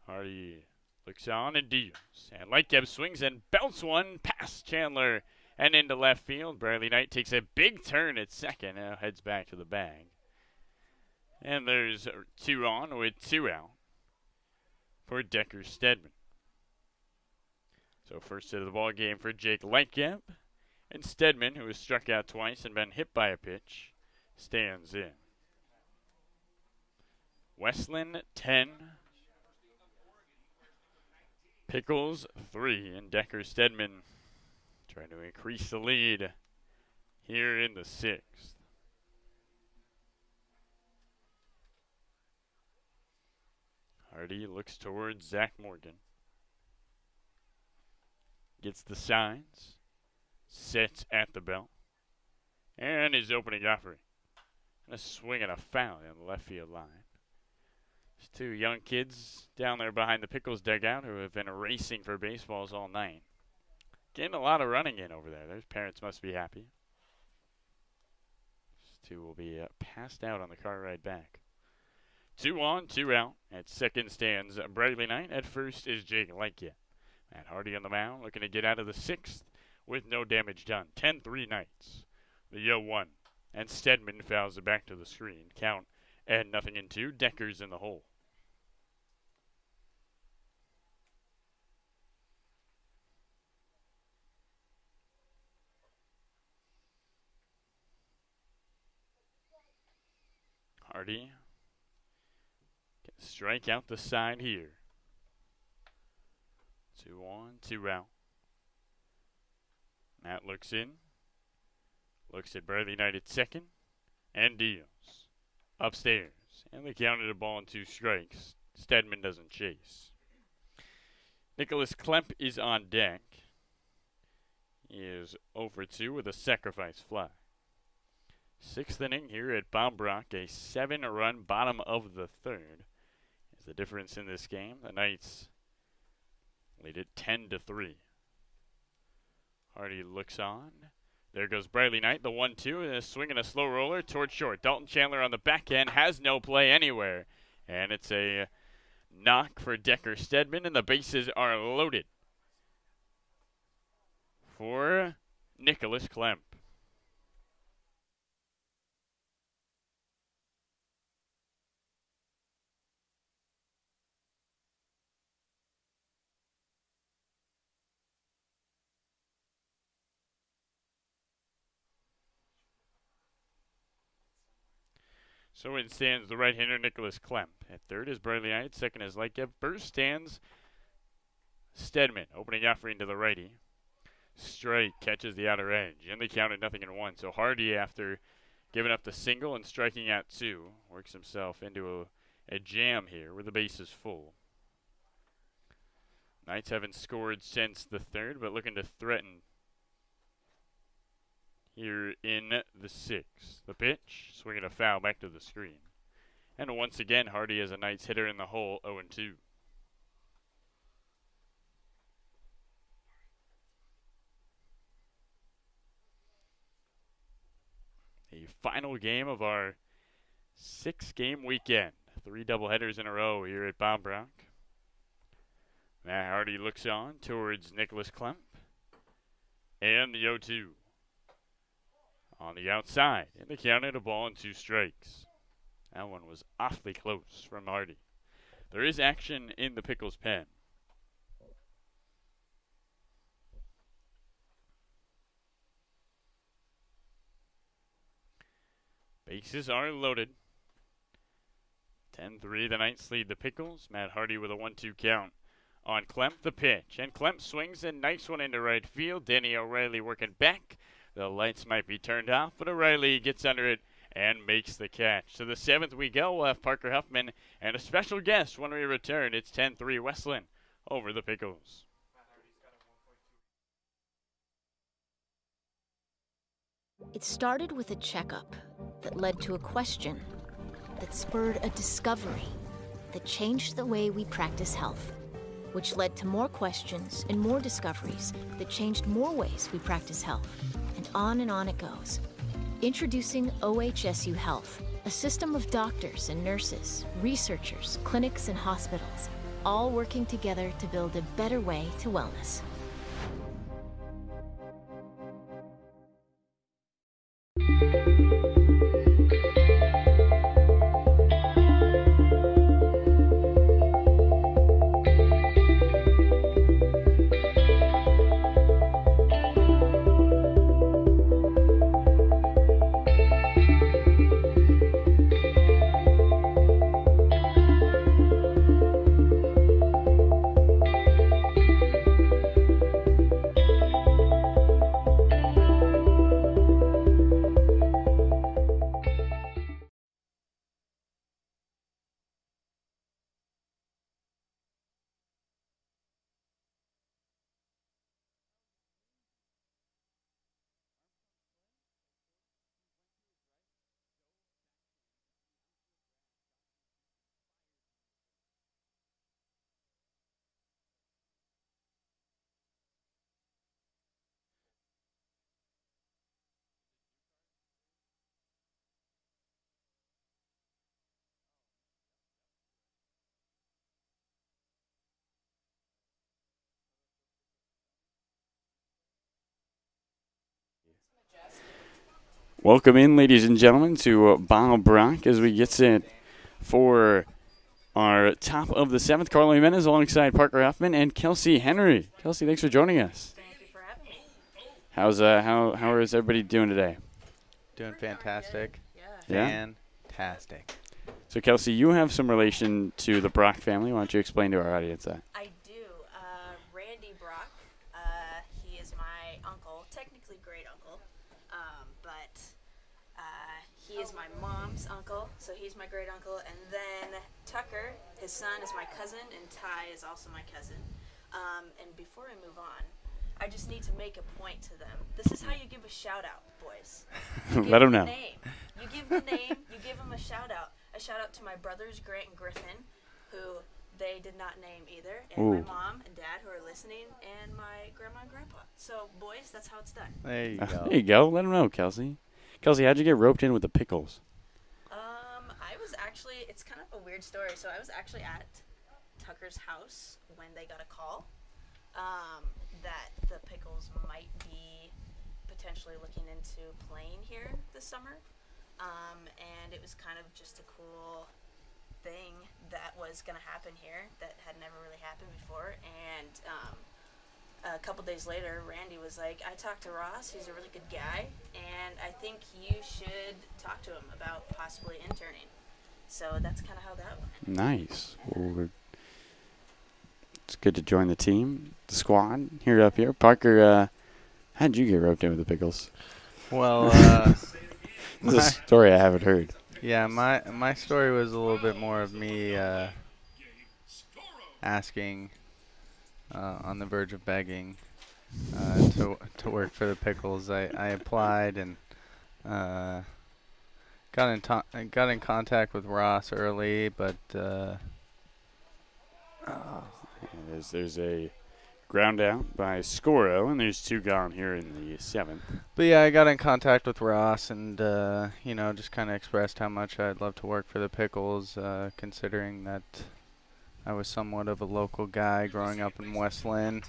Hardy looks on and deals. And Lakeham swings and belts one past Chandler and into left field. Bradley Knight takes a big turn at second. Now heads back to the bag. And there's 2 on with 2 out for Decker Stedman. So first hit of the ball game for Jake Lakeham. And Stedman, who has struck out twice and been hit by a pitch, stands in. Westland 10, Pickles 3, and Decker Stedman trying to increase the lead here in the 6th. Hardy looks towards Zach Morgan. Gets the signs. Sits at the belt. And his opening offering. And a swing and a foul on the left field line. There's two young kids down there behind the Pickles dugout who have been racing for baseballs all night. Getting a lot of running in over there. Their parents must be happy. These two will be passed out on the car ride back. 2 on, 2 out. At second stands Bradley Knight. At first is Jake Lykia. Matt Hardy on the mound, looking to get out of the 6th with no damage done. 10-3 Knights. The 0-1. And Stedman fouls it back to the screen. Count and 0-2. Decker's in the hole. Hardy can strike out the side here. 2 on, 2 out. Matt looks in. Looks at Bradley Knight at second. And deals. Upstairs. And they counted a ball and 2 strikes. Stedman doesn't chase. Nicholas Klemp is on deck. He is 0 for 2 with a sacrifice fly. 6th inning here at Bombrock. A 7-run bottom of the 3rd. Is the difference in this game. The Knights lead it 10-3. Hardy looks on. There goes Bradley Knight, the 1-2, and a swing and a slow roller towards short. Dalton Chandler on the back end has no play anywhere. And it's a knock for Decker Stedman, and the bases are loaded for Nicholas Klemp. So in stands the right-hander Nicholas Klemp. At third is Bradley Knight. Second is Lykia. First stands Stedman. Opening offering to the righty. Strike catches the outer edge. And they counted 0-1. So Hardy, after giving up the single and striking out 2, works himself into a jam here where the base is full. Knights haven't scored since the 3rd, but looking to threaten here in the 6th. The pitch, swinging a foul back to the screen. And once again, Hardy has a Knights hitter in the hole, 0-2. The final game of our 6-game weekend. 3 doubleheaders in a row here at Bombrock. Matt Hardy looks on towards Nicholas Klemp. And the 0-2. On the outside, and they counted a ball and 2 strikes. That one was awfully close from Hardy. There is action in the Pickles pen. Bases are loaded. 10-3, the Knights lead the Pickles. Matt Hardy with a 1-2 count on Klemp. The pitch, and Klemp swings a nice one into right field. Danny O'Reilly working back. The lights might be turned off, but O'Reilly gets under it and makes the catch. To the 7th we go. We'll have Parker Huffman and a special guest when we return. It's 10-3 Westland over the Pickles. It started with a checkup that led to a question that spurred a discovery that changed the way we practice health, which led to more questions and more discoveries that changed more ways we practice health. And on it goes. Introducing OHSU Health, a system of doctors and nurses, researchers, clinics, and hospitals, all working together to build a better way to wellness. Welcome in, ladies and gentlemen, to Bob Brock as we get set for our top of the 7th. Carlo Jimenez alongside Parker Huffman and Kelsey Henry. Kelsey, thanks for joining us. Thank you for having me. How is everybody doing today? Doing fantastic. Yeah? Fantastic. So, Kelsey, you have some relation to the Brock family. Why don't you explain to our audience that? I do. Randy Brock, he is my uncle, technically great uncle, but he is my mom's uncle, so he's my great uncle. And then Tucker, his son, is my cousin, and Ty is also my cousin. And before I move on, I just need to make a point to them. This is how you give a shout out, boys. Let them know. You give the name, you give them a shout out. A shout out to my brothers, Grant and Griffin, who they did not name either, and my mom and dad who are listening, and my grandma and grandpa. So, boys, that's how it's done. There you go. There you go. Let them know, Kelsey. Kelsey, how'd you get roped in with the Pickles? I was actually, it's kind of a weird story. So I was actually at Tucker's house when they got a call that the Pickles might be potentially looking into playing here this summer. And it was kind of just a cool thing that was going to happen here that had never really happened before. And a couple days later, Randy was like, I talked to Ross, he's a really good guy, and I think you should talk to him about possibly interning. So that's kind of how that went. Nice. Well, it's good to join the team, the squad, here up here. Parker, how did you get roped in with the Pickles? Well, This is a story I haven't heard. yeah, my story was a little bit more of me asking, on the verge of begging, to work for the Pickles. I applied and got in contact with Ross early, but There's a ground out by Scoro, and there's 2 gone here in the 7th. But yeah, I got in contact with Ross and, just kind of expressed how much I'd love to work for the Pickles, considering that I was somewhat of a local guy growing up in West Linn.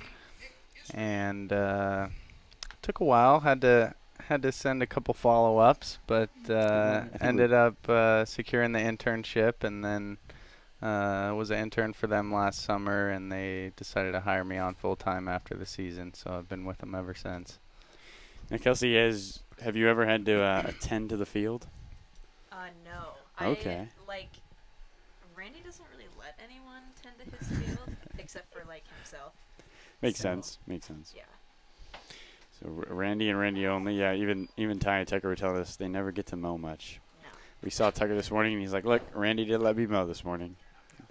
And took a while, had to send a couple follow-ups, but ended up securing the internship, and then was an intern for them last summer, and they decided to hire me on full-time after the season, so I've been with them ever since. Now, Kelsey, have you ever had to attend to the field? No. Okay. Randy doesn't really let anyone tend to his field, except for, himself. Makes sense. Yeah. So Randy and Randy only. Yeah, even Ty and Tucker were telling us they never get to mow much. No. We saw Tucker this morning, and he's like, look, Randy did let me mow this morning. Yeah,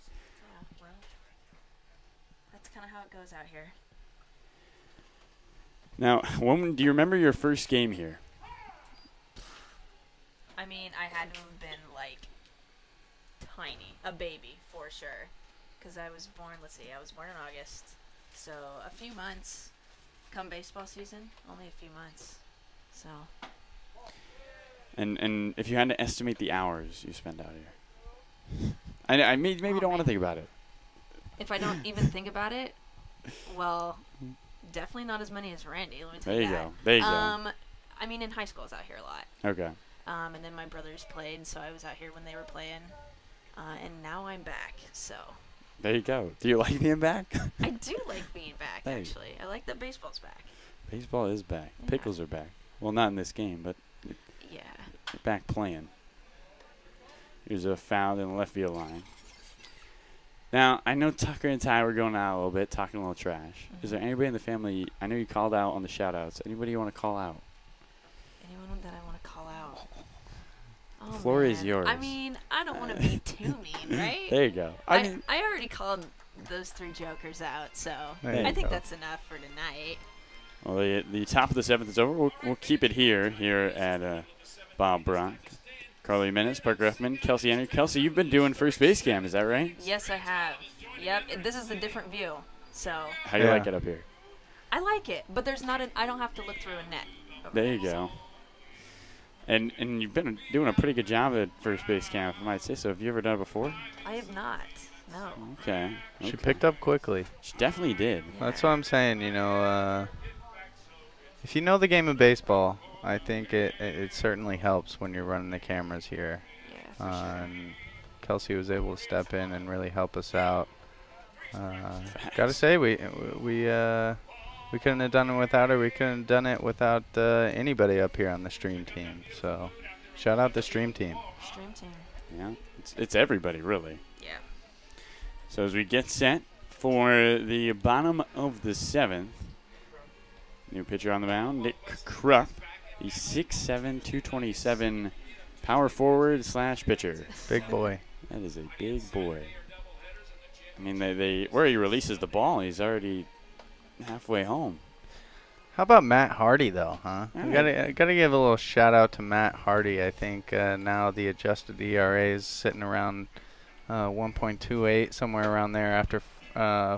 well, that's kind of how it goes out here. Now, do you remember your first game here? I mean, I had to have been, tiny. A baby, for sure. Because I was born in August. So, a few months. Come baseball season, only a few months. So. And if you had to estimate the hours you spend out here? I maybe don't want to think about it. If I don't even think about it, well, definitely not as many as Randy, let me tell you that. There you go. I mean, in high school I was out here a lot. Okay. And then my brothers played, so I was out here when they were playing. And now I'm back, so. There you go. Do you like being back? I do like being back, Hey. actually. I like that baseball's back. Baseball is back. Yeah. Pickles are back. Well, not in this game, but Yeah. they're back playing. Here's a foul in the left field line. Now, I know Tucker and Ty were going out a little bit, talking a little trash. Is there anybody in the family, I know you called out on the shout-outs, anybody you want to call out? Anyone that I want to call out? Oh, The floor is man. yours. I mean, I don't want to be too mean, right? There you go. I already called those 3 jokers out, so There you I think go. that's enough for tonight. Well, the top of the 7th is over. We'll keep it here at Bob Brock. Carly Jimenez, Parker Huffman, Kelsey Henry. Kelsey, you've been doing first base cam, is that right? Yes, I have. Yep, this is a different view, so How do you Yeah. like it up here? I like it. But there's not I don't have to look through a net. over There you so. go. And you've been doing a pretty good job at first base cam, if I might say so. Have you ever done it before? I have not. No. Okay. She picked up quickly. She definitely did. That's what I'm saying, If you know the game of baseball, I think it certainly helps when you're running the cameras here. Yeah, for sure. And Kelsey was able to step in and really help us out. Gotta say, we couldn't have done it without her. We couldn't have done it without anybody up here on the stream team. So, shout out the stream team. Stream team. Yeah, it's everybody, really. Yeah. So as we get set for the bottom of the 7th, new pitcher on the mound, Nick Krupp, the 6'7", 227 power forward / pitcher. Big boy. That is a big boy. I mean, they where he releases the ball, he's already halfway home. How about Matt Hardy, though, huh? All We right. gotta give a little shout out to Matt Hardy. I think now the adjusted ERA is sitting around 1.28, somewhere around there after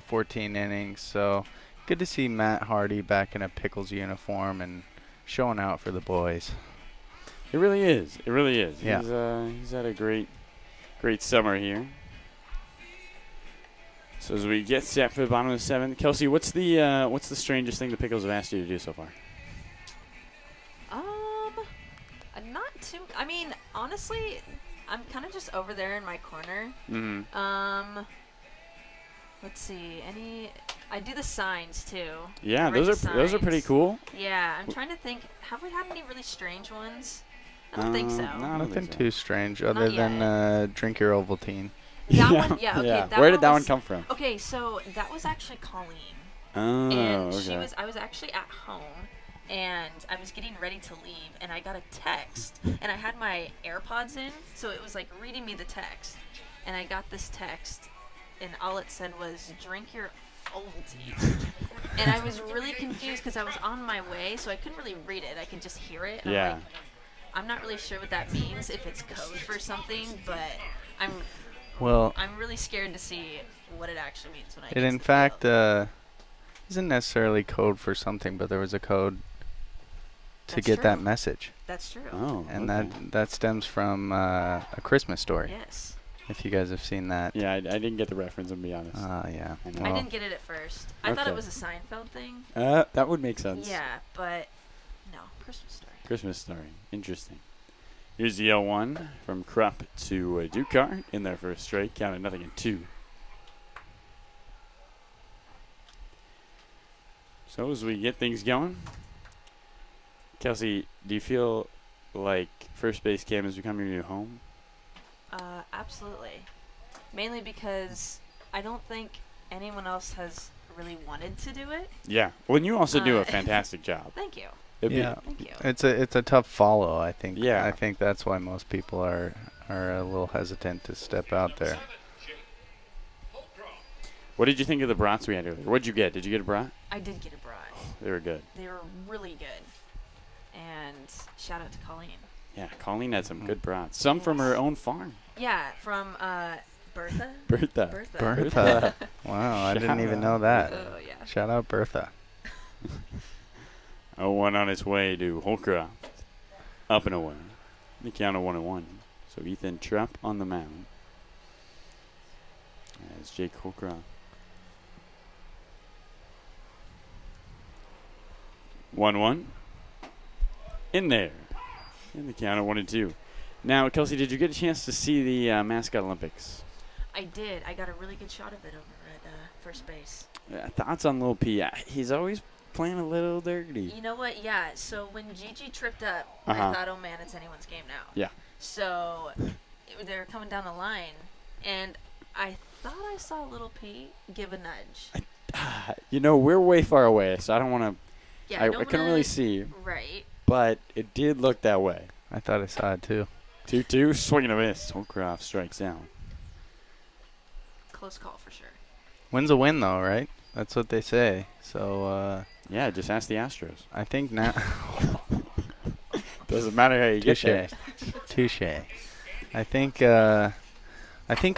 14 innings. So good to see Matt Hardy back in a Pickles uniform and showing out for the boys. It really is. It really is. Yeah. He's had a great summer here. So as we get set for the bottom of the 7th, Kelsey, what's the strangest thing the Pickles have asked you to do so far? Not too. I mean, honestly, I'm kind of just over there in my corner. Mm-hmm. Let's see. I do the signs too. Yeah, I write those the are pretty signs. cool. Yeah, I'm trying to think. Have we had any really strange ones? I don't think so. No, I don't Nothing think so. too strange other than drink your Ovaltine. That one, yeah, okay. Yeah. That Where one did that one was- come from? Okay, so that was actually Colleen. Oh, And okay. I was actually at home, and I was getting ready to leave, and I got a text, and I had my AirPods in, so it was like reading me the text, and I got this text, and all it said was, drink your Ovaltine. And I was really confused because I was on my way, so I couldn't really read it. I could just hear it. And Yeah. I'm not really sure what that means, if it's code for something, but Well, I'm really scared to see what it actually means when I it get in to the fact field. isn't necessarily code for something, but there was a code to That's get that true. message. That's true. Oh, And okay. that stems from A Christmas Story, Yes. if you guys have seen that. Yeah, I didn't get the reference, to be honest. Yeah. I know. I Well, didn't get it at first. I thought Okay. it was a Seinfeld thing. That would make sense. Yeah, but no, Christmas Story. Christmas Story. Interesting. Here's the 0-1 from Krupp to Dukart in their first strike, counted 0-2. So as we get things going, Kelsey, do you feel like first base cam has become your new home? Absolutely. Mainly because I don't think anyone else has really wanted to do it. Yeah. Well, and you also do a Uh, fantastic job. Thank you. It'd be- Yeah. Thank you. It's a tough follow, I think. Yeah. I think that's why most people are a little hesitant to step out there. What did you think of the brats we had earlier? What did you get? Did you get a brat? I did get a bride. They were good. They were really good. And shout out to Colleen. Yeah, Colleen had some good brats. Some from her own farm. Yeah, from Bertha. Bertha. Bertha. Wow, I didn't even know that. Oh, yeah. Shout out Bertha. 0-1 on its way to Holcroft. Up and away. The count of 1-1. So Ethan Trupp on the mound. As Jake Holcroft. 1-1. In there. In the count of 1-2. Now, Kelsey, did you get a chance to see the Mascot Olympics? I did. I got a really good shot of it over at first base. Thoughts on Lil P? He's always playing a little dirty. You know what? Yeah. So when Gigi tripped up, Uh-huh. I thought, oh man, it's anyone's game now. Yeah. So they were coming down the line, and I thought I saw Little P give a nudge. You know, we're way far away, so I don't want to. Yeah, I don't couldn't wanna- really see, Right. but it did look that way. I thought I saw it too. 2-2, swing and a miss. Holcroft strikes out. Close call for sure. Win's a win, though, right? That's what they say. So Yeah, just ask the Astros. I think now. Doesn't matter how you get there. Touche. I think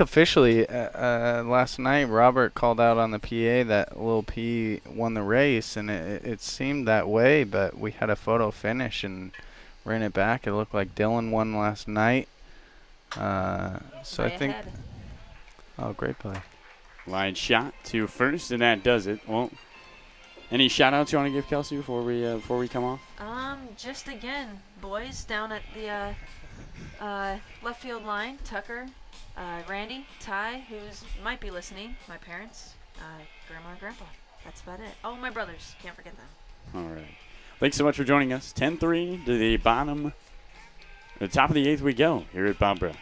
officially last night Robert called out on the PA that Lil P won the race, and it seemed that way, but we had a photo finish and ran it back. It looked like Dylan won last night. So Way I think. ahead. Oh, great play. Line shot to first, and that does it. Well, Any shout-outs you want to give, Kelsey, before we come off? Just again, boys down at the left field line, Tucker, Randy, Ty, who's might be listening, my parents, Grandma and Grandpa. That's about it. Oh, my brothers. Can't forget them. All right. Thanks so much for joining us. 10-3 to the bottom. The top of the 8th we go here at Bob Brown.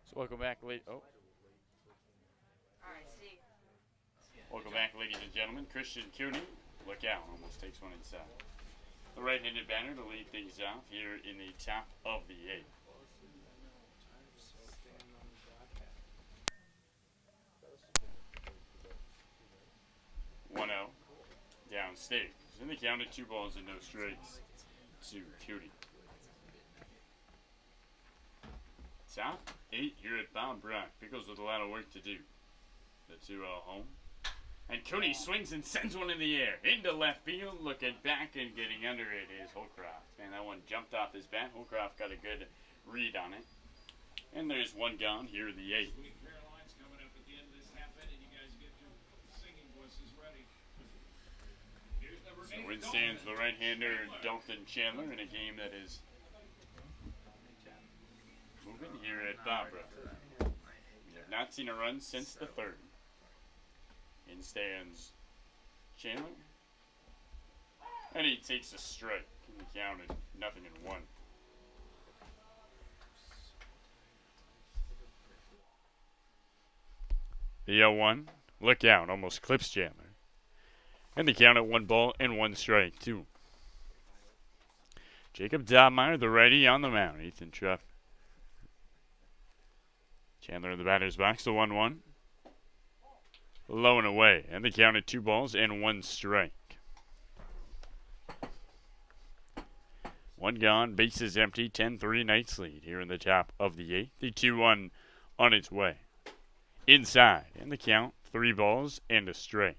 So welcome back, welcome back, ladies and gentlemen. Christian Cooney, look out, almost takes one inside. The right-handed batter to lead things off here in the top of the 8th. Downstage. And the count at 2 balls and no strikes to Cooney. Top 8 here at Bob Brown. Pickles with a lot of work to do. The 2-0 home. And Cooney swings and sends one in the air. Into left field. Looking back and getting under it is Holcroft. Man, that one jumped off his bat. Holcroft got a good read on it. And there's one gone here in the 8th. So in stands the right-hander Dalton Chandler in a game that is moving here at Barbara. We have not seen a run since the 3rd. In stands Chandler. And he takes a strike. And he counted 0-1. The 0-1. Look out. Almost clips Chandler. And the count at 1 ball and 1 strike, too. Jacob Dobmeyer, the righty, on the mound. Ethan Truff. Chandler in the batter's box, the 1-1. Low and away. And the count at 2 balls and 1 strike. 1 gone, bases empty, 10-3 Knights lead here in the top of the 8th. The 2-1 on its way. Inside. And the count, 3 balls and a strike.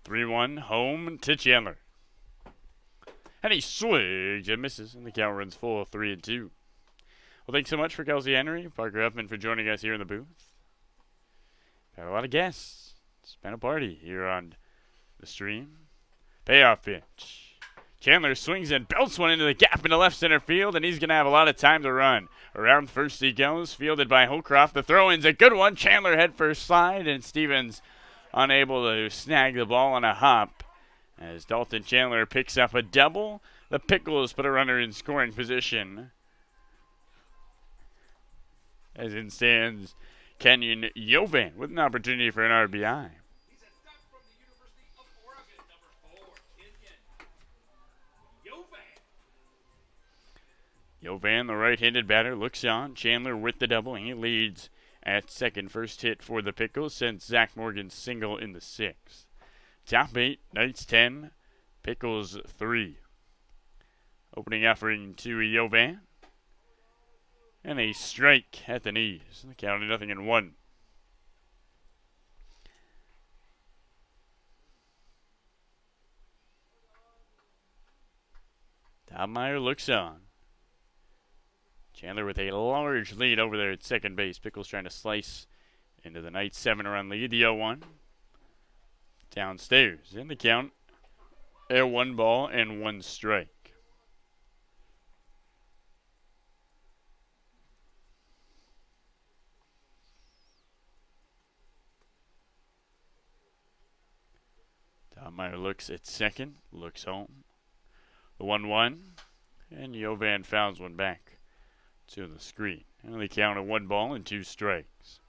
3-1 home to Chandler. And he swings and misses, and the count runs full 3-2. Well, thanks so much for Kelsey Henry, Parker Huffman for joining us here in the booth. Had a lot of guests. It's been a party here on the stream. Payoff pitch. Chandler swings and belts one into the gap into left center field, and he's going to have a lot of time to run. Around first he goes, fielded by Holcroft. The throw-in's a good one. Chandler head first slide, and Stevens unable to snag the ball on a hop. As Dalton Chandler picks up a double, the Pickles put a runner in scoring position. As in stands Kenyon Yovan with an opportunity for an RBI. Yovan, the right-handed batter, looks on. Chandler with the double. He leads at second. First hit for the Pickles sends Zach Morgan single in the sixth. Top 8, Knights 10, Pickles 3. Opening offering to Yovan. And a strike at the knees. The count of 0-1. Dobmeyer looks on. Chandler with a large lead over there at second base. Pickles trying to slice into the Knights' 7-run lead. The 0-1. Downstairs. In the count, a 1 ball and 1 strike. Dobmeyer looks at second. Looks home. The 1-1. And Yovan fouls one back to the screen. And the count of 1 ball and 2 strikes.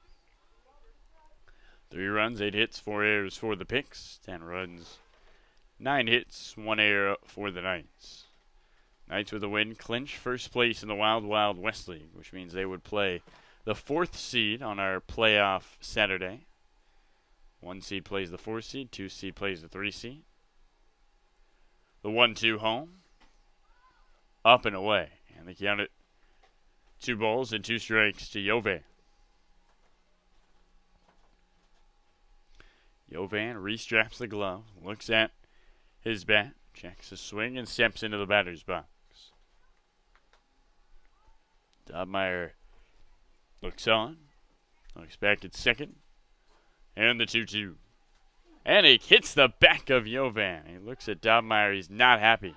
3 runs, 8 hits, 4 errors for the Picks. 10 runs, 9 hits, 1 error for the Knights. Knights with a win clinch first place in the Wild Wild West League, which means they would play the 4th seed on our playoff Saturday. 1 seed plays the 4th seed, 2 seed plays the 3 seed. The 1-2 home. Up and away. And they count it 2 balls and 2 strikes to Yovan. Yovan restraps the glove, looks at his bat, checks the swing, and steps into the batter's box. Dobmeyer looks on, looks back at second, and the 2-2. And he hits the back of Yovan. He looks at Dobmeyer, he's not happy.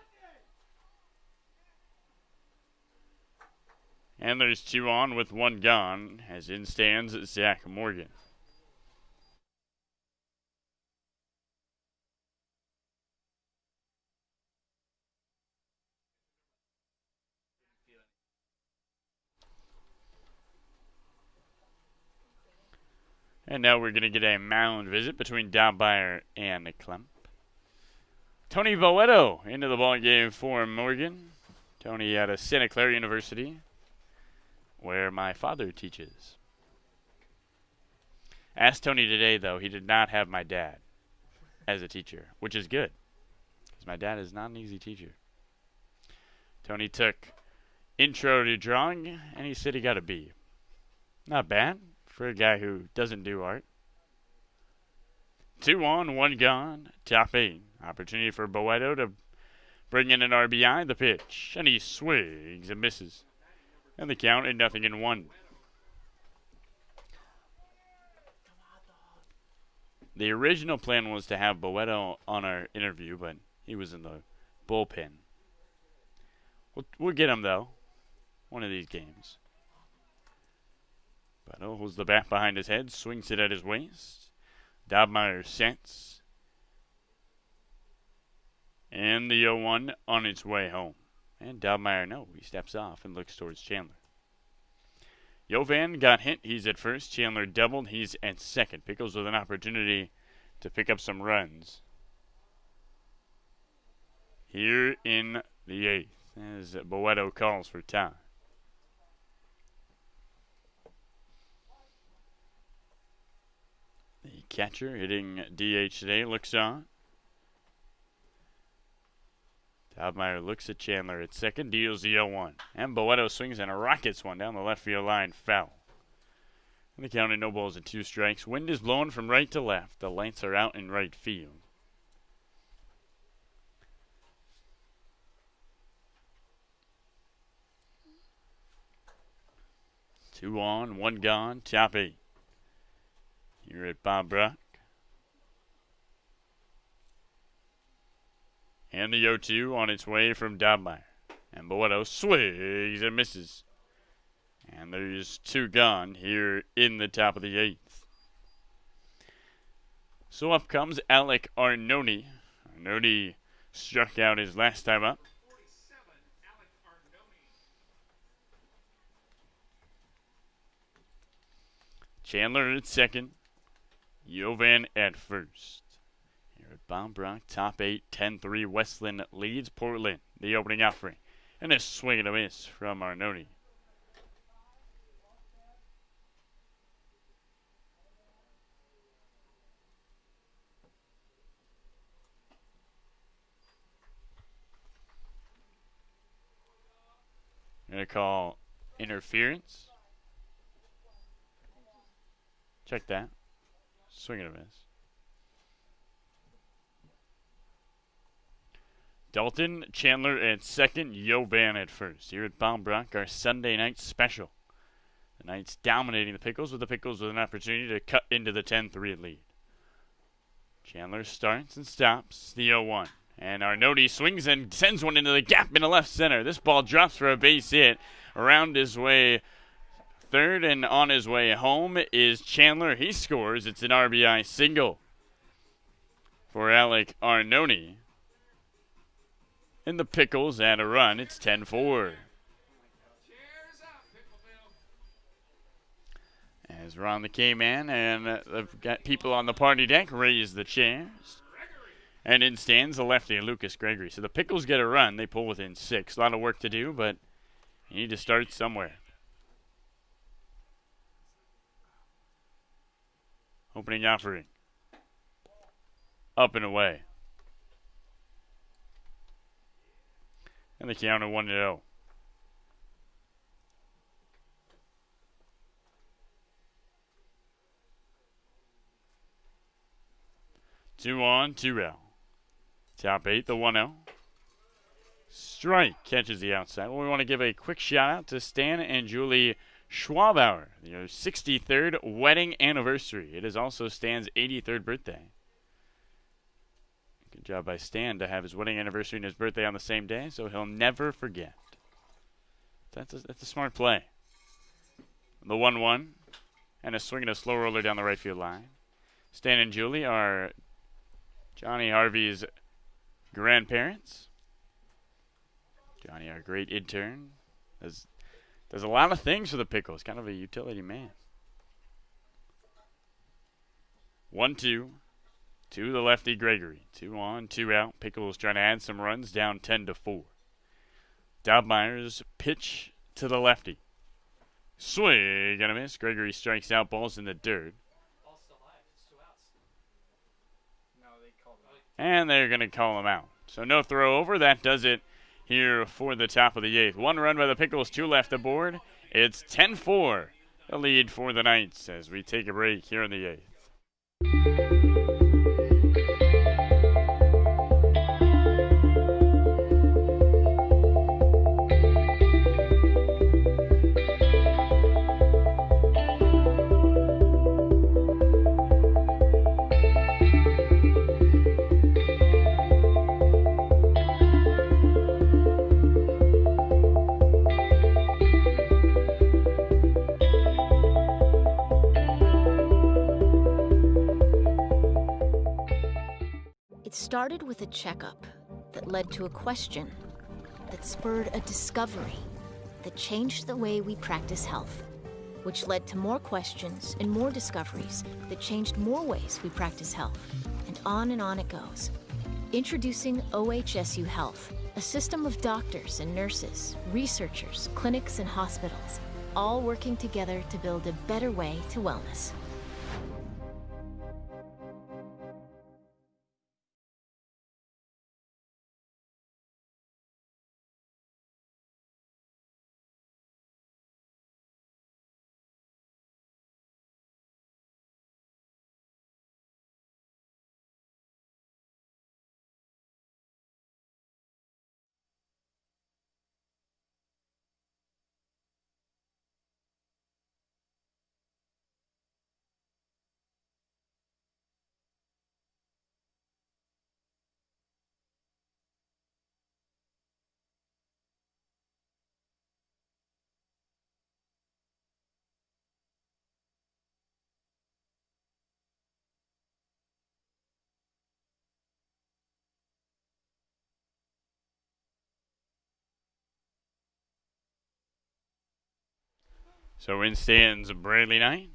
And there's 2 on with 1 gone, as in stands Zach Morgan. And now we're going to get a mound visit between Dobmeyer and Klemp. Tony Boeto into the ball game for Morgan. Tony out of Santa Clara University, where my father teaches. Asked Tony today, though, he did not have my dad as a teacher, which is good, because my dad is not an easy teacher. Tony took intro to drawing, and he said he got a B. Not bad for a guy who doesn't do art. 2 on, 1 gone, top 8. Opportunity for Boeto to bring in an RBI. The pitch, and he swings and misses. And the count at 0-1. The original plan was to have Boeto on our interview, but he was in the bullpen. We'll get him, though, one of these games. Boeto holds the bat behind his head, swings it at his waist. Dobmeyer sets. And the 0-1 on its way home. And Dobmeyer, he steps off and looks towards Chandler. Yovan got hit. He's at first. Chandler doubled. He's at second. Pickles with an opportunity to pick up some runs here in the 8th as Boeto calls for time. The catcher hitting DH today looks on. Dobmeyer looks at Chandler at second, deals the 0-1. And Boeto swings and rockets one down the left field line, foul. And the count at 0-2 strikes. Wind is blowing from right to left. The lights are out in right field. Two on, 1 gone, top 8. Here at Bob Brock. And the 0-2 on its way from Dobmeyer. And Boeto swings and misses. And there's 2 gone here in the top of the 8th. So up comes Alec Arnone. Arnone struck out his last time up. Chandler at second. Jovan at first. Here at Bob Brock, top 8, 10-3. Westland leads Portland, the opening offering. And a swing and a miss from Arnone. Gonna call interference. Check that. Swing and a miss. Dalton, Chandler at second, Jovan at first. Here at Bob Brock, our Sunday night special. The Knights dominating the Pickles with an opportunity to cut into the 10-3 lead. Chandler starts and stops the 0-1. And Arnone swings and sends one into the gap in the left center. This ball drops for a base hit. Around his way third and on his way home is Chandler. He scores. It's an RBI single for Alec Arnone. And the Pickles add a run. It's 10-4. As Ron the K-Man and the people on the party deck raise the chairs. And in stands the lefty, Lucas Gregory. So the Pickles get a run. They pull within 6. A lot of work to do, but you need to start somewhere. Opening offering. Up and away. And the count at 1-0. Two on, 2 out. Top 8, the 1-0. Strike catches the outside. Well, we want to give a quick shout out to Stan and Julie Schwabauer, their 63rd wedding anniversary. It is also Stan's 83rd birthday. Good job by Stan to have his wedding anniversary and his birthday on the same day, so he'll never forget. That's a smart play. The 1-1 and a swing and a slow roller down the right field line. Stan and Julie are Johnny Harvey's grandparents. Johnny, our great intern, does a lot of things for the Pickles. Kind of a utility man. 1-2 to the lefty Gregory. 2 on, 2 out. Pickles trying to add some runs, down 10-4. Dobmeyer's pitch to the lefty. Swing and a miss. Gregory strikes out. Ball's in the dirt. And they're going to call him out. So no throw over. That does it here for the top of the 8th. 1 run by the Pickles, 2 left aboard. It's 10-4. The lead for the Knights as we take a break here in the 8th. Started with a checkup that led to a question that spurred a discovery that changed the way we practice health, which led to more questions and more discoveries that changed more ways we practice health. And on it goes. Introducing OHSU Health, a system of doctors and nurses, researchers, clinics, and hospitals, all working together to build a better way to wellness. So in stands Bradley Knight.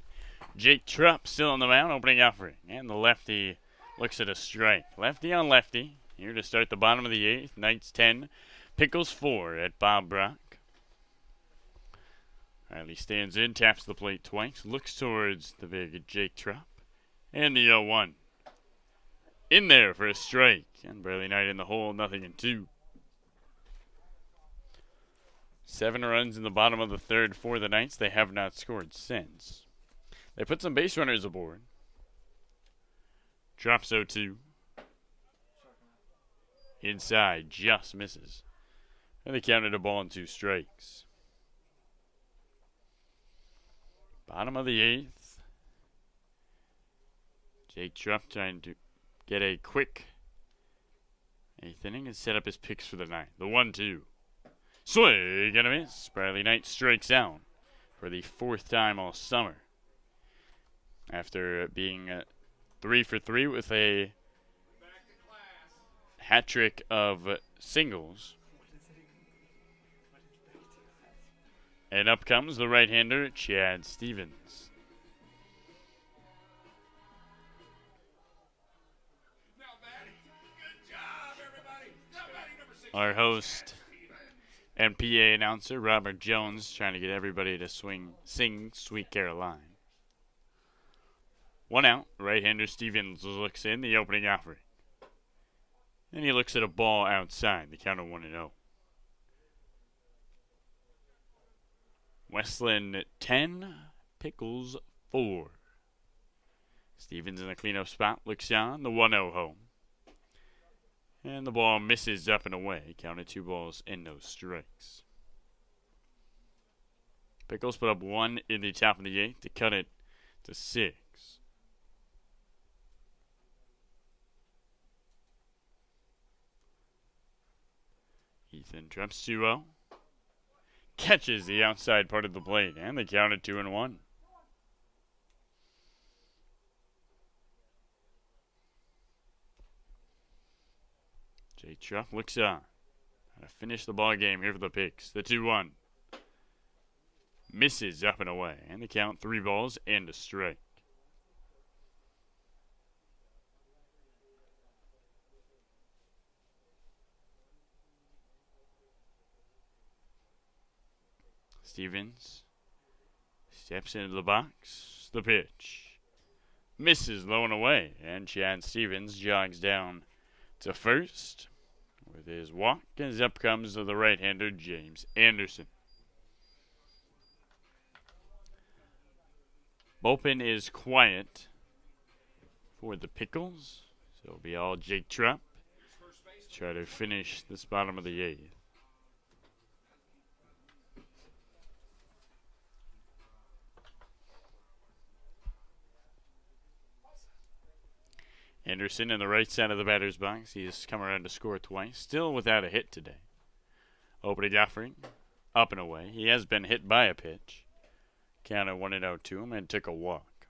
Jake Trupp still on the mound, opening offering. And the lefty looks at a strike. Lefty on lefty. Here to start the bottom of the 8th. Knights 10, Pickles 4 at Bob Brock. Riley stands in, taps the plate twice, looks towards the big Jake Trupp. And the 0-1. In there for a strike. And Bradley Knight in the hole, 0-2. 7 runs in the bottom of the 3rd for the Knights. They have not scored since. They put some base runners aboard. Drops 0-2. Inside, just misses. And they counted a ball and 2 strikes. Bottom of the 8th. Jake Trupp trying to get a quick 8th inning and set up his picks for the 9th. The 1-2. Swing and a miss. Bradley Knight strikes out for the 4th time all summer. After being 3 for 3 with a hat trick of singles. And up comes the right-hander, Chad Stevens. Our host and PA announcer, Robert Jones, trying to get everybody to sing Sweet Caroline. 1 out, right-hander Stevens looks in the opening offering. And he looks at a ball outside, the count of 1-0. Westland 10, Pickles 4. Stevens in the cleanup spot, looks on, the 1-0 home. And the ball misses up and away, counted 2 balls and no strikes. Pickles put up 1 in the top of the 8th to cut it to 6. Ethan drops 2-0. Catches the outside part of the plate, and they count it 2-1. Jake Trupp looks on. Trying to finish the ball game here for the Pigs. The 2-1. Misses up and away, and they count 3 balls and a strike. Stevens steps into the box. The pitch misses low and away, and Chad Stevens jogs down to first with his walk, as up comes the right-hander James Anderson. Bullpen is quiet for the Pickles, so it'll be all Jake Trupp. Try to finish this bottom of the 8th. Anderson in the right side of the batter's box. He has come around to score twice. Still without a hit today. Opening offering. Up and away. He has been hit by a pitch. Counted 1-0 to him and took a walk.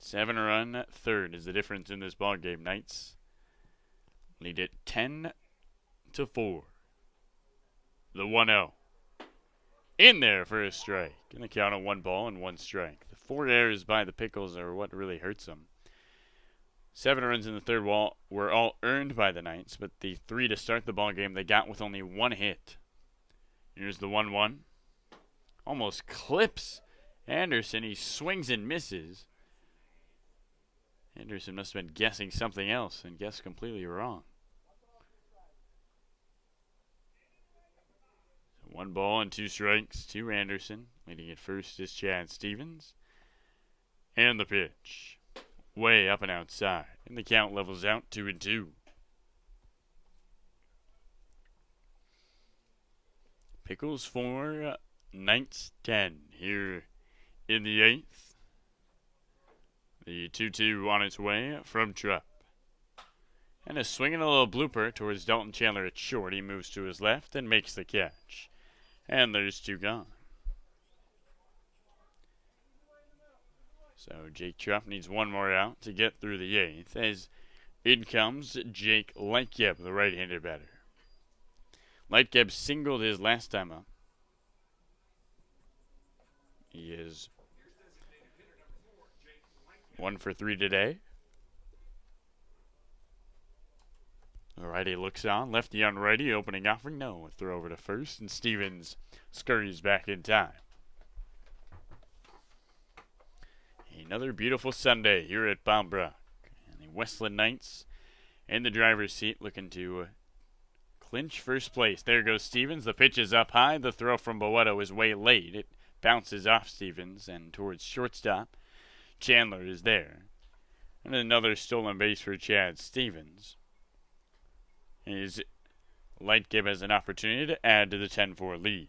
7-run 3rd is the difference in this ball game. Knights lead it 10-4. The 1-0. In there for a strike. And the count of 1 ball and 1 strike. The 4 errors by the Pickles are what really hurts them. 7 runs in the 3rd wall were all earned by the Knights, but the 3 to start the ball game they got with only 1 hit. Here's the 1-1. Almost clips Anderson. He swings and misses. Anderson must have been guessing something else and guessed completely wrong. 1 ball and 2 strikes to Anderson. Leading at first is Chad Stevens. And the pitch. Way up and outside. And the count levels out 2-2. Pickles 4, Knights 10 here in the 8th. The 2-2 on its way from Trupp. And a swing and a little blooper towards Dalton Chandler at short. He moves to his left and makes the catch. And there's 2 gone. So Jake Trupp needs 1 more out to get through the 8th. As in comes Jake Lightgeb, the right-handed batter. Lightgeb singled his last time up. He is 1 for 3 today. Righty looks on, lefty on righty, opening offering, no. Throw over to first, and Stevens scurries back in time. Another beautiful Sunday here at Bombrock. And the Westland Knights in the driver's seat looking to clinch first place. There goes Stevens. The pitch is up high. The throw from Boeto is way late. It bounces off Stevens and towards shortstop. Chandler is there. And another stolen base for Chad Stevens. His Lightgib has an opportunity to add to the 10-4 lead.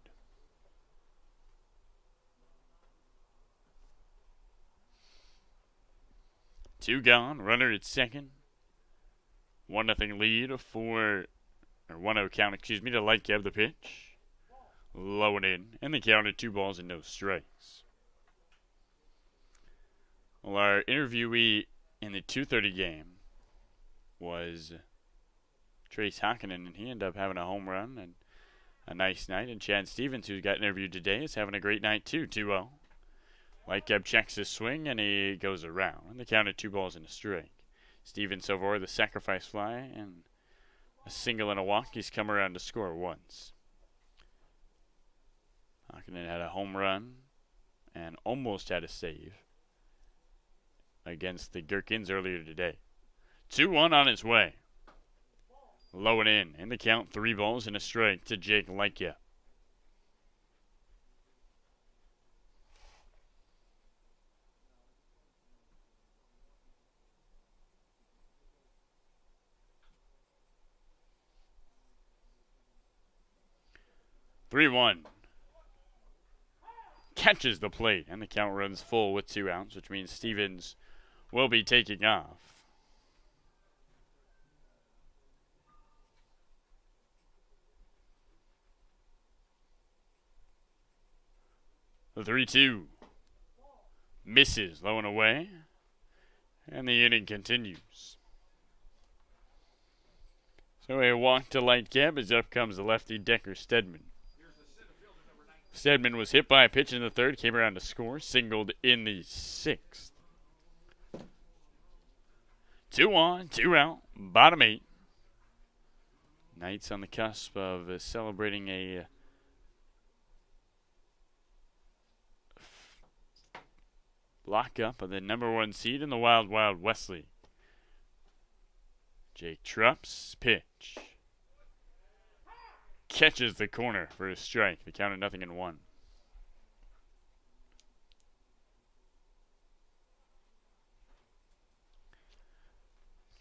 Two gone, runner at second. 1-0 lead for, or 1-0 count, to Lightgib. The pitch. Low and in, and the count at 2 balls and no strikes. Well, our interviewee in the 2:30 game was Trace Hockinen, and he ended up having a home run and a nice night. And Chad Stevens, who got interviewed today, is having a great night too, 2-0. Lightgib checks his swing, and he goes around. And the count at 2 balls and a strike. Stevens over the sacrifice fly, and a single and a walk. He's come around to score once. Hockinen had a home run and almost had a save against the Gherkins earlier today. 2-1 on his way. Low and in the count, 3 balls and a strike to Jake Lightgib. Three-1. Catches the plate, and the count runs full with 2 outs, which means Stevens will be taking off. The 3-2 misses, low and away, and the inning continues. So a walk to Lightgib as up comes the lefty Decker Stedman. Stedman was hit by a pitch in the 3rd, came around to score, singled in the 6th. 2 on, 2 out, bottom 8. Knights on the cusp of celebrating a lockup of the #1 seed in the Wild Wild West League. Jake Trupp's pitch. Catches the corner for a strike. The count at 0-1.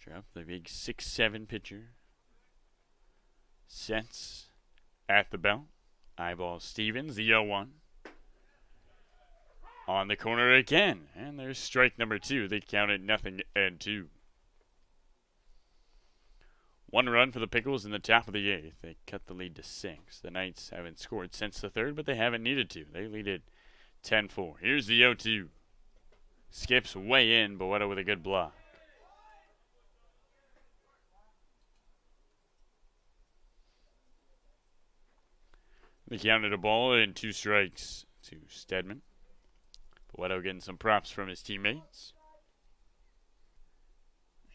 Trupp, the big 6'7" pitcher, sets at the belt. Eyeballs Stevens, the 0-1. On the corner again, and there's strike number 2. They count at 0-2. 1 run for the Pickles in the top of the 8th. They cut the lead to 6. The Knights haven't scored since the 3rd, but they haven't needed to. They lead it 10-4. Here's the 0-2. Skips way in, Boeto with a good block. They counted a ball and 2 strikes to Stedman. Boeto getting some props from his teammates.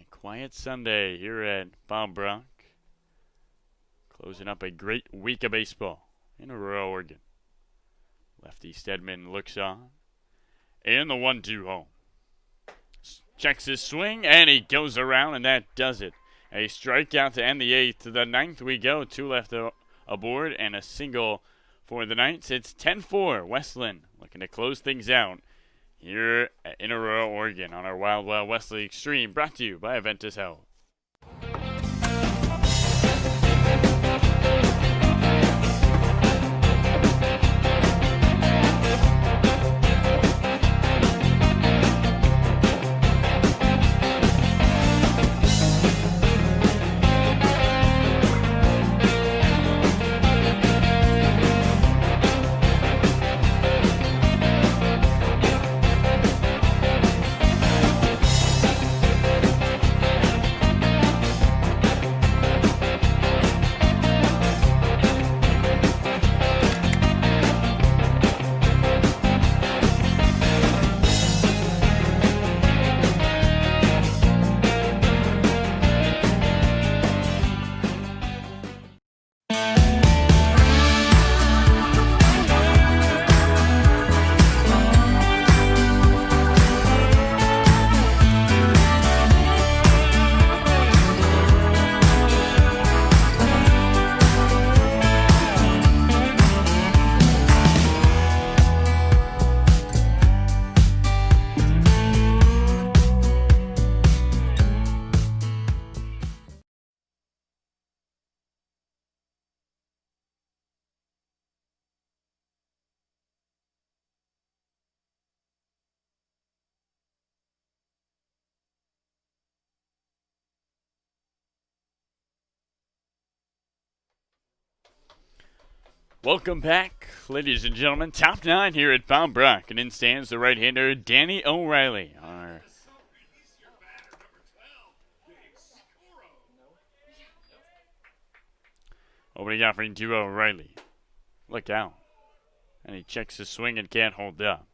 A quiet Sunday here at Bombrock. Closing up a great week of baseball in Aurora, Oregon. Lefty Stedman looks on. And the 1-2 home. Checks his swing, and he goes around, and that does it. A strikeout to end the 8th. To the 9th we go. 2 left aboard, and a single for the Knights. It's 10-4. Westland looking to close things out here in Aurora, Oregon on our Wild Wild West League stream, brought to you by Aventus Health. Welcome back, ladies and gentlemen. Top 9 here at Bob Brock. And in stands the right-hander, Danny O'Reilly. Our opening offering to O'Reilly. Look out. And he checks his swing and can't hold up.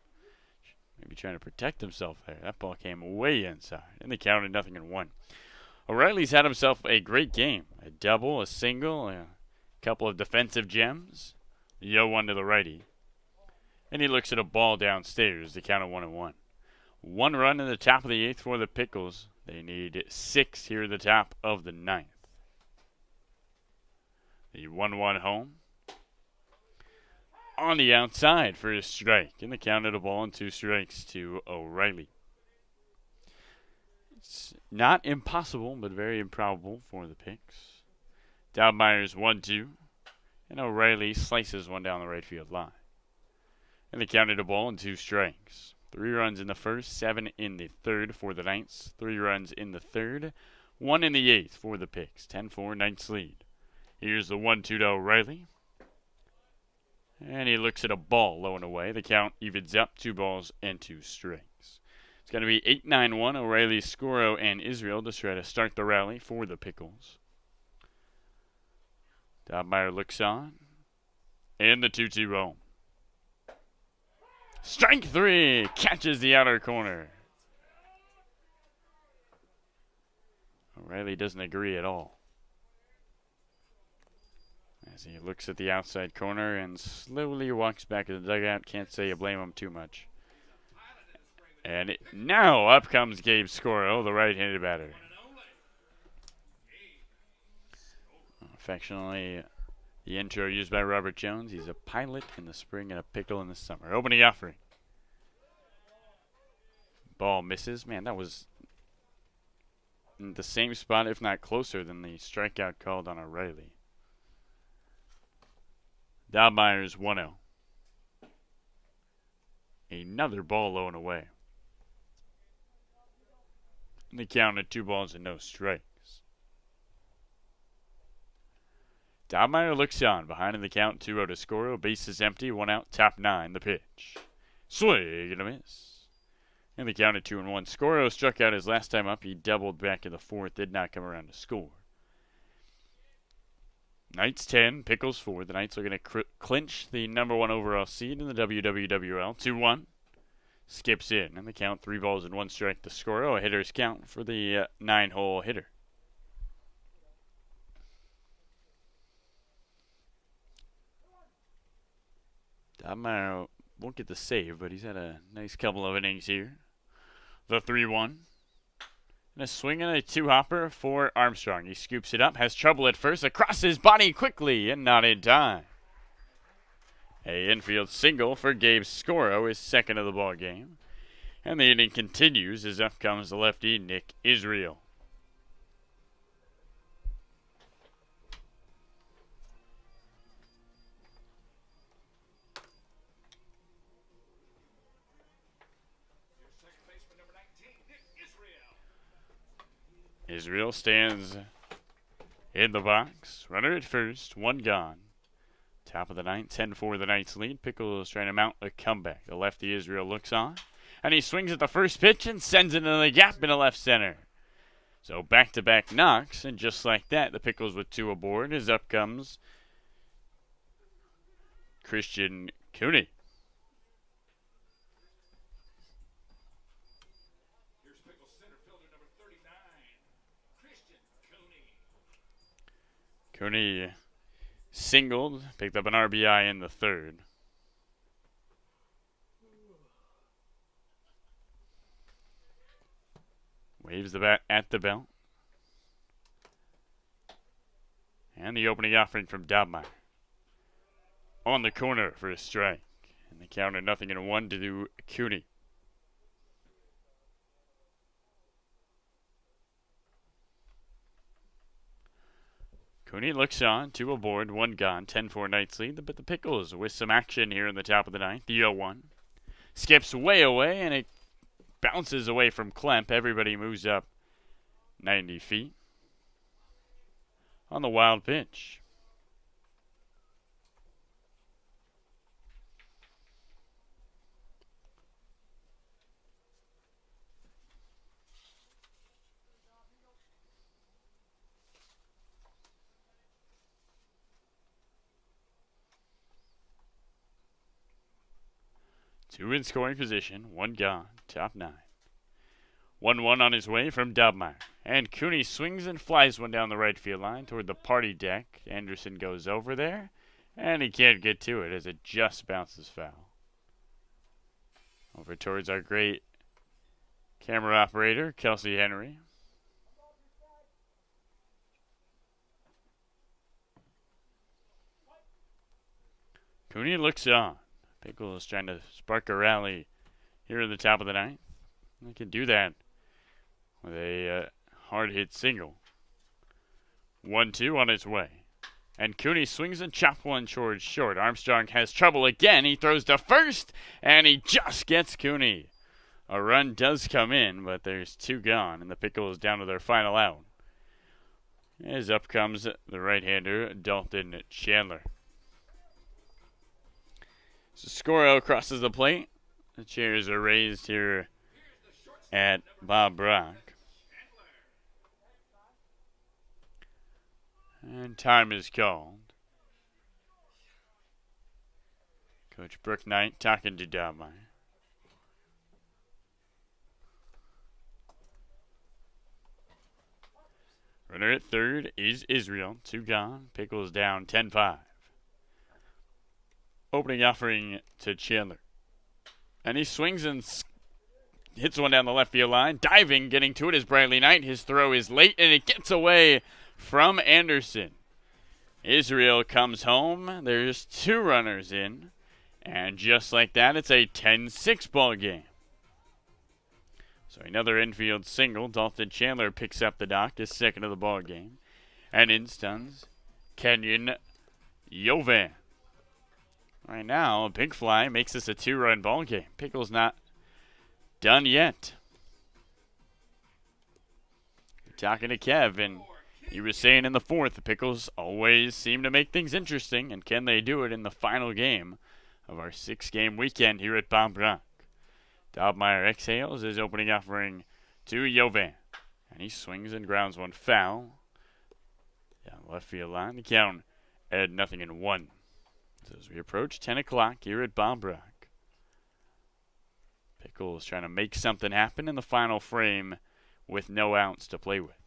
Maybe trying to protect himself there. That ball came way inside. And they counted 0-1. O'Reilly's had himself a great game. A double, a single, a couple of defensive gems. The 0-1 to the righty. And he looks at a ball downstairs to count it 1-1. 1 run in the top of the 8th for the Pickles. They need 6 here at the top of the 9th. The 1-1 home. On the outside for a strike. And the count of the ball and 2 strikes to O'Reilly. It's not impossible, but very improbable for the Picks. Dobmeyer's 1-2. And O'Reilly slices one down the right field line. And they counted the ball and 2 strikes. 3 runs in the first, 7 in the third for the Knights. 3 runs in the third, 1 in the 8th for the Picks. 10-4 Knights lead. Here's the 1-2 to O'Reilly. And he looks at a ball low and away. The count evens up, 2 balls and 2 strikes. It's going to be 8-9-1. O'Reilly, Scoro, and Israel to try to start the rally for the Pickles. Dobmeyer looks on. And the 2-2 home. Strike 3. Catches the outer corner. O'Reilly doesn't agree at all. As he looks at the outside corner and slowly walks back to the dugout. Can't say you blame him too much. And now up comes Gabe Scoro, the right-handed batter. Affectionately, the intro used by Robert Jones. He's a pilot in the spring and a pickle in the summer. Opening offering. Ball misses. Man, that was in the same spot, if not closer, than the strikeout called on O'Reilly. Dobmeyer's 1-0. Another ball low and away. And they counted 2 balls and no strikes. Dobmeyer looks on. Behind in the count, 2-0 to Scoro. Base is empty. 1 out. Top 9. The pitch. Swing and a miss. And the count at 2-1. Scoro struck out his last time up. He doubled back in the 4th. Did not come around to score. Knights 10. Pickles 4. The Knights are going to clinch the #1 overall seed in the WWWL. 2-1. Skips in. And the count 3 balls and 1 strike to Scoro. A hitter's count for the 9-hole hitter. Dobmeyer won't get the save, but he's had a nice couple of innings here. The 3-1. And a swing and a 2-hopper for Armstrong. He scoops it up, has trouble at first, across his body quickly, and not in time. A infield single for Gabe Scoro, his second of the ball game. And the inning continues as up comes the lefty, Nick Israel. Israel stands in the box. Runner at first, 1 gone. Top of the 9th, 10-4 the Knights lead. Pickles trying to mount a comeback. The lefty Israel looks on. And he swings at the first pitch and sends it into the gap into left center. So back-to-back knocks. And just like that, the Pickles with 2 aboard. As up comes Christian Cooney. Cooney singled, picked up an RBI in the 3rd. Waves the bat at the belt. And the opening offering from Dobmeyer. On the corner for a strike. And the count at 0-1 to Cooney. Cooney looks on, 2 aboard, 1 gone, 10-4 Knights lead, but the Pickles with some action here in the top of the 9th. The 0-1 skips way away, and it bounces away from Klemp. Everybody moves up 90 feet on the wild pitch. Two in scoring position, one gone, top 9. 1-1 on his way from Dobmeyer. And Cooney swings and flies one down the right field line toward the party deck. Anderson goes over there, and he can't get to it as it just bounces foul. Over towards our great camera operator, Kelsey Henry. Cooney looks on. Pickles trying to spark a rally here at the top of the 9th. They can do that with a hard-hit single. 1-2 on its way. And Cooney swings and chops one towards short. Armstrong has trouble again. He throws to first, and he just gets Cooney. A run does come in, but there's 2 gone, and the Pickles down to their final out. As up comes the right-hander, Dalton Chandler. So Scoro crosses the plate. The chairs are raised here at Bob Brock. And time is called. Coach Brooke Knight talking to Dobmeyer. Runner at third is Israel. 2 gone. Pickles down 10-5. Opening offering to Chandler. And he swings and hits one down the left field line. Diving, getting to it is Bradley Knight. His throw is late, and it gets away from Anderson. Israel comes home. There's 2 runners in. And just like that, it's a 10-6 ball game. So another infield single. Dalton Chandler picks up the dock, his second of the ball game. And in stuns Kenyon Jovan. Right now, a big fly makes this a 2-run ball game. Pickles not done yet. Talking to Kev, and he was saying in the 4th, the Pickles always seem to make things interesting, and can they do it in the final game of our 6-game weekend here at Bob Brock? Dobmeyer exhales his opening offering to Jovan, and he swings and grounds one foul down the left field line. The count at 0-1. So as we approach 10 o'clock here at Bob Brock, Pickles trying to make something happen in the final frame with no outs to play with.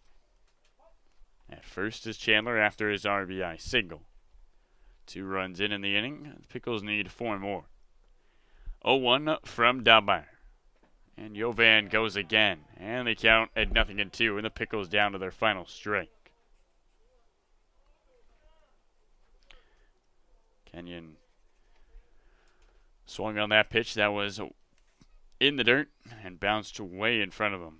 At first is Chandler after his RBI single. 2 runs in the inning. The Pickles need 4 more. 0-1 from Dobmeyer. And Jovan goes again. And they count at 0-2, and the Pickles down to their final strike. Kenyon swung on that pitch that was in the dirt and bounced way in front of him.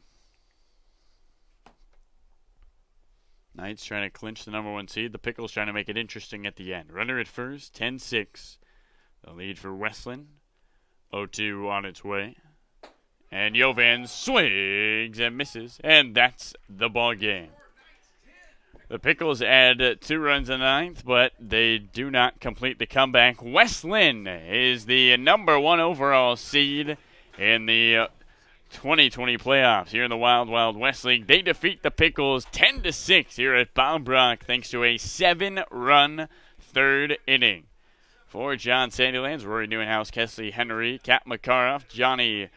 Knight's trying to clinch the #1 seed. The Pickles trying to make it interesting at the end. Runner at first, 10-6. The lead for Westland. 0-2 on its way. And Jovan swings and misses. And that's the ball game. The Pickles add 2 runs in the 9th, but they do not complete the comeback. Westland is the #1 overall seed in the 2020 playoffs here in the Wild Wild West League. They defeat the Pickles 10-6 here at Bob Brock thanks to a 7-run 3rd inning. For John Sandylands, Rory Newenhouse, Kesley Henry, Kat Makaroff, Johnny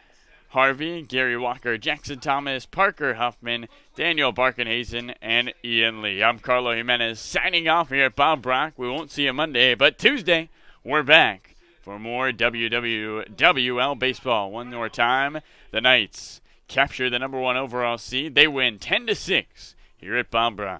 Harvey, Gary Walker, Jackson Thomas, Parker Huffman, Daniel Barkenhazen, and Ian Lee. I'm Carlo Jimenez signing off here at Bob Brock. We won't see you Monday, but Tuesday we're back for more WWWL baseball. One more time, the Knights capture the #1 overall seed. They win 10-6 here at Bob Brock.